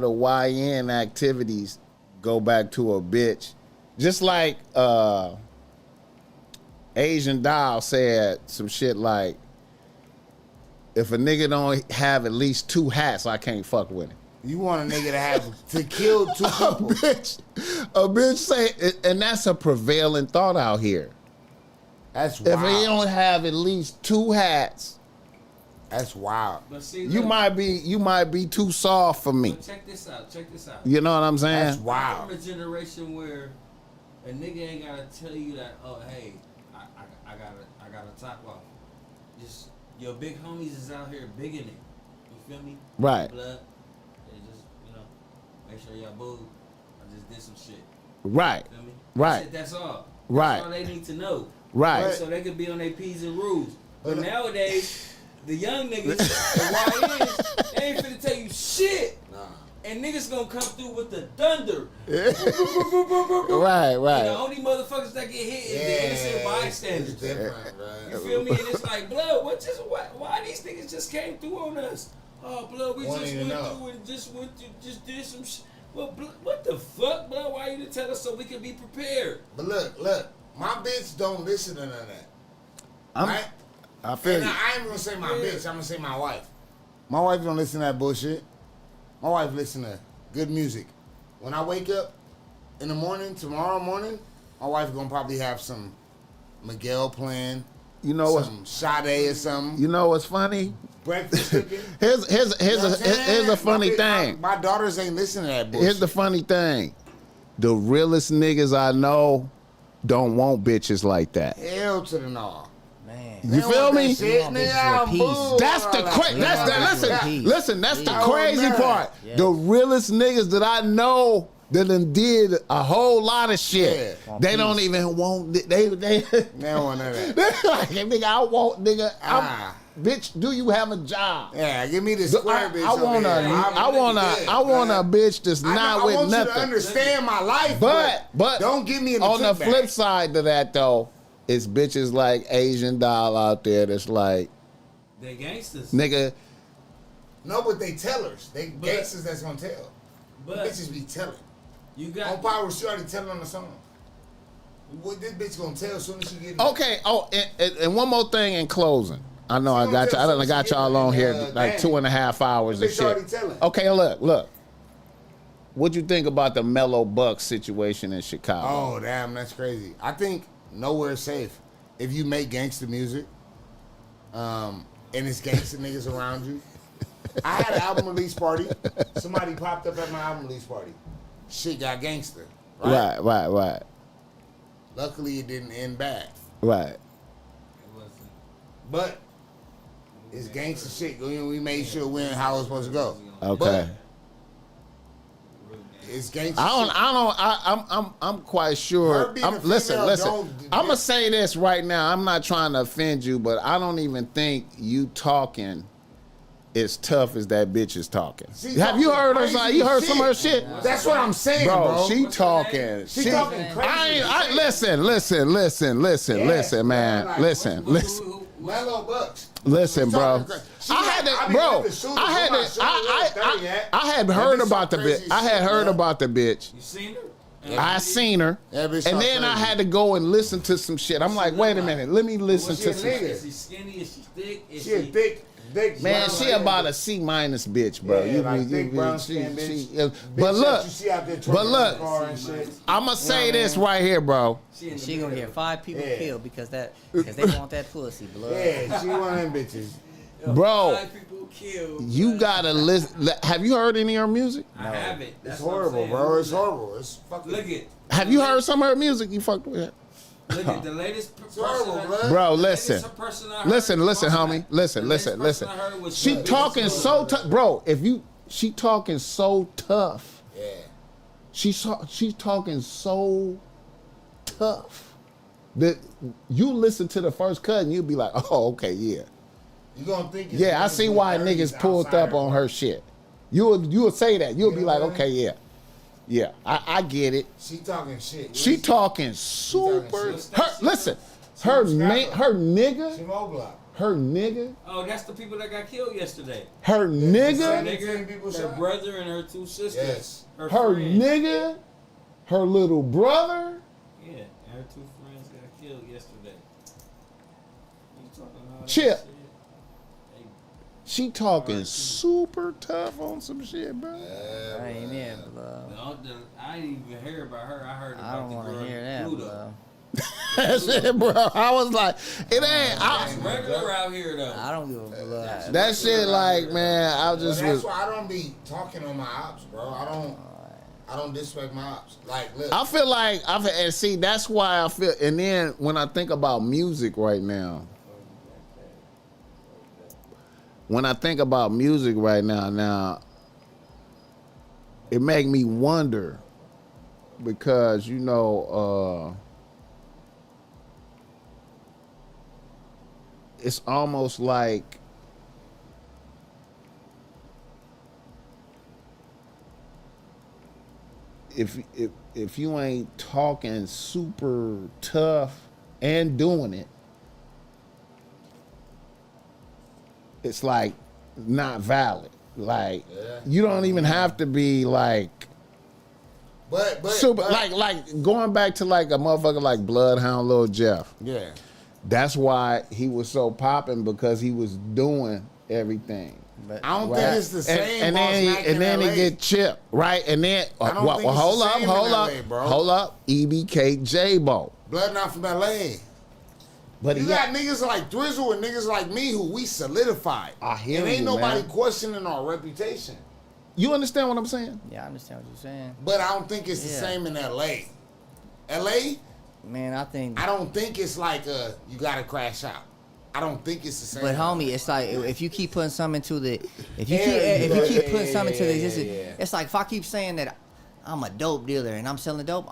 the YN activities go back to a bitch. Just like Asian Doll said some shit like, if a nigga don't have at least 2 hats, I can't fuck with him. You want a nigga to kill 2 people. A bitch say, and that's a prevailing thought out here. That's wild. If he don't have at least 2 hats, that's wild. But see, you might be too soft for me. Check this out. You know what I'm saying? That's wild. I'm from a generation where a nigga ain't gotta tell you that. Oh, hey, I gotta top off. Just your big homies is out here bigging it. You feel me? Right. Blood. They just make sure y'all boo. I just did some shit. Right. Feel me? Right. That's all. Right. That's all they need to know. Right. So they could be on their P's and rules. But nowadays, the young niggas, the YNs, they ain't finna tell you shit. Nah. And niggas gonna come through with the thunder. Right. And the only motherfuckers that get hit is the innocent bystanders. You feel me? And it's like, blood, why these niggas just came through on us? Oh, blood, we just went through and just did some shit. Well, blood, what the fuck, blood? Why you didn't tell us so we could be prepared? But look, my bitch don't listen to none of that. Right? I feel and you. I ain't gonna say my bitch, I'm gonna say my wife. My wife don't listen to that bullshit. My wife listen to good music. When I wake up in the morning, tomorrow morning, my wife gonna probably have some Miguel playing. You know what? Some Sade or something. You know what's funny? Breakfast cooking. Here's a funny thing. My daughters ain't listening to that bullshit. Here's the funny thing. The realest niggas I know don't want bitches like that. Hell to the no. Man. You feel me? That's the crazy part. Yeah. The realest niggas that I know that done did a whole lot of shit. Yeah. They don't even want they They don't want none of that. They're like, nigga, I want bitch, do you have a job? Yeah, give me the square bitch. I want a bitch that's not with nothing. I want you to understand my life, but don't give me on the flip side to that though, it's bitches like Asian Doll out there that's like, they gangsters. nigga. No, but they tellers. They gangsters that's gonna tell. But bitches be telling. You got on Power, she already telling on the song. What this bitch gonna tell as soon as she get Okay. Oh, and one more thing in closing. I know I got y'all on here like 2.5 hours of shit. Okay, look. What'd you think about the Mellow Bucks situation in Chicago? Oh, damn, that's crazy. I think nowhere is safe. If you make gangster music, and it's gangster niggas around you. I had an album release party. Somebody popped up at my album release party. Shit got gangster. Right. Luckily, it didn't end bad. Right. It wasn't. But it's gangster shit. We made sure we went how it was supposed to go. Okay. But it's gangster shit. I'm quite sure. Listen. I'm gonna say this right now. I'm not trying to offend you, but I don't even think you talking as tough as that bitch is talking. Have you heard her say? You heard some of her shit? That's what I'm saying, bro. She talking. She talking crazy. Listen, man. Listen. Mellow Bucks. Listen, bro. I had heard about the bitch. I had heard about the bitch. You seen her? I seen her, and then I had to go and listen to some shit. I'm like, wait a minute, let me listen to some shit. Is she skinny? Is she thick? She thick. Man, she about a C- bitch, bro. But look, I'ma say this right here, bro. She gonna get 5 people killed because they want that pussy, blood. Yeah, she one of them bitches. Bro, 5 people killed. you gotta listen. Have you heard any of her music? I haven't. It's horrible, bro. It's horrible. It's fucking. Look at. Have you heard some of her music? You fucked with it. Look at the latest person. Bro, listen, homie. Listen. She talking so tough, bro. She talking so tough. Yeah. She's talking so tough that you listen to the first cut and you'll be like, oh, okay, yeah. You gonna think? Yeah, I see why niggas pulled up on her shit. You'll say that. You'll be like, okay, yeah. Yeah, I get it. She talking shit. She talking super. shit. Listen, her nigga. She Mo-Block. Her nigga. Oh, that's the people that got killed yesterday. Her nigga. 17 people Her shot. brother and her 2 sisters. Yes. Her friend. nigga. Her little brother. Yeah, and her 2 friends got killed yesterday. You talking all that Chip. shit? Hey, She talking super tough on some shit, bro. I ain't in, bro. I didn't even hear about her. I heard I about don't the want girl to hear that, Pluto. bro. That's it, bro. I was like, it ain't. That's regular out here though. I don't give a fuck. That shit, like, man, I just That's was. why I don't be talking on my ops, bro. I don't disrespect my ops. Like, look. I feel like and see, that's why I feel. And then when I think about music right now, now it make me wonder because it's almost like if you ain't talking super tough and doing it, it's like not valid. Like you don't even have to be like but super like going back to like a motherfucker like Bloodhound Lil Jeff. Yeah. That's why he was so popping because he was doing everything. But I don't Right. think it's the same. And then he LA. get chipped, right? And then I don't think it's hold the up, same in hold LA, up, bro. hold up. EBK J-Bo. Blood not from LA. But You got niggas like Thrizzle and niggas like me who we solidified. I hear and ain't you, nobody man. questioning our reputation. You understand what I'm saying? yeah, I understand what you're saying. But I don't think it's the Yeah. same in LA. LA, Man, I think. I don't think it's like you gotta crash out. I don't think it's the same. But homie, it's like if you keep putting something into the, if you Yeah, keep yeah, putting something into the yeah, existence, yeah. it's like if I keep saying that I'm a dope dealer and I'm selling dope,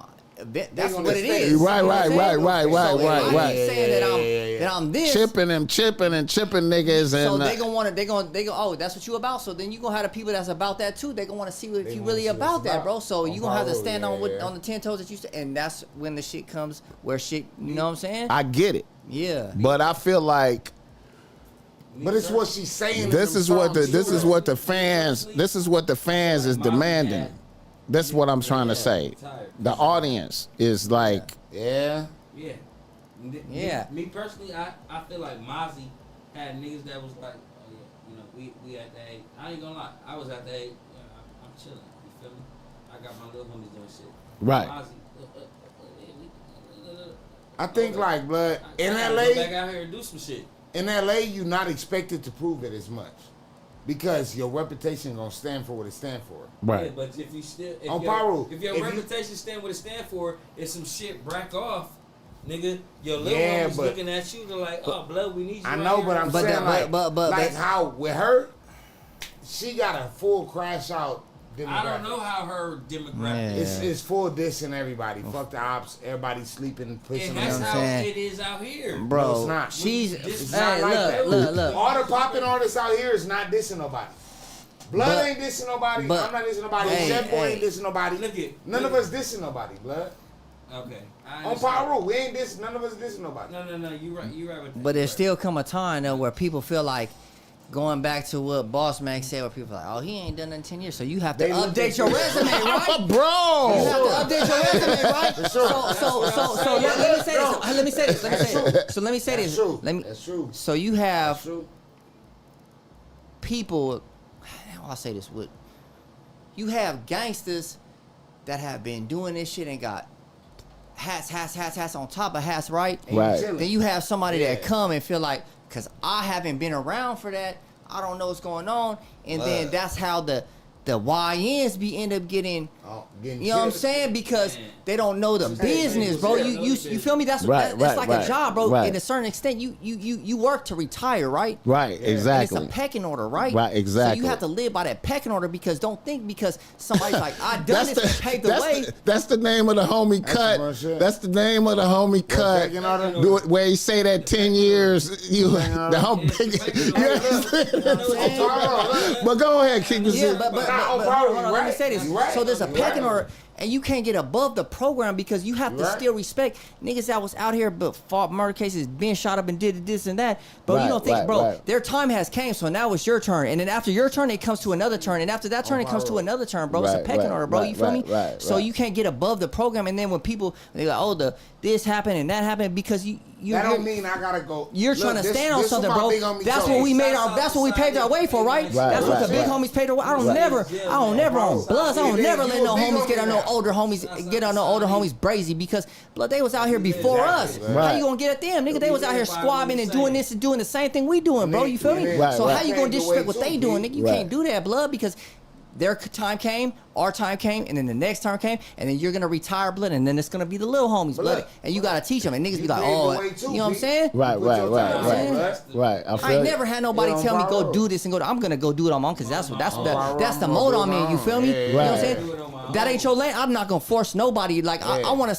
that's gonna what it stay. is. Right, You know what I'm saying? right. So if I keep saying Yeah. that I'm this, Chipping and chipping niggas so and they gonna want to, they gonna oh, that's what you about. So then you gonna have the people that's about that too. They gonna want to see if They you wanna really see what about it's that, about. bro. So On you gonna have to Piru, stand on yeah. on the 10 toes that you say, and that's when the shit comes where shit. You know what I'm saying? I get it. Yeah. But I feel like But it's what she's saying. this is what the fans is demanding. That's what I'm trying to say. The audience is like, Yeah. Yeah. Yeah. Me personally, I feel like Mozzie had niggas that was like, oh yeah, we at the age. I ain't gonna lie, I was at the age. I'm chilling. You feel me? I got my little homies doing shit. Right. Mozzie, I think like blood in I gotta go back LA. out here and do some shit. In LA, you're not expected to prove it as much because your reputation gonna stand for what it stands for. Yeah, right. but if you still, On Piru, if your if you- reputation stand what it stand for, if some shit break off, nigga, your little Yeah, homies but- looking at you, they're like, oh, blood, we need you. I right know, here. but I'm But saying that- like, but- like how with her, she got a full crash out. I don't know how her demographic. Yeah. is. It's full dissing everybody. Fuck the ops. Everybody sleeping, pushing And them. that's what I'm how saying? it is out here. Bro, No, it's not. she's It's hey, not like that. look. All the popping artists out here is not dissing nobody. Blood But- ain't dissing nobody. but- I'm not dissing nobody. Hey, Chef Boy ain't hey. dissing nobody. Look at None of us dissing nobody. Blood. Okay. I On understand. Piru, we ain't dissing. None of us dissing nobody. No. You right. You right with that. But You there's right. still come a time though where people feel like going back to what BossMack said, where people are like, oh, he ain't done that in 10 years, so you have to They look update at your you. resume, right? You Bro. have to update your resume, right? So let me say this. Let me say this. So let me say That's this. true. Let me. That's true. So you That's have true. people. How I say this? With you have gangsters that have been doing this shit and got hats on top of hats, right? Right. Chilling. Then you have somebody that Yeah. come and feel like, cause I haven't been around for that, I don't know what's going on, and then that's how the the YNs end up getting. Getting You know what I'm saying? Because they don't know the business, bro. You feel me? That's like a job, bro. Right. In a certain extent, you work to retire, right? Right, exactly. And it's a pecking order, right? Right, exactly. So you have to live by that pecking order because don't think because somebody's like, I done this and paved the way. That's the name of the homie cut. That's the name of the homie cut. Do it where he say that 10 years. The homie. But go ahead, keep it. Yeah, but hold on, let me say this. So there's a pecking order, and you can't get above the program because you have to still respect niggas that was out here but fought murder cases, being shot up and did this and that. But you don't think, bro, their time has came, so now it's your turn. And then after your turn, it comes to another turn. And after that turn, it comes to another turn, bro. It's a pecking order, bro. You feel me? So you can't get above the program. And then when people, they're like, oh, this happened and that happened because you that don't mean I gotta go. You're trying to stand on something, bro. That's what we made our. That's what we paved our way for, right? That's what the big homies paved our way. I don't never on Bloods. I don't never let no homies get on no older homies brazy because blood they was out here before us. How you gonna get at them, nigga? They was out here squabbing and doing this and doing the same thing we doing, bro. You feel me? So how you gonna disrespect what they doing, nigga? You can't do that, blood, because their time came, our time came, and then the next time came, and then you're gonna retire, blood, and then it's gonna be the little homies, blood, and you gotta teach them, and niggas be like, oh, you know what I'm saying? Right. I ain't never had nobody tell me go do this and go. I'm gonna go do it on my own because that's the mode I'm in. You feel me? You know what I'm saying? That ain't your lane. I'm not gonna force nobody. Like I want to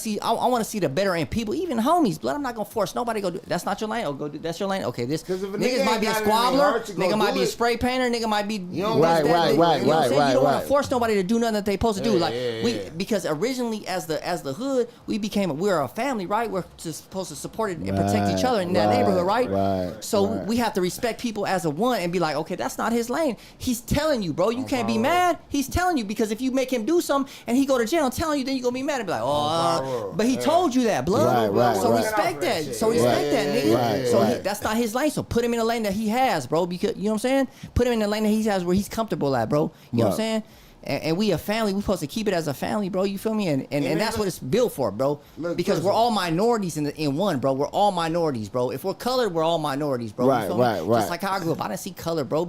see the better in people, even homies. Blood, I'm not gonna force nobody to go do. That's not your lane. Oh, go do. That's your lane. Okay, this niggas might be a squabbler. Nigga might be a spray painter. Nigga might be right. You don't want to force nobody to do nothing that they supposed to do. Like because originally as the hood, we're a family, right? We're supposed to support it and protect each other in that neighborhood, right? So we have to respect people as a one and be like, okay, that's not his lane. He's telling you, bro. You can't be mad. He's telling you because if you make him do something and he go to jail and telling you, then you gonna be mad and be like, but he told you that, blood. So respect that. So respect that, nigga. So that's not his lane. So put him in the lane that he has, bro. Because you know what I'm saying. Put him in the lane that he has where he's comfortable at, bro. You know what I'm saying. And we a family. We supposed to keep it as a family, bro. You feel me? And that's what it's built for, bro. Because we're all minorities in one, bro. We're all minorities, bro. If we're colored, we're all minorities, bro. You feel me? Just like how I grew up. I didn't see color, bro.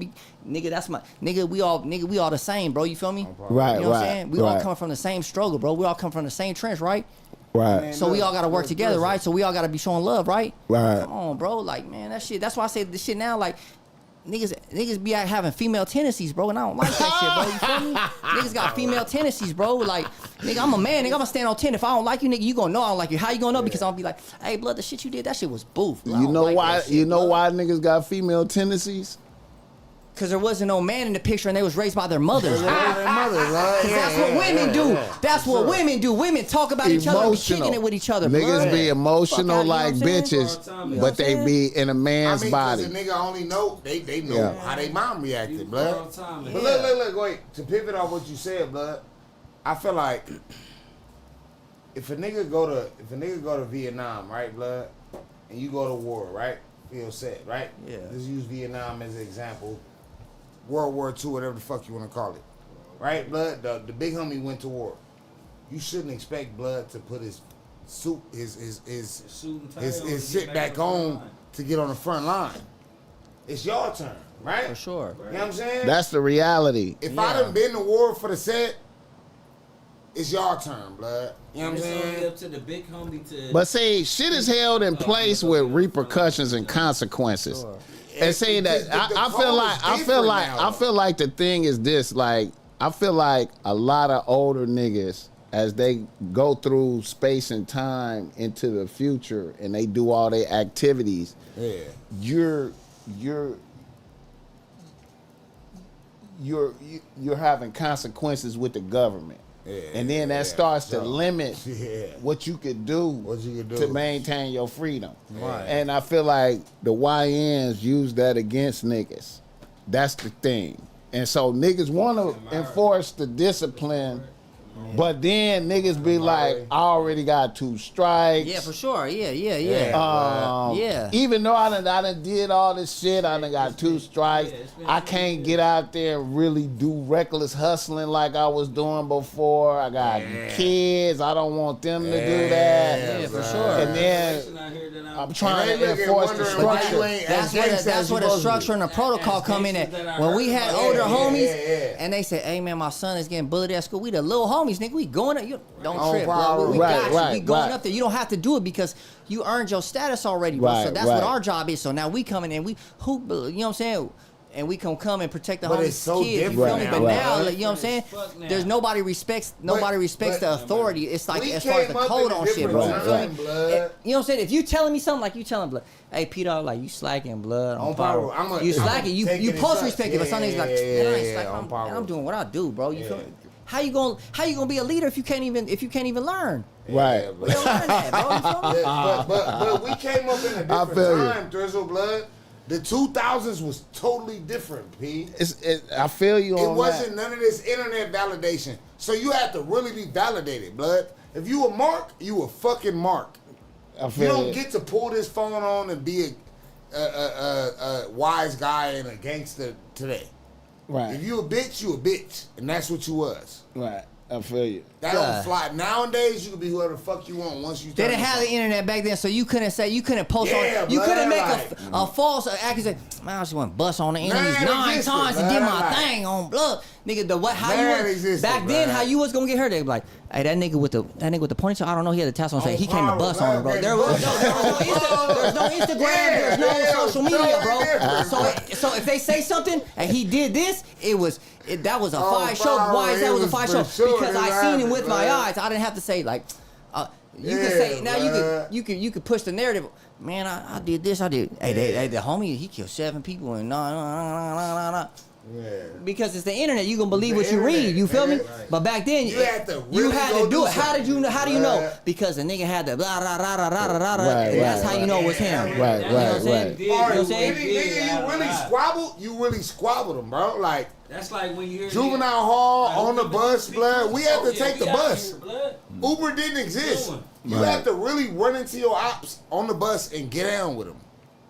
Nigga, that's my nigga. We all the same, bro. You feel me? Right. You know what I'm saying? We all come from the same struggle, bro. We all come from the same trench, right? Right. So we all gotta work together, right? So we all gotta be showing love, right? Right. Come on, bro. Like, man, that shit. That's why I say this shit now, like. Niggas be out having female tendencies, bro, and I don't like that shit, bro. You feel me? Niggas got female tendencies, bro. Like, nigga, I'm a man, nigga. I'm gonna stand on 10. If I don't like you, nigga, you gonna know I don't like you. How you gonna know? Because I'm gonna be like, hey, blood, the shit you did, that shit was boof. You know why? You know why niggas got female tendencies? Because there wasn't no man in the picture and they was raised by their mothers. Because that's what women do. That's what women do. Women talk about each other and be kicking it with each other. Niggas be emotional like bitches, but they be in a man's body. Because the nigga only know, they know how they mom reacted, blood. But look, wait. To pivot off what you said, blood, I feel like if a nigga go to Vietnam, right, blood, and you go to war, right, feel set, right? Yeah. Let's use Vietnam as an example. World War II, whatever the fuck you want to call it, right? Blood, the big homie went to war. You shouldn't expect Blood to put his suit, his shit back on to get on the front line. It's your turn, right? For sure. You know what I'm saying? That's the reality. If I done been to war for the set, it's your turn, Blood. You know what I'm saying? It's only up to the big homie to. But see, shit is held in place with repercussions and consequences. Sure. And saying that, I feel like the thing is this, like, I feel like a lot of older niggas, as they go through space and time into the future and they do all their activities, you're having consequences with the government. And then that starts to limit what you could do to maintain your freedom. Right. And I feel like the YNs use that against niggas. That's the thing. And so niggas want to enforce the discipline But then niggas be like, I already got 2 strikes. Yeah, for sure. Yeah. Even though I done did all this shit, I done got 2 strikes. I can't get out there and really do reckless hustling like I was doing before. I got kids. I don't want them to do that. Yeah, for sure. And then I'm trying to enforce the structure. That's where the structure and the protocol come in at. When we had older homies, and they said, "Hey man, my son is getting bullied at school. We the little homies, nigga. We going up. You don't trip, bro. We got you. We going up there. You don't have to do it because you earned your status already, bro. So that's what our job is. So now we coming in. We hoop. You know what I'm saying? And we can come and protect the homies' kids. You feel me? But now, you know what I'm saying? There's nobody respects the authority. It's like as far as the code on shit, bro. You know what I'm saying? If you telling me something like you telling blood, hey P-Dawg, like you slacking blood on power. You slacking. You post respect it, but some niggas like, man, I ain't slacking. I'm doing what I do, bro. You feel me? How you gonna be a leader if you can't even learn? Right. We don't learn that, bro. You feel me? But we came up in a different time, Thrizzle blood. The 2000s was totally different, P. I feel you on that. It wasn't none of this internet validation. So you had to really be validated, blood. If you a mark, you a fucking mark. You don't get to pull this phone on and be a wise guy and a gangster today. Right. If you a bitch, you a bitch. And that's what you was. Right. I feel you. That don't fly. Nowadays, you can be whoever the fuck you want once you. They didn't have the internet back then, so you couldn't post on. You couldn't make a false accusation. Man, I just went bust on the enemies 9 times and did my thing on blood, nigga. Back then, how you was gonna get hurt? They be like, hey, that nigga with the ponytail. I don't know. He had the tassel on. Say he came to bust on him, bro. There's no Instagram. There's no social media, bro. So if they say something and he did this, that was a fire show. Why is that was a fire show? Because I seen him with my eyes. I didn't have to say like, you can say now you could push the narrative. Man, I did this. I did. Hey, the homie, he killed 7 people and nah. Yeah. Because it's the internet, you gonna believe what you read. You feel me? Right. But back then, you had to do it. How do you know? Because the nigga had the blah blah blah blah blah blah, and that's how you know it was him. Right. You know what I'm saying? Nigga, you really squabbled him, bro. Like that's like when you hear juvenile hall on the bus, blood. We had to take the bus. Uber didn't exist. You had to really run into your ops on the bus and get down with them.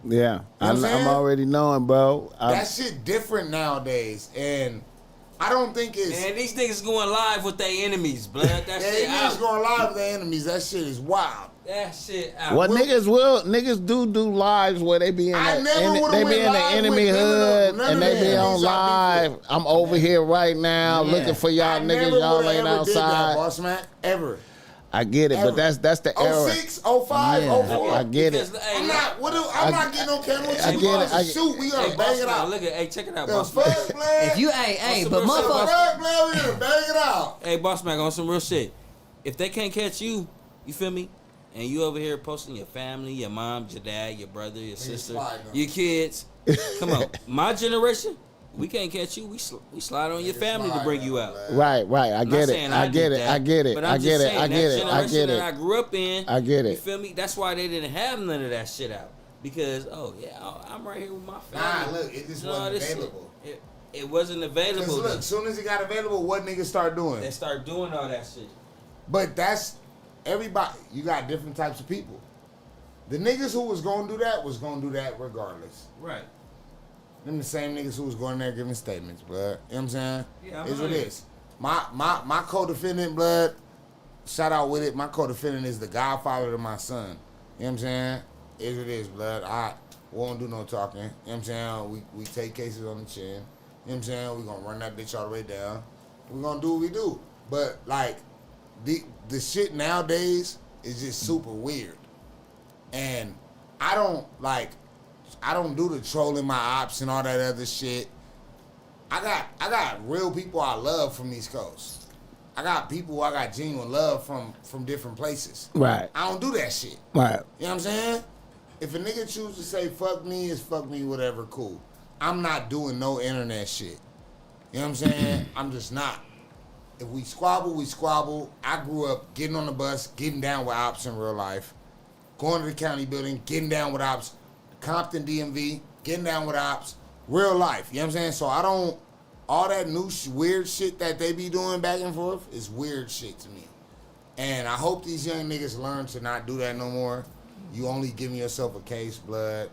Yeah, you know I'm already knowing, bro. That shit different nowadays, and I don't think it's. Man, these niggas going live with their enemies, blood. That shit niggas going live with their enemies. That shit is wild. That shit out. What niggas do lives where they be in the enemy hood and they be on live. I'm over here right now looking for y'all niggas. Y'all ain't outside. BossMack ever. I get it, but that's the era. 06, 05, 04. I get it. I'm not getting on camera. I get it. Shoot, we gonna bang it out. Look at, check it out, the BossMack. If you, but motherfucker, we gonna bang it out. Hey, BossMack, on some real shit. If they can't catch you, you feel me? And you over here posting your family, your mom, your dad, your brother, your sister, your kids. Come on, my generation. We can't catch you. We slide on your family to bring you out. Right. I get it. I get it. But I'm just saying, that generation that I grew up in. I get it. You feel me? That's why they didn't have none of that shit out. Because I'm right here with my family. Nah, look, it just wasn't available. It wasn't available. Because look, as soon as it got available, what niggas start doing? They start doing all that shit. But that's everybody. You got different types of people. The niggas who was gonna do that was gonna do that regardless. Right. Them the same niggas who was going there giving statements, blood. You know what I'm saying? Yeah, it's what it is. My co-defendant, blood, shout out with it. My co-defendant is the godfather of my son. You know what I'm saying? It's what it is, blood. I won't do no talking. You know what I'm saying? We take cases on the chin. You know what I'm saying? We gonna run that bitch all the way down. We gonna do what we do. But like the shit nowadays is just super weird. And I don't do the trolling my ops and all that other shit. I got real people I love from East Coast. I got people I got genuine love from different places. Right. I don't do that shit. Right. You know what I'm saying? If a nigga choose to say fuck me, it's fuck me, whatever, cool. I'm not doing no internet shit. You know what I'm saying? I'm just not. If we squabble, we squabble. I grew up getting on the bus, getting down with ops in real life, going to the county building, getting down with ops, Compton DMV, getting down with ops, real life. You know what I'm saying? So I don't all that new weird shit that they be doing back and forth is weird shit to me. And I hope these young niggas learn to not do that no more. You only giving yourself a case, blood.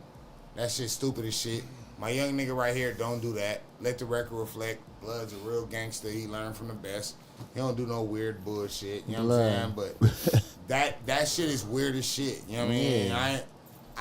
That shit stupid as shit. My young nigga right here, don't do that. Let the record reflect. Blood's a real gangster. He learned from the best. He don't do no weird bullshit. You know what I'm saying? But that shit is weird as shit. You know what I mean?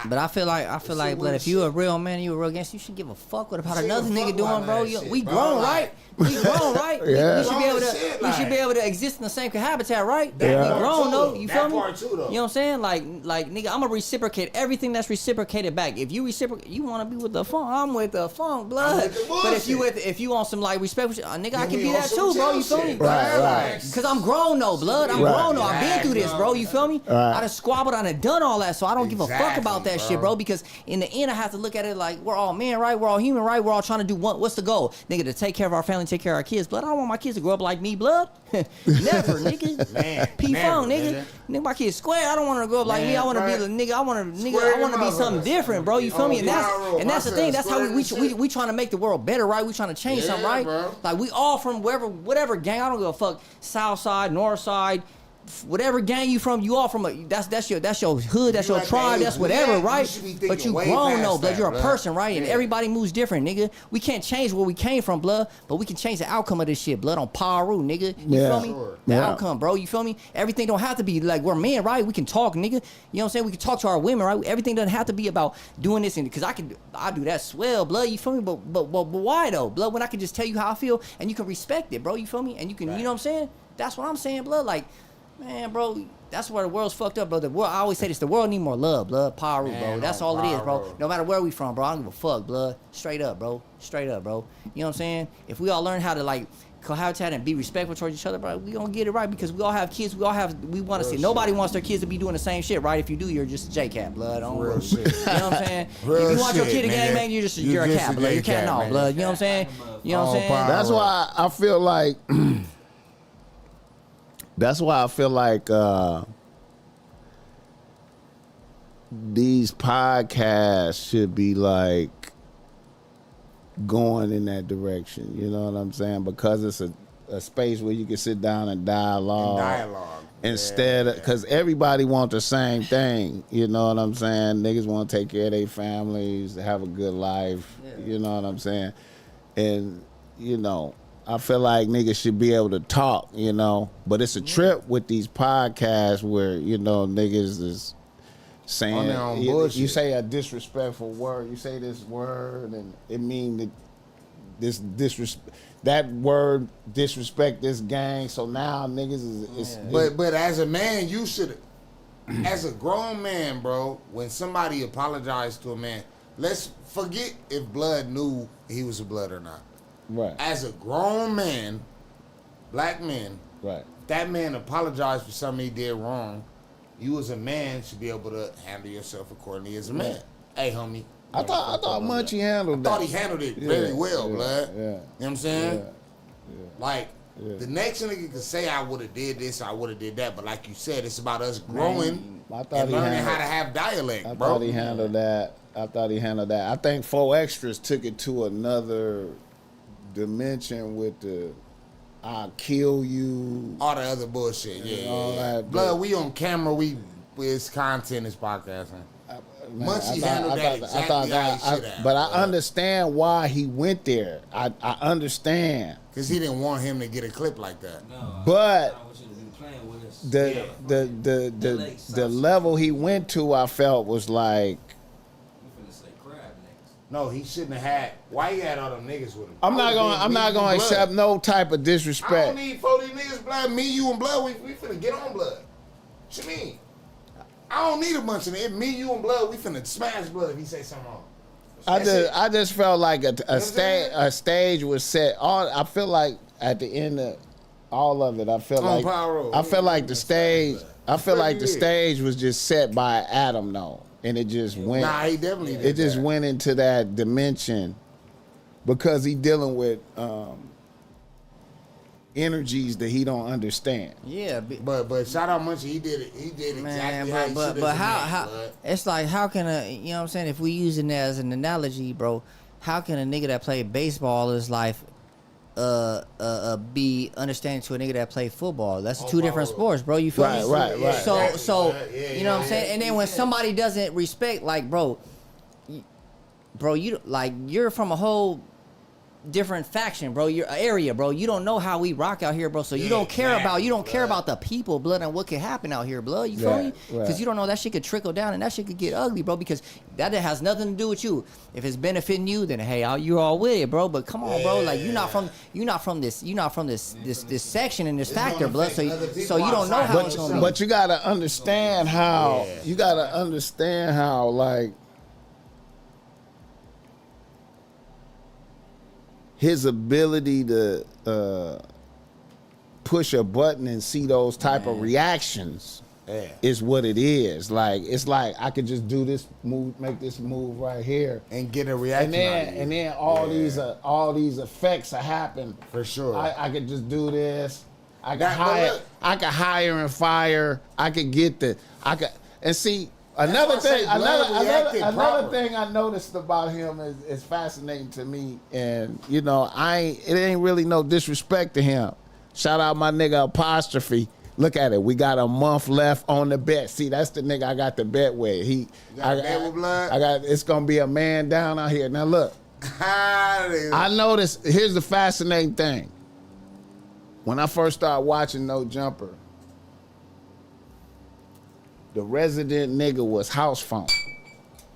But I feel like, blood, if you a real man, you a real gangster, you should give a fuck what about another nigga doing, bro. We grown, right? We grown, right? Yeah. We should be able to exist in the same habitat, right? We grown though. You feel me? You know what I'm saying? Like nigga, I'm gonna reciprocate everything that's reciprocated back. If you reciprocate, you wanna be with the funk, I'm with the funk, blood. But if you want some like respect, nigga, I can be that too, bro. You feel me? Right. Cause I'm grown though, blood. I'm grown though. I've been through this, bro. You feel me? I done squabbled, I done done all that, so I don't give a fuck about that shit, bro. Because in the end, I have to look at it like we're all men, right? We're all human, right? We're all trying to do what's the goal, nigga? To take care of our family, take care of our kids, blood. I don't want my kids to grow up like me, blood. Never, nigga. Man, P-Funk, nigga. Nigga, my kids square. I don't want to grow up like me. I want to be the nigga. I want to be something different, bro. You feel me? And that's the thing. That's how we trying to make the world better, right? We trying to change something, right? Bro. Like we all from whatever gang. I don't give a fuck. South side, north side. Whatever gang you from, you all from that's your hood, that's your tribe, that's whatever, right? But you grown though, blood. You're a person, right? And everybody moves different, nigga. We can't change where we came from, blood, but we can change the outcome of this shit, blood, on Piru, nigga. You feel me? The outcome, bro. You feel me? Everything don't have to be like we're men, right? We can talk, nigga. You know what I'm saying? We can talk to our women, right? Everything doesn't have to be about doing this, and because I do that swell, blood. You feel me? But why though, blood? When I can just tell you how I feel and you can respect it, bro. You feel me? And you can, you know what I'm saying? That's what I'm saying, blood. Like. Man, bro, that's where the world's fucked up, bro. The world, I always say this, the world need more love, blood. Piru, bro. That's all it is, bro. No matter where we from, bro. I don't give a fuck, blood. Straight up, bro. Straight up, bro. You know what I'm saying? If we all learn how to, like, cohabitate and be respectful towards each other, bro, we gonna get it right because we all have kids. We want to see. Nobody wants their kids to be doing the same shit, right? If you do, you're just a J-Cat, blood. Real shit. You know what I'm saying? If you want your kid to gang bang, you're a cat, blood. You're cat, no, blood. You know what I'm saying? You know what I'm saying? That's why I feel like... That's why I feel like these podcasts should be like going in that direction. You know what I'm saying? Because it's a space where you can sit down and dialogue. Instead of, because everybody wants the same thing. You know what I'm saying? Niggas want to take care of their families, have a good life. You know what I'm saying? And, you know, I feel like niggas should be able to talk, you know, but it's a trip with these podcasts where, you know, niggas is saying, you say a disrespectful word, you say this word, and it mean that that word disrespect this gang, so now niggas is But as a man, you should, as a grown man, bro, when somebody apologized to a man, let's forget if Blood knew he was a Blood or not. Right. As a grown man, black man, right, that man apologized for something he did wrong. You as a man should be able to handle yourself accordingly as a man. Hey, homie. I thought Munchie handled that. I thought he handled it very well, blood. Yeah. You know what I'm saying? Like, the next nigga could say I would have did this, I would have did that, but like you said, it's about us growing and learning how to have dialect, bro. I thought he handled that. I think 4Xtra's took it to another dimension with the I'll kill you, all the other bullshit. That, blood, we on camera, it's content, this podcast, man. Munchie handled that exactly how he should have. But I understand why he went there. I understand. Because he didn't want him to get a clip like that. No, but the level he went to, I felt was like, no, he shouldn't have had. Why he had all them niggas with him? I'm not gonna accept no type of disrespect. I don't need 40 niggas, blood. Me, you, and blood. We finna get on blood. What you mean? I don't need a bunch of niggas. Me, you, and blood. We finna smash blood if he say something wrong. I just felt like a stage was set. I feel like at the end of all of it, I feel like the stage was just set by Adam though. And it just went. Nah, he definitely did. It just went into that dimension because he dealing with energies that he don't understand. Yeah, but shout out Munchie, he did it. He did exactly how he should. But how it's like how can you know what I'm saying? If we using that as an analogy, bro, how can a nigga that played baseball his life be understanding to a nigga that play football. That's two different sports, bro. You feel me? Right. So you know what I'm saying? And then when somebody doesn't respect, like, bro, you like, you're from a whole different faction, bro. Your area, bro. You don't know how we rock out here, bro. So you don't care about the people, blood, and what can happen out here, blood. You feel me? Because you don't know that shit could trickle down and that shit could get ugly, bro. Because that has nothing to do with you. If it's benefiting you, then hey, you're all with it, bro. But come on, bro. Like, you're not from this section and this factor, blood. So you don't know how it's gonna be. But you gotta understand how. You gotta understand how, like, his ability to push a button and see those type of reactions is what it is. Like, it's like I could just do this move, make this move right here, and get a reaction. And then all these effects are happen. For sure. I could just do this. I could hire and fire. I could get and see. Another thing I noticed about him is fascinating to me, and you know, it ain't really no disrespect to him. Shout out my nigga Apostrophe. Look at it. We got a month left on the bet. See, that's the nigga I got the bet with. It's gonna be a man down out here. Now look, I noticed. Here's the fascinating thing. When I first started watching No Jumper, the resident nigga was House Phone.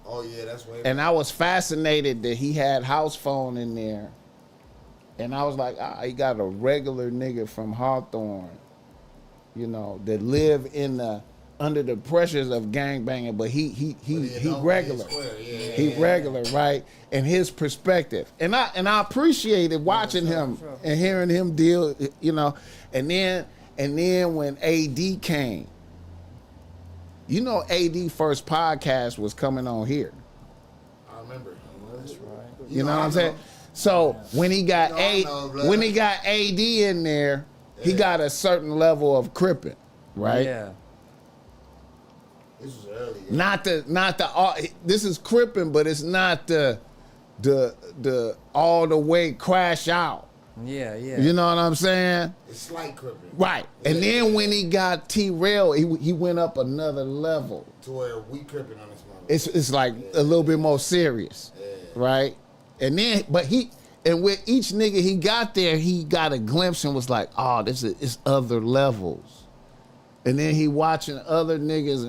Oh yeah, that's way. And I was fascinated that he had House Phone in there. And I was like, he got a regular nigga from Hawthorne, you know, that live under the pressures of gangbanging, but he regular. He regular, right? And his perspective. And I appreciated watching him and hearing him deal, you know. And then when AD came, you know, AD first podcast was coming on here. I remember. That's right. You know what I'm saying? So when he got AD in there, he got a certain level of crippin', right? Yeah. This was early. This is crippin', but it's not the all the way crash out. Yeah. You know what I'm saying? It's slight crippin'. Right. And then when he got T-Rail, he went up another level. To where we crippin' on this moment. It's like a little bit more serious. Yeah. Right? And then, and with each nigga he got there, he got a glimpse and was like, oh, it's other levels. And then he watching other niggas,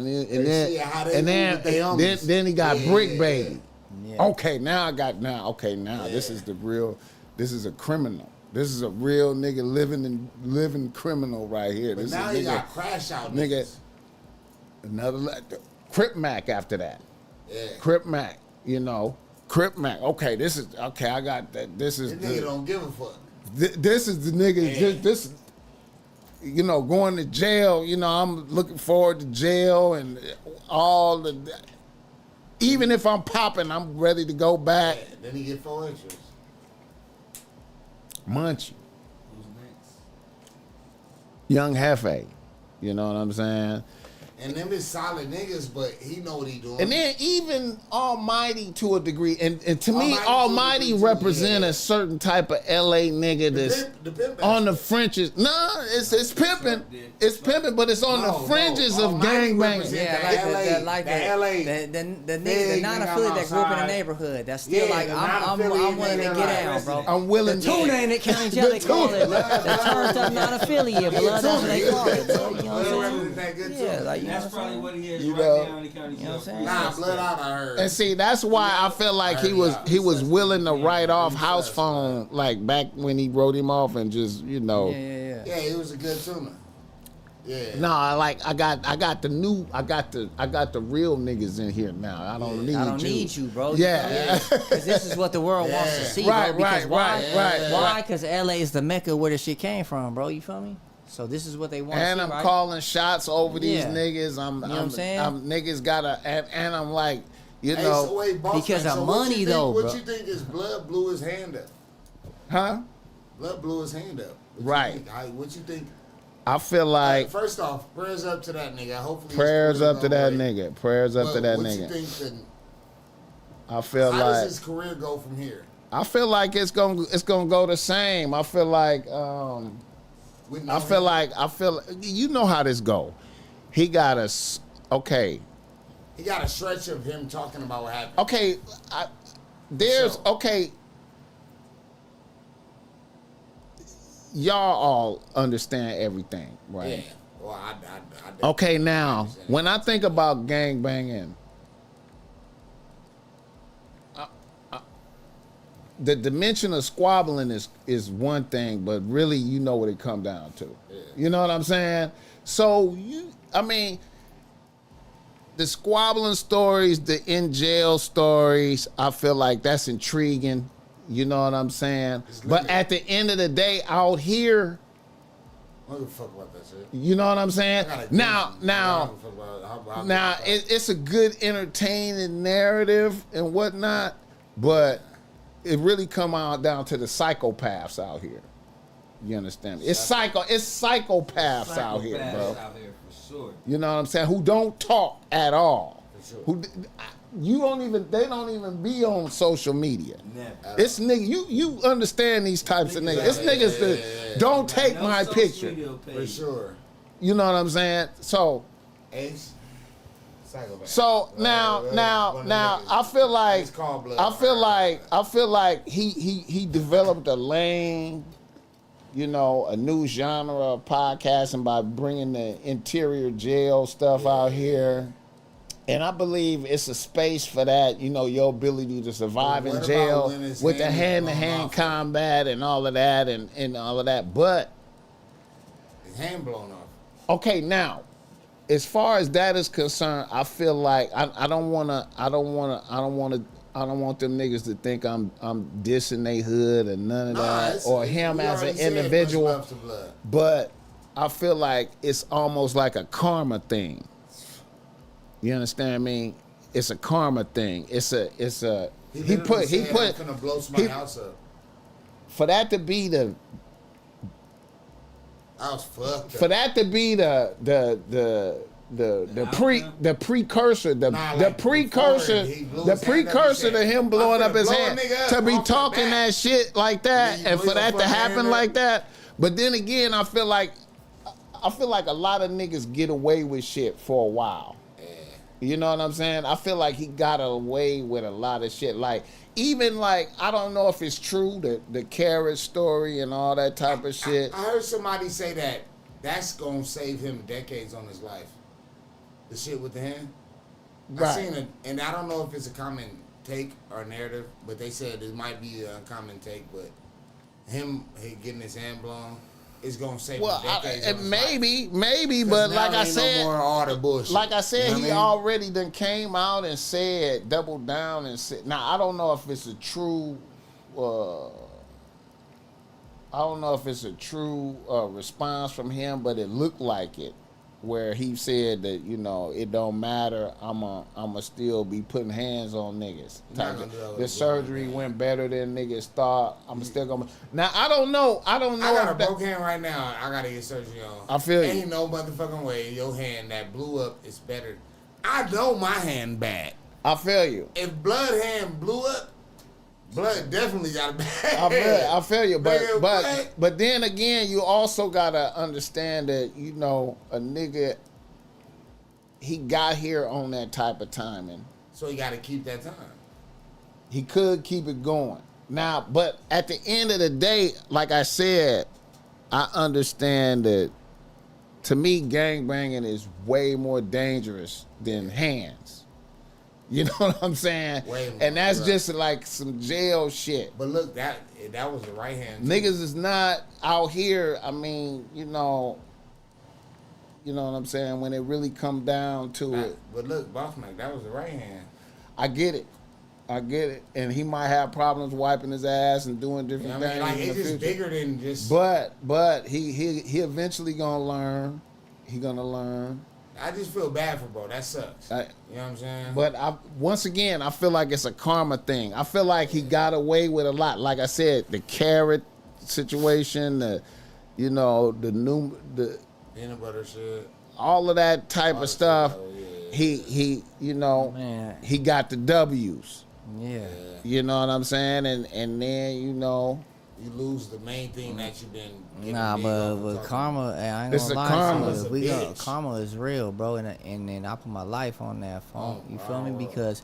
then he got Brick Baby. Yeah. Okay, now this is this is a criminal. This is a real nigga living criminal right here. But this now is he got crash out nigga. Another Crip Mac after that. Yeah. Crip Mac, you know. Crip Mac. Okay, I got that. This nigga don't give a fuck. This is the nigga. Yeah. This, you know, going to jail. You know, I'm looking forward to jail and all the. Even if I'm popping, I'm ready to go back. Yeah, then he get 4Xtra's. Munchie. Who's next? Young Hefe. You know what I'm saying? And them is solid niggas, but he know what he doing. And then even Almighty to a degree, and to me, Almighty represent a certain type of LA nigga that's on the fringes. No, it's pimping. It's pimping, but it's on the fringes of gangbanging. Yeah, like the nigga, the non-affiliate that grew up in the neighborhood. That's still like, I'm willing to get out, bro. I'm willing to. Tuna in it, County Jail, they call it. The turned up non-affiliate, blood. That's what they call it, bro. You know what I'm saying? Yeah, like, that's probably what he is you right know, now in the county jail. You know what I'm saying? Nah, blood out I heard. And see, that's why I feel like he was willing to write off House Phone, like back when he wrote him off and just, you know. Yeah, he was a good tuner. Yeah. No, I got the real niggas in here now. I don't need you, bro. Yeah. Because this is what the world wants to see, right, bro. Right. Why? Because LA is the mecca where the shit came from, bro. You feel me? So this is what they want. And to see, I'm calling shots over these niggas. You know what I'm saying? Niggas gotta, and I'm like, you know, so wait, because of money though, bro. What you think is blood blew his hand up? Huh? Blood blew his hand up. Right. What you think? I feel like. First off, prayers up to that nigga. Hopefully. Prayers up to that nigga. Prayers up to that nigga. What you think? I feel how like. does his career go from here? I feel like it's gonna go the same. I feel like you know how this go. He got okay. He got a stretch of him talking about what happened. Okay, okay. Y'all all understand everything, right? Yeah. Well, I okay, now when I think about gang banging, the dimension of squabbling is one thing, but really, you know what it come down to. Yeah. You know what I'm saying? So the squabbling stories, the in jail stories, I feel like that's intriguing. You know what I'm saying? But at the end of the day, out here, I don't give a fuck about that shit. You know what I'm saying? Now, it's a good entertaining narrative and whatnot, but it really come out down to the psychopaths out here. You understand me? It's psychopaths out here, bro. Sure. You know what I'm saying? Who don't talk at all. For sure. They don't even be on social media. Never. It's niggas, you understand these types of niggas. It's niggas that don't take my picture. For sure. You know what I'm saying? So Ace. Psychopath. So now I feel like he developed a lane, you know, a new genre of podcasting by bringing the interior jail stuff out here. And I believe it's a space for that, you know, your ability to survive in jail with the hand-to-hand combat and all of that and all of that. But his hand blown off. Okay, now, as far as that is concerned, I feel like I don't want them niggas to think I'm dissing they hood or none of that, or him as an individual. But I feel like it's almost like a karma thing. You understand me? It's a karma thing. He put gonna blow somebody's house up. For that to be the I was fucked up. For that to be the precursor to him blowing up his hand, to be talking that shit like that, and for that to happen like that. But then again, I feel like a lot of niggas get away with shit for a while. You know what I'm saying? I feel like he got away with a lot of shit. Like, even like, I don't know if it's true, the Carrot story and all that type of shit. I heard somebody say that's going to save him decades on his life. The shit with the hand. Right. I seen it, and I don't know if it's a common take or narrative, but they said it might be a common take, but him getting his hand blown, it's gonna save him decades. Maybe, but like I said, no more all the bullshit. Like I said, he already done came out and said, doubled down and said. Now I don't know if it's a true. Response from him, but it looked like it, where he said that, you know, it don't matter. I'ma still be putting hands on niggas. The surgery went better than niggas thought. I'm still gonna. Now I don't know. I got a broke hand right now. I gotta get surgery on. I feel you. Ain't no motherfucking way your hand that blew up is better. I know my hand bad. I feel you. If blood hand blew up, blood definitely got a bad. I feel you, but then again, you also gotta understand that, you know, a nigga, he got here on that type of timing, so he gotta keep that time. He could keep it going now, but at the end of the day, like I said, I understand that. To me, gangbanging is way more dangerous than hands. You know what I'm saying? And that's just like some jail shit. But look, that was the right hand. Niggas is not out here. I mean, you know what I'm saying? When it really come down to it. But look, BossMack, that was the right hand. I get it. And he might have problems wiping his ass and doing different things. Like, it's just bigger than just. But he eventually gonna learn. He gonna learn. I just feel bad for bro. That sucks. You know what I'm saying? But once again, I feel like it's a karma thing. I feel like he got away with a lot. Like I said, the Carrot situation, the peanut butter shit, all of that type of stuff. He he got the W's. Yeah. You know what I'm saying? And then, you know. You lose the main thing that you've been getting Nah, big but on karma, I ain't It's gonna a lie. karma. So It's if a we go, bitch. karma is real, bro, and then I put my life on that phone. You feel me? Because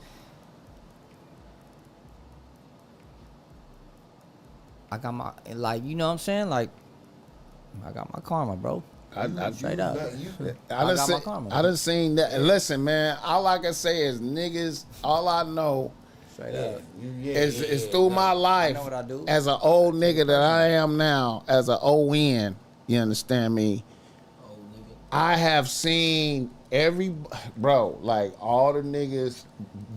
I got my, like, you know what I'm saying? Like, I got my karma, bro. Straight up. I got my karma. I done seen that. And listen, man, all I can say is niggas, all I know Straight up. is through my life know what I do. as an old nigga that I am now, as an ON, you understand me? I have seen bro, like all the niggas,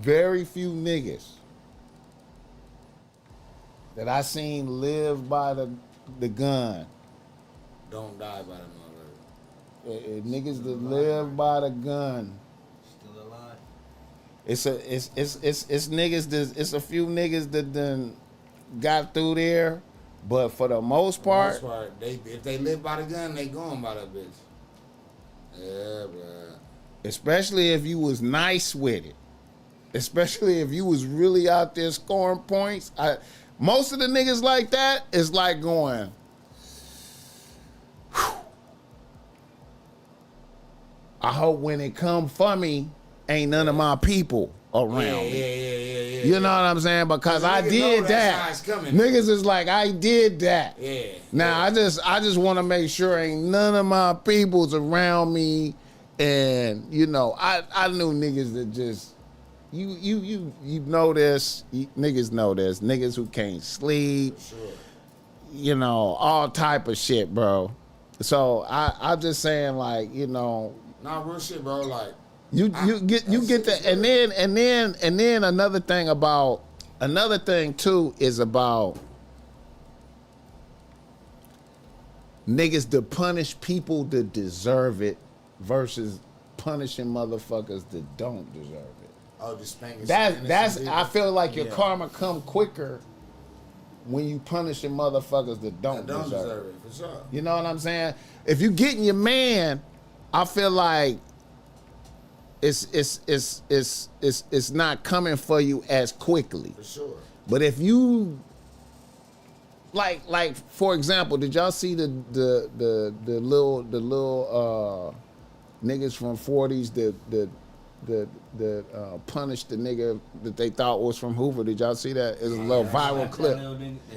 very few niggas that I seen live by the gun. Don't die by the mother. Niggas that live by the gun. Still alive. It's niggas it's a few niggas that done got through there, but for the most part, if they live by the gun, they going by that bitch. Yeah, bro. especially if you was nice with it. Especially if you was really out there scoring points. Most of the niggas like that is like going, whew. I hope when it come for me, ain't none of my people around me. Yeah. You know what I'm saying? Because I did that. Niggas is like, I did that. Yeah. Now I just want to make sure ain't none of my peoples around me, and you know I knew niggas that just you know this, niggas know this, niggas who can't sleep, Sure. you know, all type of shit, bro. So I'm just saying, like, you know, Nah, real shit, bro. Like you get the and then another thing too is about niggas to punish people that deserve it versus punishing motherfuckers that don't deserve it. oh, just spanking. That's I feel like your karma come quicker when you punishing motherfuckers that don't deserve it. For sure. You know what I'm saying? If you getting your man, I feel like it's not coming for you as quickly. For sure. But if you like for example, did y'all see the little niggas from 40s that punished the nigga that they thought was from Hoover? Did y'all see that? It was a little viral clip.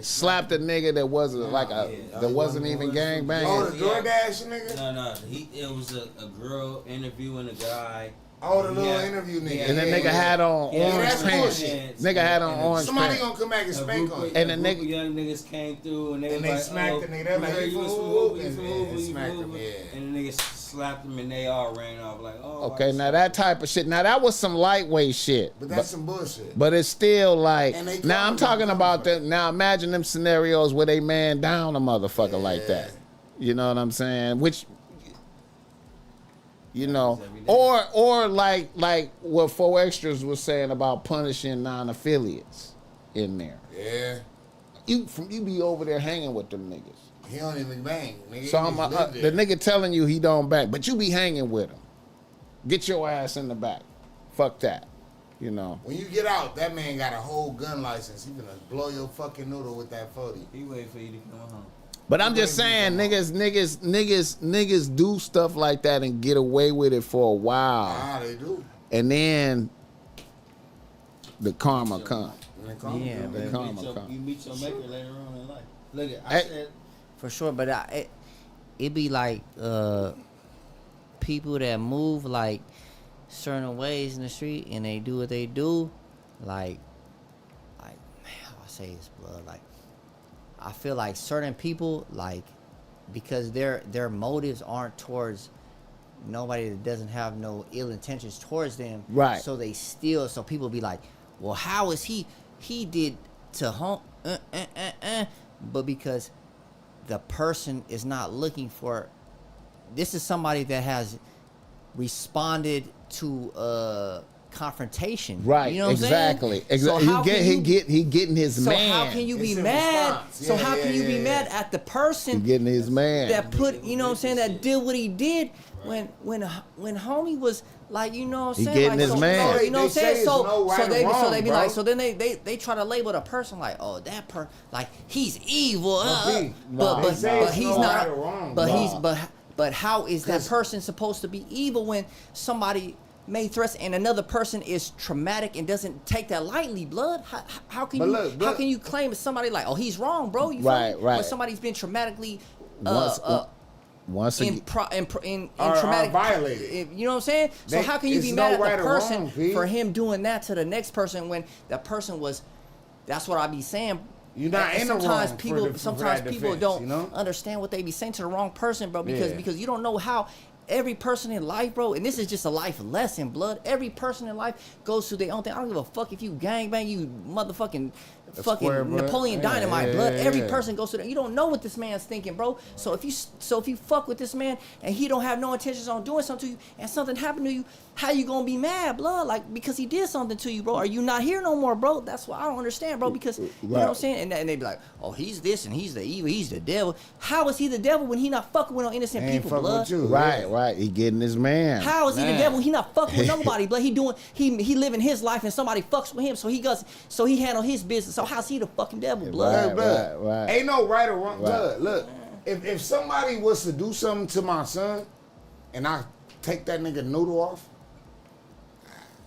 Slapped a nigga that wasn't that wasn't even gang banging. Oh, the DoorDash nigga? No. It was a girl interviewing a guy. Oh, the little interview nigga. And the nigga had on orange pants. Nigga had on orange Somebody pants. gonna come back and spank on you. And the nigga, young niggas came through and they And they like, smacked the nigga. They we like, heard you was from from Hoover, Hoover, you from and Hoover, you smacked from him, Hoover. yeah. And the niggas slapped them and they all ran off like, oh. Okay, now that type of shit. Now that was some lightweight shit. But that's some bullshit. But it's still like, And they now I'm talking about that. Now imagine them scenarios where they man down a motherfucker like that. You know what I'm saying? Which, you know, or like what 4Xtra's was saying about punishing non-affiliates in there. Yeah. You be over there hanging with them niggas. He don't even bang. Nigga, So I'm the nigga telling you he don't bang, but you be hanging with him. Get your ass in the back. Fuck that. You know. When you get out, that man got a whole gun license. He gonna blow your fucking noodle with that 40. He wait for you to come home. But I'm just saying, niggas do stuff like that and get away with it for a while. Ah, they do. And then the karma comes. Yeah, The karma comes. You meet your maker later on in life. Look at, Hey. I said, For sure, but it be like people that move like certain ways in the street and they do what they do, like man, I say this, blood. Like I feel like certain people, like because their motives aren't towards nobody that doesn't have no ill intentions towards them, Right. So they steal. So people be like, well, how is he did to home, but because the person is not looking for, this is somebody that has responded to confrontation. Right. You know what Exactly. I'm saying? So he getting his man. How can you be It's a mad? response. So Yeah, how can you be yeah. mad at the person He getting his man. that put, you know what I'm saying, that did what he did when homie was like, you know what I'm He saying? getting like, his man. You know what I'm They say saying? it's no right so or they wrong, be bro. like, so then they try to label the person like, oh, that like he's evil. Okay. But They say it's he's no not. right or wrong, but bro. he's but how is that 'Cause- person supposed to be evil when somebody made threats and another person is traumatic and doesn't take that lightly, blood? How can But you look, how can you claim somebody like, oh, he's wrong, bro? You feel Right, me? right. When somebody's been traumatically Once in again, traumatic violated. You know what I'm saying? So They- how can you it's be no mad at right the or person wrong, P. for him doing that to the next person when that person was? That's what I be saying. You're not And in the sometimes wrong people for sometimes that people defense, don't you know? understand what they be saying to the wrong person, bro. Because Yeah. because you don't know how every person in life, bro, and this is just a life lesson, blood. Every person in life goes through their own thing. I don't give a fuck if you gangbang, you motherfucking square, bro. Napoleon Yeah, Dynamite, yeah, blood. yeah, Every yeah. person goes through that. You don't know what this man's thinking, bro. So if you fuck with this man and he don't have no intentions on doing something to you, and something happened to you, how you gonna be mad, blood? Like, because he did something to you, bro. Are you not here no more, bro? That's what I don't understand, bro. Because you know what I'm saying? And they be like, oh, he's this and he's the evil, he's the devil. How is he the devil when he not fucking with no innocent Ain't people, fuck blood? with you. right, right. He getting his man. How is he the Man. devil? He not fucking with nobody, blood. He living his life and somebody fucks with him, so he handle his business. So how's he the fucking devil, blood? Right, Blood. right. Ain't no right or wrong. Right. Blood. Look, if somebody was to do something to my son, and I take that nigga noodle off,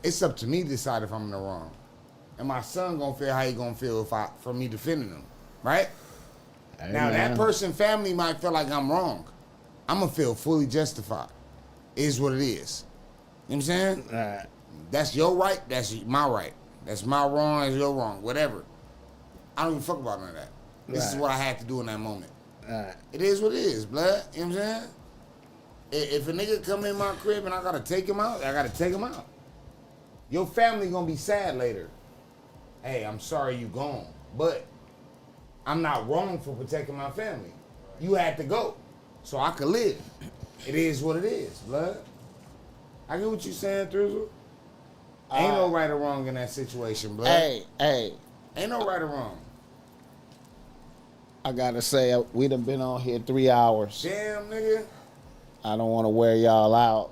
it's up to me to decide if I'm in the wrong. And my son gonna feel how he gonna feel for me defending him, right? Now that Amen. person, family might feel like I'm wrong. I'm gonna feel fully justified. Is what it is. You know what I'm saying? Right. That's your right. That's my right. That's my wrong. That's your wrong. Whatever. I don't even fuck about none of that. This is Right. what I had to do in that moment. Right. It is what it is, blood. You know what I'm saying? If a nigga come in my crib and I gotta take him out, I gotta take him out. Your family gonna be sad later. Hey, I'm sorry you gone, but I'm not wrong for protecting my family. You had to go, so I could live. It is what it is, blood. I get what you saying, Thrizzle. Ain't no right or wrong in that situation, blood. Hey, Ain't no right or wrong. I gotta say, we done been on here 3 hours. Damn, nigga. I don't want to wear y'all out.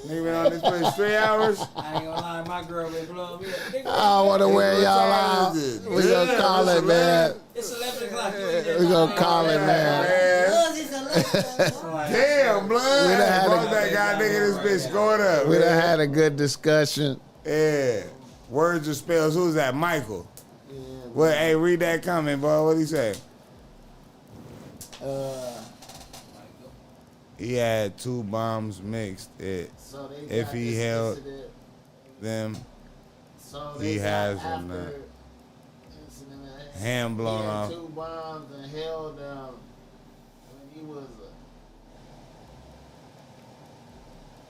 Nigga been on this place 3 hours. I ain't gonna lie, my girl been blowing me up. Nigga, I don't want to wear what y'all time out. is it? We gonna Damn, call it's it, man. 11. it's 11 o'clock. We gonna call it, man. Damn, blood. We done had Both a- that guy nigga, this bitch going up. We man. done had a good discussion. Yeah. Words or spells. Who's that? Michael. Well, hey, read that comment, boy. What'd he say? He had 2 bombs mixed. If he held them, he has them now. Hand blown off. 2 bombs and held when he was.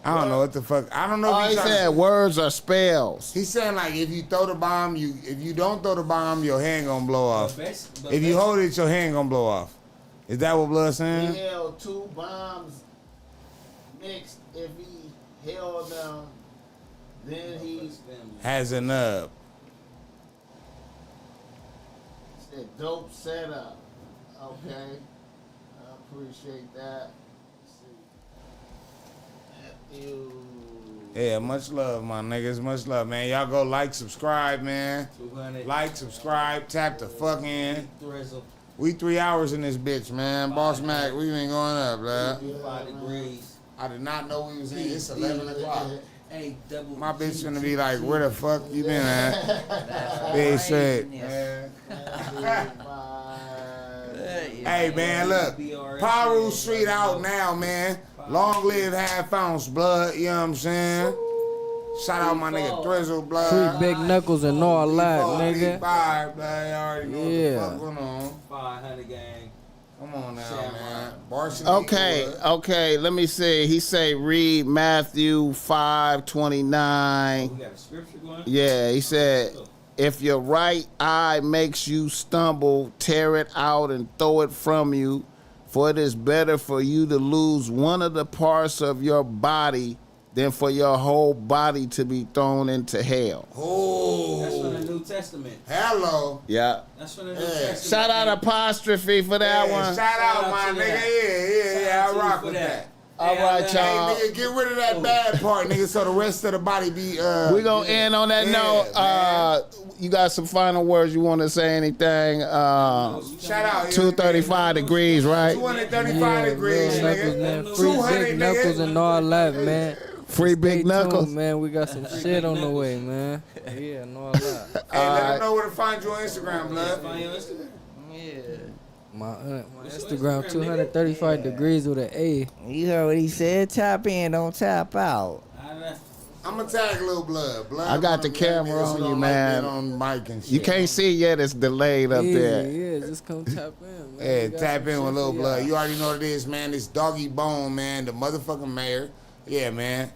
I don't know what the fuck. I don't know if Oh, he tryna- said words or spells. He's saying like if you throw the bomb, if you don't throw the bomb, your hand gonna blow off. But If you hold it, your hand gonna blow off. Is that what Blood's saying? He held 2 bombs mixed. If he held them, then he Has a nub. said dope setup. Okay, I appreciate that. Matthew. Yeah, much love, my niggas. Much love, man. Y'all go like, subscribe, man. 200. Like, subscribe, tap the fuck in. P-THRIZZLE, We 3 hours in this bitch, man. BossMack, we been going up, blood. 5 degrees. I did not know we was here. It's 11 o'clock. Hey, double. My bitch gonna be like, where the fuck you been at? Big shit, man. Hey, man, look. Piru Street out now, man. Long live Half Ounce, blood. You know what I'm saying? Shout out my nigga Thrizzle, blood. Free big knuckles and all that, nigga. Five, blood. You already know Yeah. what the fuck going on. 500 gang. Come on now, Shamrock. man. Varsity Okay, Eagle, okay. Let me see. He say read Matthew 5:29. We got a scripture going? Yeah, he said, if your right eye makes you stumble, tear it out and throw it from you, for it is better for you to lose one of the parts of your body than for your whole body to be thrown into hell. Oh. That's from the New Testament. Hello. Yeah. That's from the New Yeah. Testament. Shout out apostrophe for that one. Shout out, my to nigga. that. Yeah. Shout out I to you rock for with that. All right, Hey, y'all. nigga, get rid of that bad part, nigga, so the rest of the body be. We're going to end on that note. You got some final words? You want to say anything? Shout out. 235 degrees, right? 235 degrees, Little Knuckles, man. nigga. Free 200, Big Knuckles nigga. and all that, man. Free Big Stay Knuckles. tuned, man. We got some shit on the way, man. Yeah, and all that. Hey, let them know where to find you on Instagram, blood. Find your Instagram. My Instagram, 235 degrees with an A. You heard what he said? Tap in, don't tap out. I'm gonna tag Lil Blood. I got the camera on you, man. On mic and shit. You can't see yet. It's delayed up there. Yeah, just come tap in, man. Yeah, We got tap some in with shit Lil for Blood. y'all. You already know what it is, man. It's Doggy Bone, man. The motherfucking mayor. Yeah, man.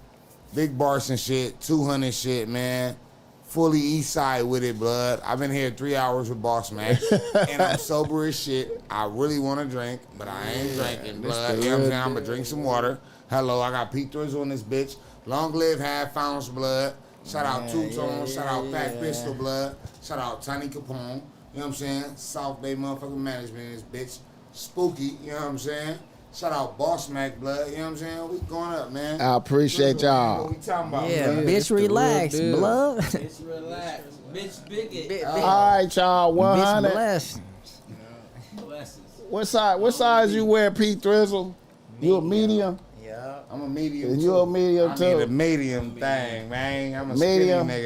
Big bars and shit. 200 shit, man. Fully east side with it, blood. I've been here 3 hours with BossMack, and I'm sober as shit. I really want to drink, but I ain't drinking, blood. You know what I'm saying? I'm gonna drink some water. Hello, I got P-THRIZZLE on this bitch. Long live Half Ounce, blood. Shout out Two-Tone. Shout out Pac Pistol, blood. Shout out Tiny Capone. You know what I'm saying? South Bay motherfucking management in this bitch. Spooky, you know what I'm saying? Shout out BossMack, blood. You know what I'm saying? We going up, man. I appreciate y'all. What we talking about, Yeah, blood? bitch, relax, real deal. blood. Bitch, relax. Bitch, bigot. All right, y'all. Bitch, 100. bless. Blessings. What size you wear, P-THRIZZLE? You a medium? Yeah. I'm a medium. And you a medium I too? need a medium thing, man. I'm a Medium. skinny nigga.